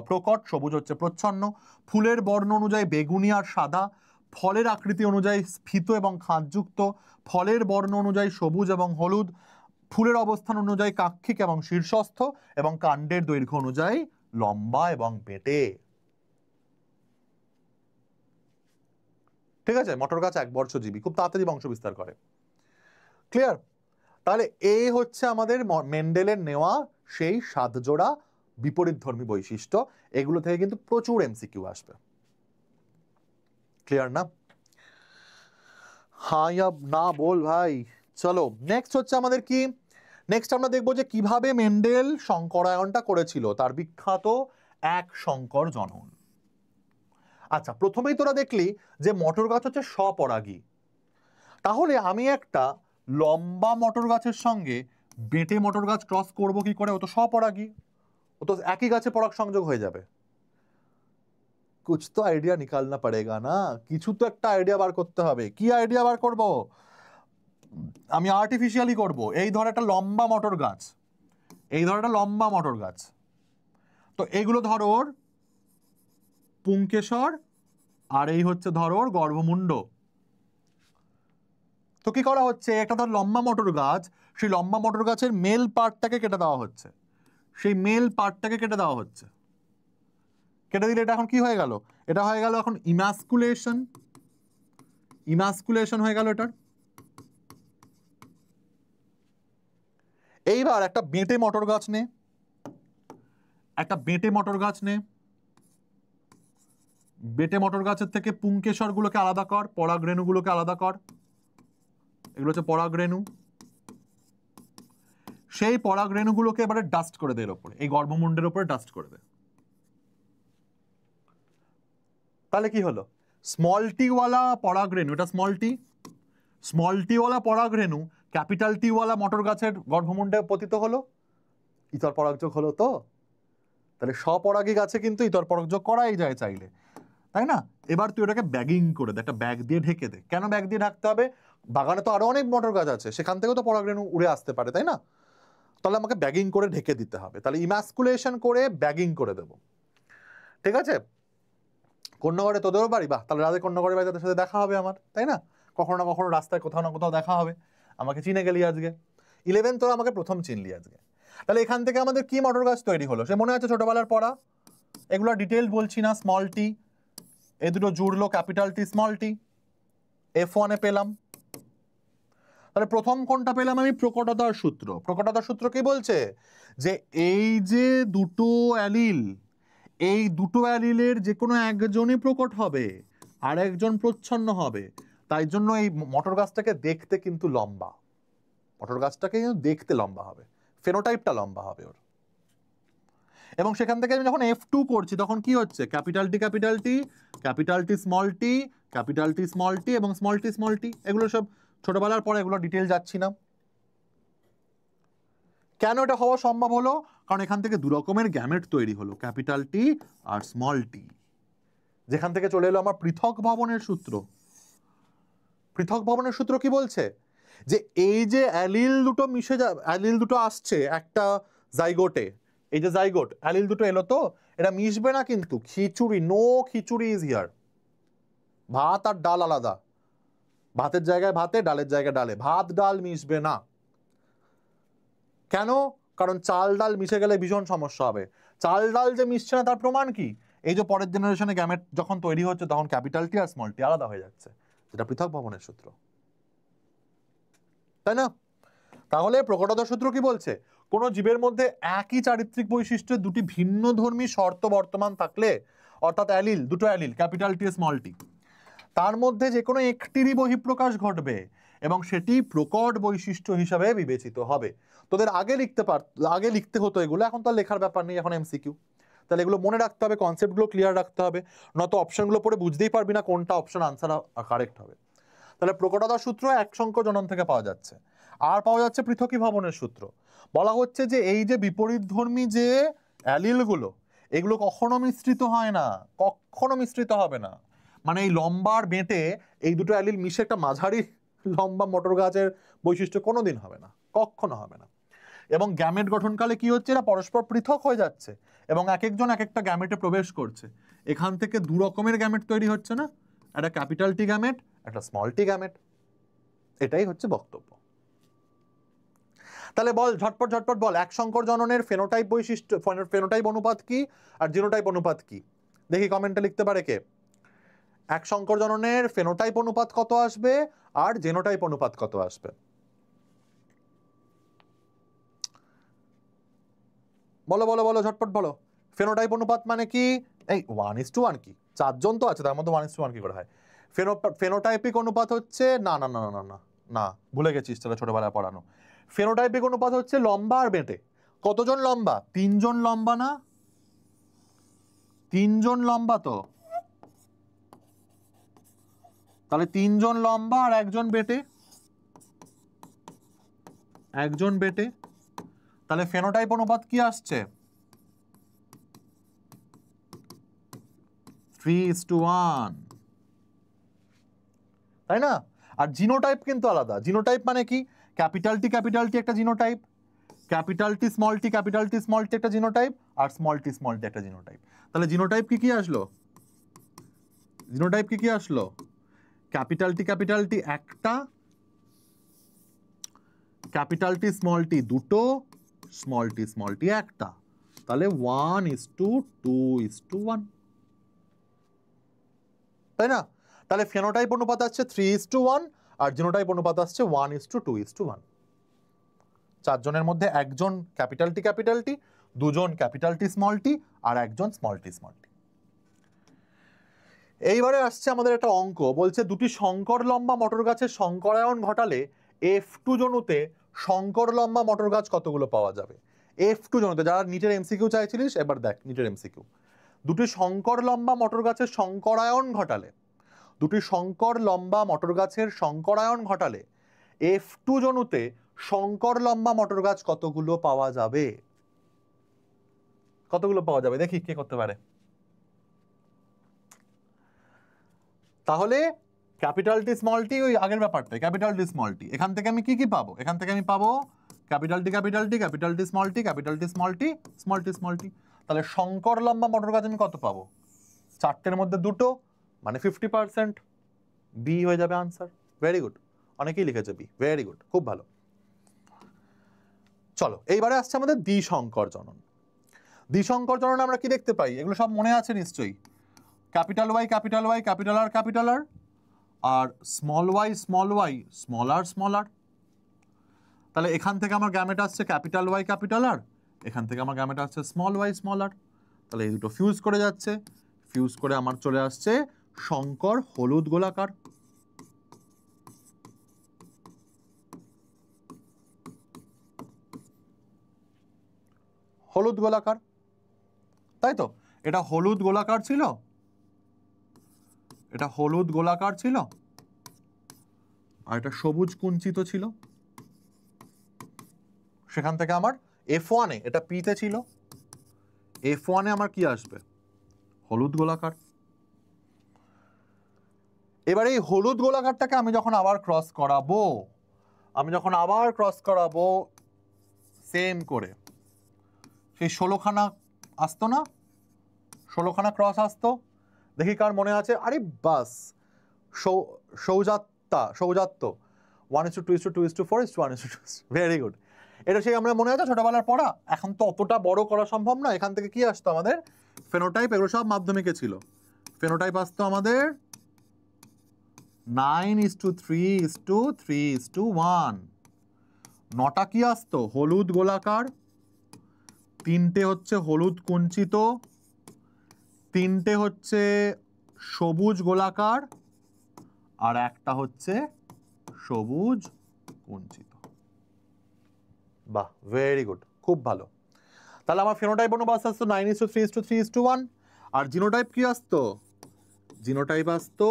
প্রকট, সবুজ হচ্ছে প্রচ্ছন্ন। ফুলের বর্ণ অনুযায়ী বেগুনি আর সাদা। ফলের আকৃতি অনুযায়ী স্ফীত এবং খাঁজযুক্ত, ফলের বর্ণ অনুযায়ী সবুজ এবং হলুদ। ফুলের অবস্থান অনুযায়ী কাক্ষিক এবং শীর্ষস্থ, এবং কাণ্ডের দৈর্ঘ্য অনুযায়ী লম্বা এবং বেঁটে। ঠিক আছে, মটর গাছ একবর্ষজীবী, খুব তাড়াতাড়ি বংশ বিস্তার করে। ক্লিয়ার? তাহলে এই হচ্ছে আমাদের মেন্ডেলের নেওয়া সেই 7 জোড়া বিপরীতধর্মী বৈশিষ্ট্য। এগুলো থেকে কিন্তু প্রচুর এমসিকিউ আসবে। ক্লিয়ার না? হ্যাঁ না বল ভাই। চলো নেক্সট হচ্ছে আমাদের কি, নেক্সট আমরা দেখবো যে কিভাবে মেন্ডেল শঙ্করায়নটা করেছিল, তার বিখ্যাত এক শঙ্কর জনন। আচ্ছা, প্রথমেই তোরা দেখলি যে মটর গাছ হচ্ছে স্বপরাগী, তাহলে আমি একটা লম্বা মটর গাছের সঙ্গে বেঁটে মটর গাছ ক্রস করব কি করে? ও তো স্বপরাগী, ও তো একই গাছে পরাগ সংযোগ হয়ে যাবে। কুছ তো আইডিয়া নিকালনা পড়েগা না, কিছু তো একটা আইডিয়া বার করতে হবে। কি আইডিয়া বার করব? আমি আর্টিফিশিয়ালি করব। এই ধর একটা লম্বা মটর গাছ, এই ধর একটা লম্বা মটর গাছ, তো এইগুলো ধর ওর পুংকেশর, আর এই হচ্ছে ধর ওর গর্ভমুণ্ড। তো কি করা হচ্ছে, একটা ধর লম্বা মটর গাছ, সেই লম্বা মটর গাছের মেল পার্টটাকে কেটে দেওয়া হচ্ছে, সেই মেল পার্টটাকে কেটে দেওয়া হচ্ছে। কেটে দিলে এটা এখন কি হয়ে গেল? এটা হয়ে গেল এখন ইমাস্কুলেশন, ইমাস্কুলেশন হয়ে গেল এটার। এইবার একটা বেঁটে মটর গাছ নে, একটা বেঁটে মটর গাছ নে, বেঁটে মটর গাছের থেকে পুংকেশর গুলোকে আলাদা কর, পরাগরেণু গুলোকে আলাদা কর, এগুলো হচ্ছে পরাগরেণু। সেই পরাগরেণুগুলোকে এবারে ডাস্ট করে দে এর উপরে, এই গর্ভমুণ্ডের উপরে ডাস্ট করে দে। তাহলে কি হলো, স্মল টি ওয়ালা পরাগরেণু, এটা স্মল টি ওয়ালা পরাগরেণু ক্যাপিটাল টি ওয়ালা মটর গাছের গর্ভমুণ্ডে পতিত হলো, ইতর পরাগযোগ হলো। তো তাহলে স্বপরাগী গাছে কিন্তু ইতর পরাগযোগ করাই যায় চাইলে, তাই না? এবার তুই ওটাকে ব্যাগিং করে দে, একটা ব্যাগ দিয়ে ঢেকে দে। কেন ব্যাগ দিয়ে ঢাকতে হবে? বাগানে তো আরো অনেক মটর গাছ আছে, সেখান থেকেও তো পরাগরেণু উড়ে আসতে পারে, তাই না? তাহলে আমাকে ব্যাগিং করে ঢেকে দিতে হবে। তাহলে ইমাস্কুলেশন করে ব্যাগিং করে দেব, ঠিক আছে? কন্যাগড়ে তোদেরও বাড়ি, বাহ, তাহলে রাধে কন্যাগড়ের বাড়ি, তাদের সাথে দেখা হবে আমার, তাই না? কখনো না কখনো রাস্তায় কোথাও না কোথাও দেখা হবে, আমাকে চিনে গেলি আজকে। 11 তোরা আমাকে প্রথম চিনলি আজকে। তাহলে এখান থেকে আমাদের কি মটর গাছ তৈরি হলো সে মনে আছে ছোটবেলার পড়া? এগুলো ডিটেইল বলছি না, স্মল টি, এ দুটো জুড়লো ক্যাপিটাল টি স্মল টি, F1 এ পেলাম। তাহলে প্রথম কোনটা পেলাম আমি? প্রকটতার সূত্র। প্রকটতার সূত্র কি বলছে? যে এই যে দুটো অ্যালিল, এই দুটো অ্যালিলের যে কোনো একজনই প্রকট হবে আর একজন প্রচ্ছন্ন হবে। তাই জন্য এই মটর গাছটাকে দেখতে কিন্তু লম্বা, মটর গাছটাকে কিন্তু দেখতে লম্বা হবে, ফেনোটাইপটা লম্বা হবে ওর। এবং সেখান থেকে আমি যখন F2 করছি তখন কি হচ্ছে? Capital T capital T, capital T small T, capital T small T এবং স্মল টি স্মল টি। এগুলো সব ছোটবেলার পরে, এগুলো ডিটেল যাচ্ছি না। কেন এটা হওয়া সম্ভব হলো? কারণ এখান থেকে দু রকমের গ্যামেট তৈরি হলো, ক্যাপিটাল টি আর স্মল টি। যেখান থেকে চলে এলো আমার পৃথক ভবনের সূত্র। পৃথক ভবনের সূত্র কি বলছে? যে এই যে অ্যালিল দুটো মিশে অ্যালিল দুটো আসছে একটা জাইগোটে, এই যে জাইগোট অ্যালিল দুটো এলো, তো এটা মিশবে না কিন্তু। খিচুড়ি, নো খিচুড়ি ইজ হিয়ার। ভাত আর ডাল আলাদা, ভাতের জায়গায় ভাতে, ডালের জায়গায় ডালে, ভাত ডাল মিশবে না। কেন? কারণ চাল ডাল মিশে গেলে ভীষণ সমস্যা হবে। চাল ডাল যে মিশছে না তার প্রমাণ কি? এই যে পরের জেনারেশনে গ্যামেট যখন তৈরি হচ্ছে তখন ক্যাপিটাল টি আর স্মল টি আলাদা হয়ে যাচ্ছে, যেটা পৃথক ভবনের সূত্র, তাই না? তাহলে প্রকটতার সূত্র কি বলছে? কোন জীবের মধ্যে একই চারিত্রিক বৈশিষ্ট্যের দুটি ভিন্ন ধর্মী শর্ত বর্তমান থাকলে, অর্থাৎ অ্যালিল, দুটো অ্যালিল ক্যাপিটাল টি স্মল টি, তার মধ্যে যে কোনো একটিরই বহিঃপ্রকাশ ঘটবে এবং সেটি প্রকট বৈশিষ্ট্য হিসাবে বিবেচিত হবে। তোদের আগে লিখতে হতো এগুলো, এখন তো আর লেখার ব্যাপার নেই, এখন এমসিকিউ। তাহলে এগুলো মনে রাখতে হবে, কনসেপ্টগুলো ক্লিয়ার রাখতে হবে, নয়তো অপশনগুলো পড়ে বুঝতেই পারবি না কোনটা অপশন আনসার কারেক্ট হবে। তাহলে প্রকটতার সূত্র এক সংখ্য জনন থেকে পাওয়া যাচ্ছে। আর পাওয়া যাচ্ছে পৃথকী ভবনের সূত্র। বলা হচ্ছে যে এই যে বিপরীতধর্মী যে অ্যালিলগুলো, এগুলো কখনো মিশ্রিত হয় না, কখনো মিশ্রিত হবে না। মানে এই লম্বার বেঁটে এই দুটো অ্যালিল মিশে একটা মাঝারি লম্বা মটর গাছের বৈশিষ্ট্য কোনোদিন হবে না, কখনো হবে না। এবং গ্যামেট গঠনকালে কি হচ্ছে? এরা পরস্পর পৃথক হয়ে যাচ্ছে এবং এক একজন এক একটা গ্যামেটে প্রবেশ করছে। এখান থেকে দু রকমের গ্যামেট তৈরি হচ্ছে না, একটা ক্যাপিটাল টি গ্যামেট, একটা স্মল টি গ্যামেট। এটাই হচ্ছে বক্তব্য। তাহলে বল, ঝটপট ঝটপট বল, এক সংকর জননের ফেনোটাইপ বৈশিষ্ট্য, ফেনোটাইপ অনুপাত কি আর জিনোটাইপ অনুপাত কি? দেখি কমেন্টে লিখতে পারে কে। এক সংকর জননের ফেনোটাইপ অনুপাত কত আসবে আর জেনোটাইপ অনুপাত কত আসবে? বলো বলো বলো, ঝটপট বলো। ফেনোটাইপ অনুপাত মানে কি? এই 1:1 কি? চারজন তো আছে, তার মধ্যে 1:1 কি করে হয়? ফেনোটাইপিক অনুপাত হচ্ছে, না না না না না না, ভুলে গেছিস, তাহলে ছোটবেলায় পড়ানো। ফেনোটাইপিক অনুপাত হচ্ছে লম্বা আর বেঁটে। কতজন লম্বা? 3 জন লম্বা না? 3 জন লম্বা তো, তাহলে 3 জন লম্বা আর একজন বেঁটে, একজন বেঁটে। তাহলে ফেনোটাইপ অনুপাত কি আসছে? 3:1, তাই না? আর জিনোটাইপ কিন্তু আলাদা। জিনোটাইপ মানে কি? ক্যাপিটাল টি একটা জিনোটাইপ, ক্যাপিটাল টি স্মল টি একটা জিনোটাইপ, আর স্মল টি একটা জিনোটাইপ। তাহলে জিনোটাইপ কি কি আসলো? জিনোটাইপ কি কি আসলো? ক্যাপিটাল টি একটা, ক্যাপিটাল টি স্মল টি দুটো, স্মল টি একটা। তাহলে 1:2:1, তাই না? তাহলে ফেনোটাইপ অনুপাত আসছে 3:1 আর জিনোটাইপ অনুপাত আসছে 1:2:1। চারজনের মধ্যে একজন ক্যাপিটাল টি, দুজন ক্যাপিটাল টি আর একজন স্মল টি। এইবারে আসছে আমাদের একটা অঙ্ক, বলছে দুটি সংকর লম্বা মটর গাছের সংকরায়ন ঘটালে F2 জনুতে সংকর লম্বা মটর গাছ কতগুলো পাওয়া যাবে? F2 জনুতে, যারা নিটের এমসিকিউ চাইছিলিস, এবার দেখ নিটের এমসিকিউ। দুটি সংকর লম্বা মটর গাছের সংকরায়ন ঘটালে, দুটি সংকর লম্বা মটর গাছের সংকরায়ন ঘটালে F2 জনুতে শঙ্কর লম্বা মটর গাছ কতগুলো পাওয়া যাবে? কতগুলো পাওয়া যাবে দেখি কে করতে পারে। তাহলে ক্যাপিটাল টি স্মল টি ওই আগের ব্যাপারটাই, ক্যাপিটাল টি স্মল টি। এখান থেকে আমি কি কি পাবো? এখান থেকে আমি পাবো capital T capital T, capital T small T, capital T small T, small T small T. তাহলে শঙ্কর লম্বা মটর গাছ আমি কত পাবো? 4টের মধ্যে 2টো, মানে 50%। বি হয়ে যাবে আনসার। ভেরি গুড, অনেকেই লিখেছে বি, ভেরি গুড, খুব ভালো। চলো এইবারে আসছে আমাদের দ্বিসংকর জনন। দ্বিসংকর জনন আমরা কি দেখতে পাই? এগুলো সব মনে আছে নিশ্চয়ই। Capital Y capital Y capital R capital R small Y small Y small R small R. তাহলে এখান থেকে আমার গ্যামেট আসছে ক্যাপিটাল ওয়াই ক্যাপিটাল আর, এখান থেকে আমার গ্যামেট আসছে স্মল ওয়াই স্মল আর। তাহলে এই দুটো ফিউজ করে যাচ্ছে, ফিউজ করে আমার চলে আসছে শঙ্কর হলুদ গোলাকার। হলুদ গোলাকার, তাই তো? এটা হলুদ গোলাকার ছিল, এটা হলুদ গোলাকার ছিল, আর এটা সবুজ কুঞ্চিত ছিল। সেখান থেকে আমার F1 এ, এটা পিতে ছিল, F1 এ আমার কি আসবে? হলুদ গোলাকার। এবারে এই হলুদ গোলাকারটাকে আমি যখন আবার ক্রস করাবো, সেম করে সেই 16খানা আসতো না, 16খানা ক্রস আসতো। দেখি কার মনে আছে? আরে বাস, সৌজাত্য 1:2:2:4:1:2। Very good. এটা সেই আমরা মনে আছে ছোটবেলার পড়া। এখন তো অতটা বড় করা সম্ভব না। এখান থেকে কি আসতো আমাদের? ফেনোটাইপ, এগুলো সব মাধ্যমিকে ছিল। ফেনোটাইপ আসতো আমাদের 9:3:3:1। 9টা কি আসতো? হলুদ গোলাকার, 3টে হচ্ছে হলুদ কুঞ্চিত, 3টে হচ্ছে সবুজ গোলাকার, আর একটা হচ্ছে সবুজ কুঞ্চিত। বাহ, ভেরি গুড, খুব ভালো। তাহলে আমার ফেনোটাইপ অনুপাত আসতো 9:3:3:1। আর জিনোটাইপ কি আসতো? জিনোটাইপ আসতো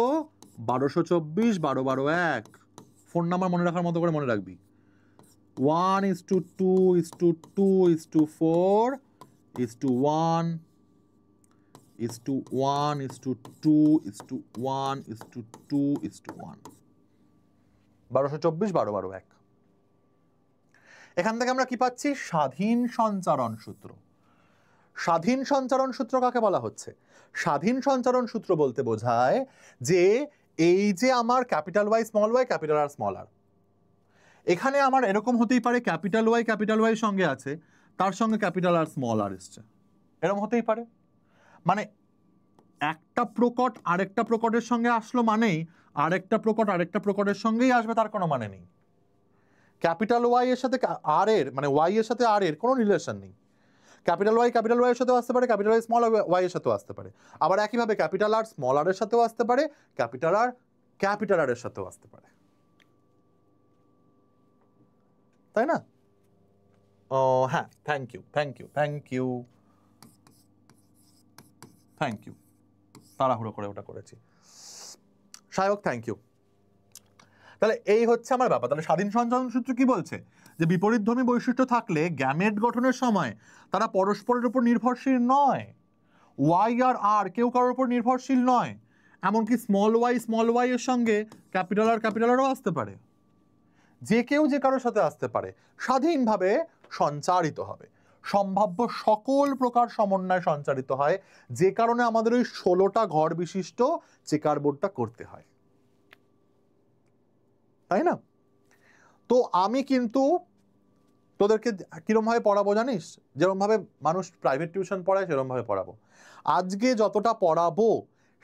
1224:12:1। ফোন নাম্বার মনে রাখার মতো করে মনে রাখবি। 1:2:2:2:4:1:1:2:1:2:1:2:1 1224:12:1। এখান থেকে আমরা কি পাচ্ছি? স্বাধীন সঞ্চারণ সূত্র। স্বাধীন সঞ্চারণ সূত্র কাকে বলা হচ্ছে? স্বাধীন সঞ্চারণ সূত্র বলতে বোঝায় যে এই যে আমার capital Y small Y capital R small R, এখানে আমার এরকম হতেই পারে ক্যাপিটাল ওয়াই সঙ্গে আছে, তার সঙ্গে ক্যাপিটাল আর স্মল আর এসছে, এরকম হতেই পারে। মানে একটা প্রকট আরেকটা প্রকটের সঙ্গে আসলো মানেই আরেকটা প্রকট আরেকটা প্রকটের সঙ্গেই আসবে, তার কোনো মানে নেই। ক্যাপিটাল ওয়াই এর সাথে আর এর, মানে ওয়াই এর সাথে আর এর কোনো রিলেশন নেই। ক্যাপিটাল ওয়াই এর সাথেও আসতে পারে, ক্যাপিটাল ওয়াই স্মল ওয়াই এর সাথেও আসতে পারে। আবার একইভাবে ক্যাপিটাল আর স্মল আর এর সাথেও আসতে পারে, ক্যাপিটাল আর এর সাথেও আসতে পারে, তাই না? ও হ্যাঁ, থ্যাংক ইউ, তাড়াহুড়ো করে ওটা করেছি, সায়ক, থ্যাংক ইউ। তাহলে এই হচ্ছে আমার ব্যাপার। তাহলে স্বাধীন সঞ্চারণ সূত্র কি বলছে? যে বিপরীতধর্মী বৈশিষ্ট্য থাকলে গ্যামেট গঠনের সময় তারা পরস্পরের উপর নির্ভরশীল নয়। ওয়াই আর আর কেউ কারোর উপর নির্ভরশীল নয়। এমনকি স্মল ওয়াই এর সঙ্গে ক্যাপিটাল আরও আসতে পারে। যে কেউ যে কারোর সাথে আসতে পারে, স্বাধীনভাবে সঞ্চারিত হবে। সম্ভাব্য সকল প্রকার সমন্বয় সঞ্চারিত হয়, যে কারণে আমাদের ওই 16টা ঘর বিশিষ্ট চেকার বোর্ডটা করতে হয়, তাই না? তো আমি কিন্তু তোদেরকে কিরম ভাবে পড়াবো জানিস? যেরকম ভাবে মানুষ প্রাইভেট টিউশন পড়ায় সেরকম ভাবে পড়াবো। আজকে যতটা পড়াবো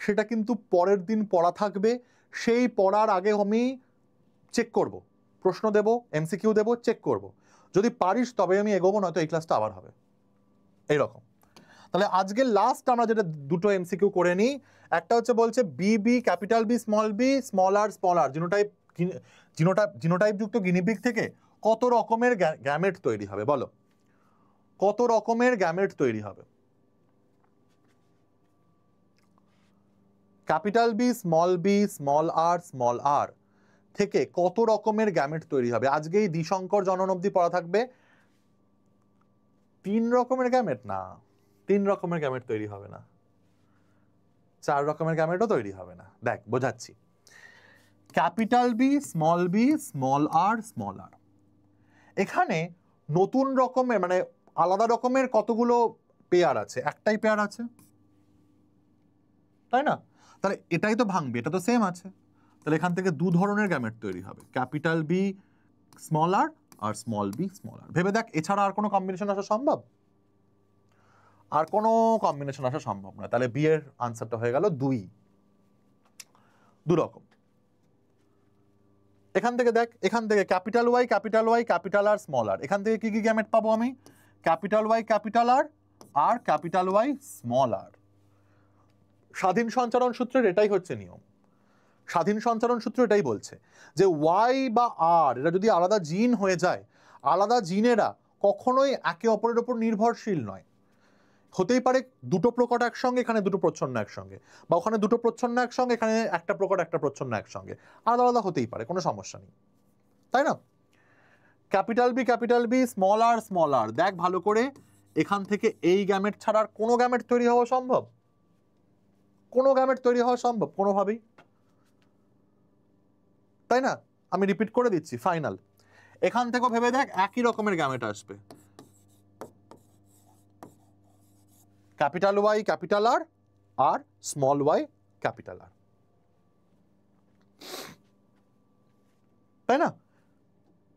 সেটা কিন্তু পরের দিন পড়া থাকবে। সেই পড়ার আগে আমি চেক করব, প্রশ্ন দেব, এমসিকিউ দেব, চেক করব। যদি পারিস তবে আমি এগোবো, নয়তো এই ক্লাসটা আবার হবে এইরকম। তাহলে আজকে লাস্ট আমরা যেটা দুটো এমসিকিউ করে নিই। একটা হচ্ছে বলছে বি ক্যাপিটাল বি স্মল আর জিনোটাইপ যুক্ত গিনিপিগ থেকে কত রকমের গ্যামেট তৈরি হবে? বলো, কত রকমের গ্যামেট তৈরি হবে? ক্যাপিটাল বি স্মল আর থেকে কত রকমের গ্যামেট তৈরি হবে? আজকে এই দ্বিসংকর জনন অবধি পড়া থাকবে 3 রকমের গ্যামেট না, 3 রকমের গ্যামেট তৈরি হবে না, 4 রকমের গ্যামেটও তৈরি হবে না। দেখ বোঝাচ্ছি, ক্যাপিটাল বি, স্মল আর, এখানে নতুন রকমের মানে আলাদা রকমের কতগুলো পেয়ার আছে? একটাই পেয়ার আছে, তাই না? তাহলে এটাই তো ভাঙবে, এটা তো সেম আছে, তাহলে এখান থেকে 2 ধরনের গ্যামেট তৈরি হবে, capital B small R small B small আর। ভেবে দেখ, এছাড়া আর কোনো কম্বিনেশন আসা সম্ভব? আর কোনো কম্বিনেশন আসা সম্ভব না। তাহলে বি এর আনসারটা হয়ে গেল 2 রকম। এখান থেকে দেখ, এখান থেকে capital Y capital R small R, এখান থেকে কি কি গ্যামেট পাবো আমি? Capital Y capital R capital Y small R. স্বাধীন সঞ্চারণ সূত্রের এটাই হচ্ছে নিয়ম। স্বাধীন সঞ্চারণ সূত্র এটাই বলছে যে ওয়াই বা আর এরা যদি আলাদা জিন হয়ে যায়, আলাদা জিনেরা কখনোই একে অপরের উপর নির্ভরশীল নয়। হতেই পারে দুটো প্রকট একসঙ্গে, এখানে দুটো প্রচ্ছন্ন একসঙ্গে, বা ওখানে দুটো প্রচ্ছন্ন একসঙ্গে, এখানে একটা প্রকট একটা প্রচ্ছন্ন একসঙ্গে, আলাদা আলাদা হতেই পারে, কোনো সমস্যা নেই, তাই না? ক্যাপিটাল বি স্মল আর, দেখ ভালো করে, এখান থেকে এই গ্যামেট ছাড়া আর কোনো গ্যামেট তৈরি হওয়া সম্ভব? কোনো গ্যামেট তৈরি হওয়া সম্ভব কোনোভাবেই, তাই না? আমি রিপিট করে দিচ্ছি, ফাইনাল। এখান থেকেও ভেবে দেখ, একই রকমের গ্যামেট আসবে, capital Y capital R small Y capital R, তাই না?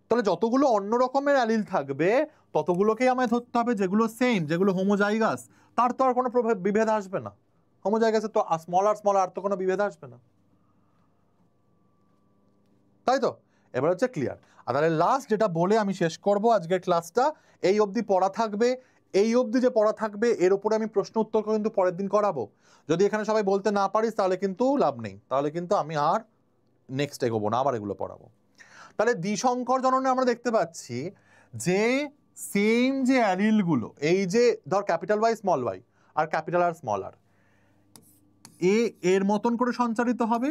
তাহলে যতগুলো অন্য রকমের অ্যালিল থাকবে ততগুলোকেই আমায় ধরতে হবে যেগুলো সেম, যেগুলো হোমোজাইগাস, তার তো আর কোনো বিভেদ আসবে না। হোমোজাইগাসের তো স্মল আর তো কোনো বিভেদ আসবে না, তাই তো? এবার হচ্ছে ক্লিয়ার। আর তাহলে লাস্ট যেটা বলে আমি শেষ করব আজকের ক্লাসটা, এই অবধি পড়া থাকবে, এই অবধি যে পড়া থাকবে এর উপরে আমি প্রশ্ন উত্তর কিন্তু পরের দিন করাবো। যদি এখানে সবাই বলতে না পারিস তাহলে কিন্তু লাভ নেই, তাহলে কিন্তু আমি আর নেক্সট এগোবো না, আবার এগুলো পড়াবো। তাহলে দ্বিসংকর জননে আমরা দেখতে পাচ্ছি যে সেম যে অ্যালিলগুলো, এই যে ধর ক্যাপিটাল ওয়াই স্মল ওয়াই আর ক্যাপিটাল আর স্মল আর, এ এর মতন করে সঞ্চারিত হবে,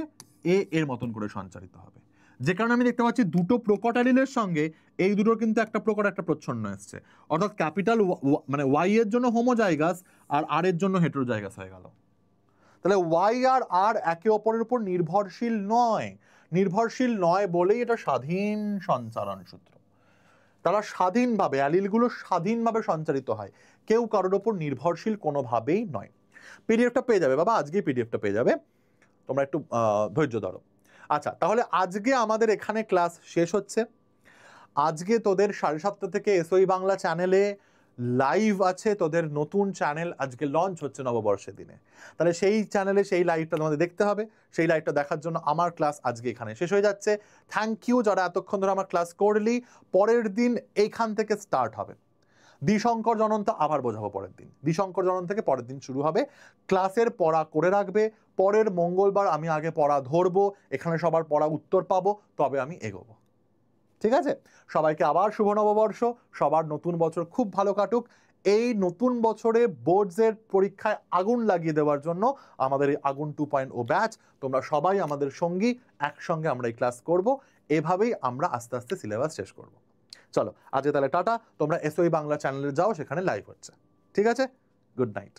এ এর মতন করে সঞ্চারিত হবে, যে কারণে আমি দেখতে পাচ্ছি দুটো প্রকট অ্যালিলের সঙ্গে এই দুটোর কিন্তু একটা প্রকট একটা প্রচ্ছন্ন এসছে, অর্থাৎ ক্যাপিটাল মানে ওয়াই এর জন্য হোমোজাইগাস আর আর এর জন্য হেটেরোজাইগাস হয়ে গেল। তাহলে ওয়াই আর আর একে অপরের উপর নির্ভরশীল নয় বলেই এটা স্বাধীন সঞ্চারণ সূত্র। তারা স্বাধীনভাবে, অ্যালিলগুলো স্বাধীনভাবে সঞ্চারিত হয়, কেউ কারোর ওপর নির্ভরশীল কোনোভাবেই নয়। পিডিএফটা পেয়ে যাবে বাবা, আজকেই পিডিএফটা পেয়ে যাবে, তোমরা একটু ধৈর্য ধরো। আচ্ছা, তাহলে আজকে আমাদের এখানে ক্লাস শেষ হচ্ছে। আজকে তোদের 7:30 থেকে এসওই বাংলা চ্যানেলে লাইভ আছে, তোদের নতুন চ্যানেল আজকে লঞ্চ হচ্ছে নববর্ষের দিনে, তাহলে সেই চ্যানেলে সেই লাইভটা তোমাদের দেখতে হবে। সেই লাইভটা দেখার জন্য আমার ক্লাস আজকে এখানে শেষ হয়ে যাচ্ছে। থ্যাংক ইউ যারা এতক্ষণ ধরে আমার ক্লাস করলি। পরের দিন এইখান থেকে স্টার্ট হবে দ্বিসংকর জননটা, আবার বোঝাবো পরের দিন। দ্বিসংকর জনন থেকে পরের দিন শুরু হবে। ক্লাসের পড়া করে রাখবে, পরের মঙ্গলবার আমি আগে পড়া ধরবো, এখানে সবার পড়া উত্তর পাবো, তবে আমি এগোবো। ঠিক আছে? সবাইকে আবার শুভ নববর্ষ, সবার নতুন বছর খুব ভালো কাটুক। এই নতুন বছরে বোর্ডসের পরীক্ষায় আগুন লাগিয়ে দেওয়ার জন্য আমাদের এই আগুন 2.0 ব্যাচ, তোমরা সবাই আমাদের সঙ্গী, একসঙ্গে আমরা এই ক্লাস করব, এভাবেই আমরা আস্তে আস্তে সিলেবাস শেষ করব। চলো আজকে তাহলে টাটা, তোমরা এসওই বাংলা চ্যানেলে যাও, সেখানে লাইভ হচ্ছে। ঠিক আছে? Good night.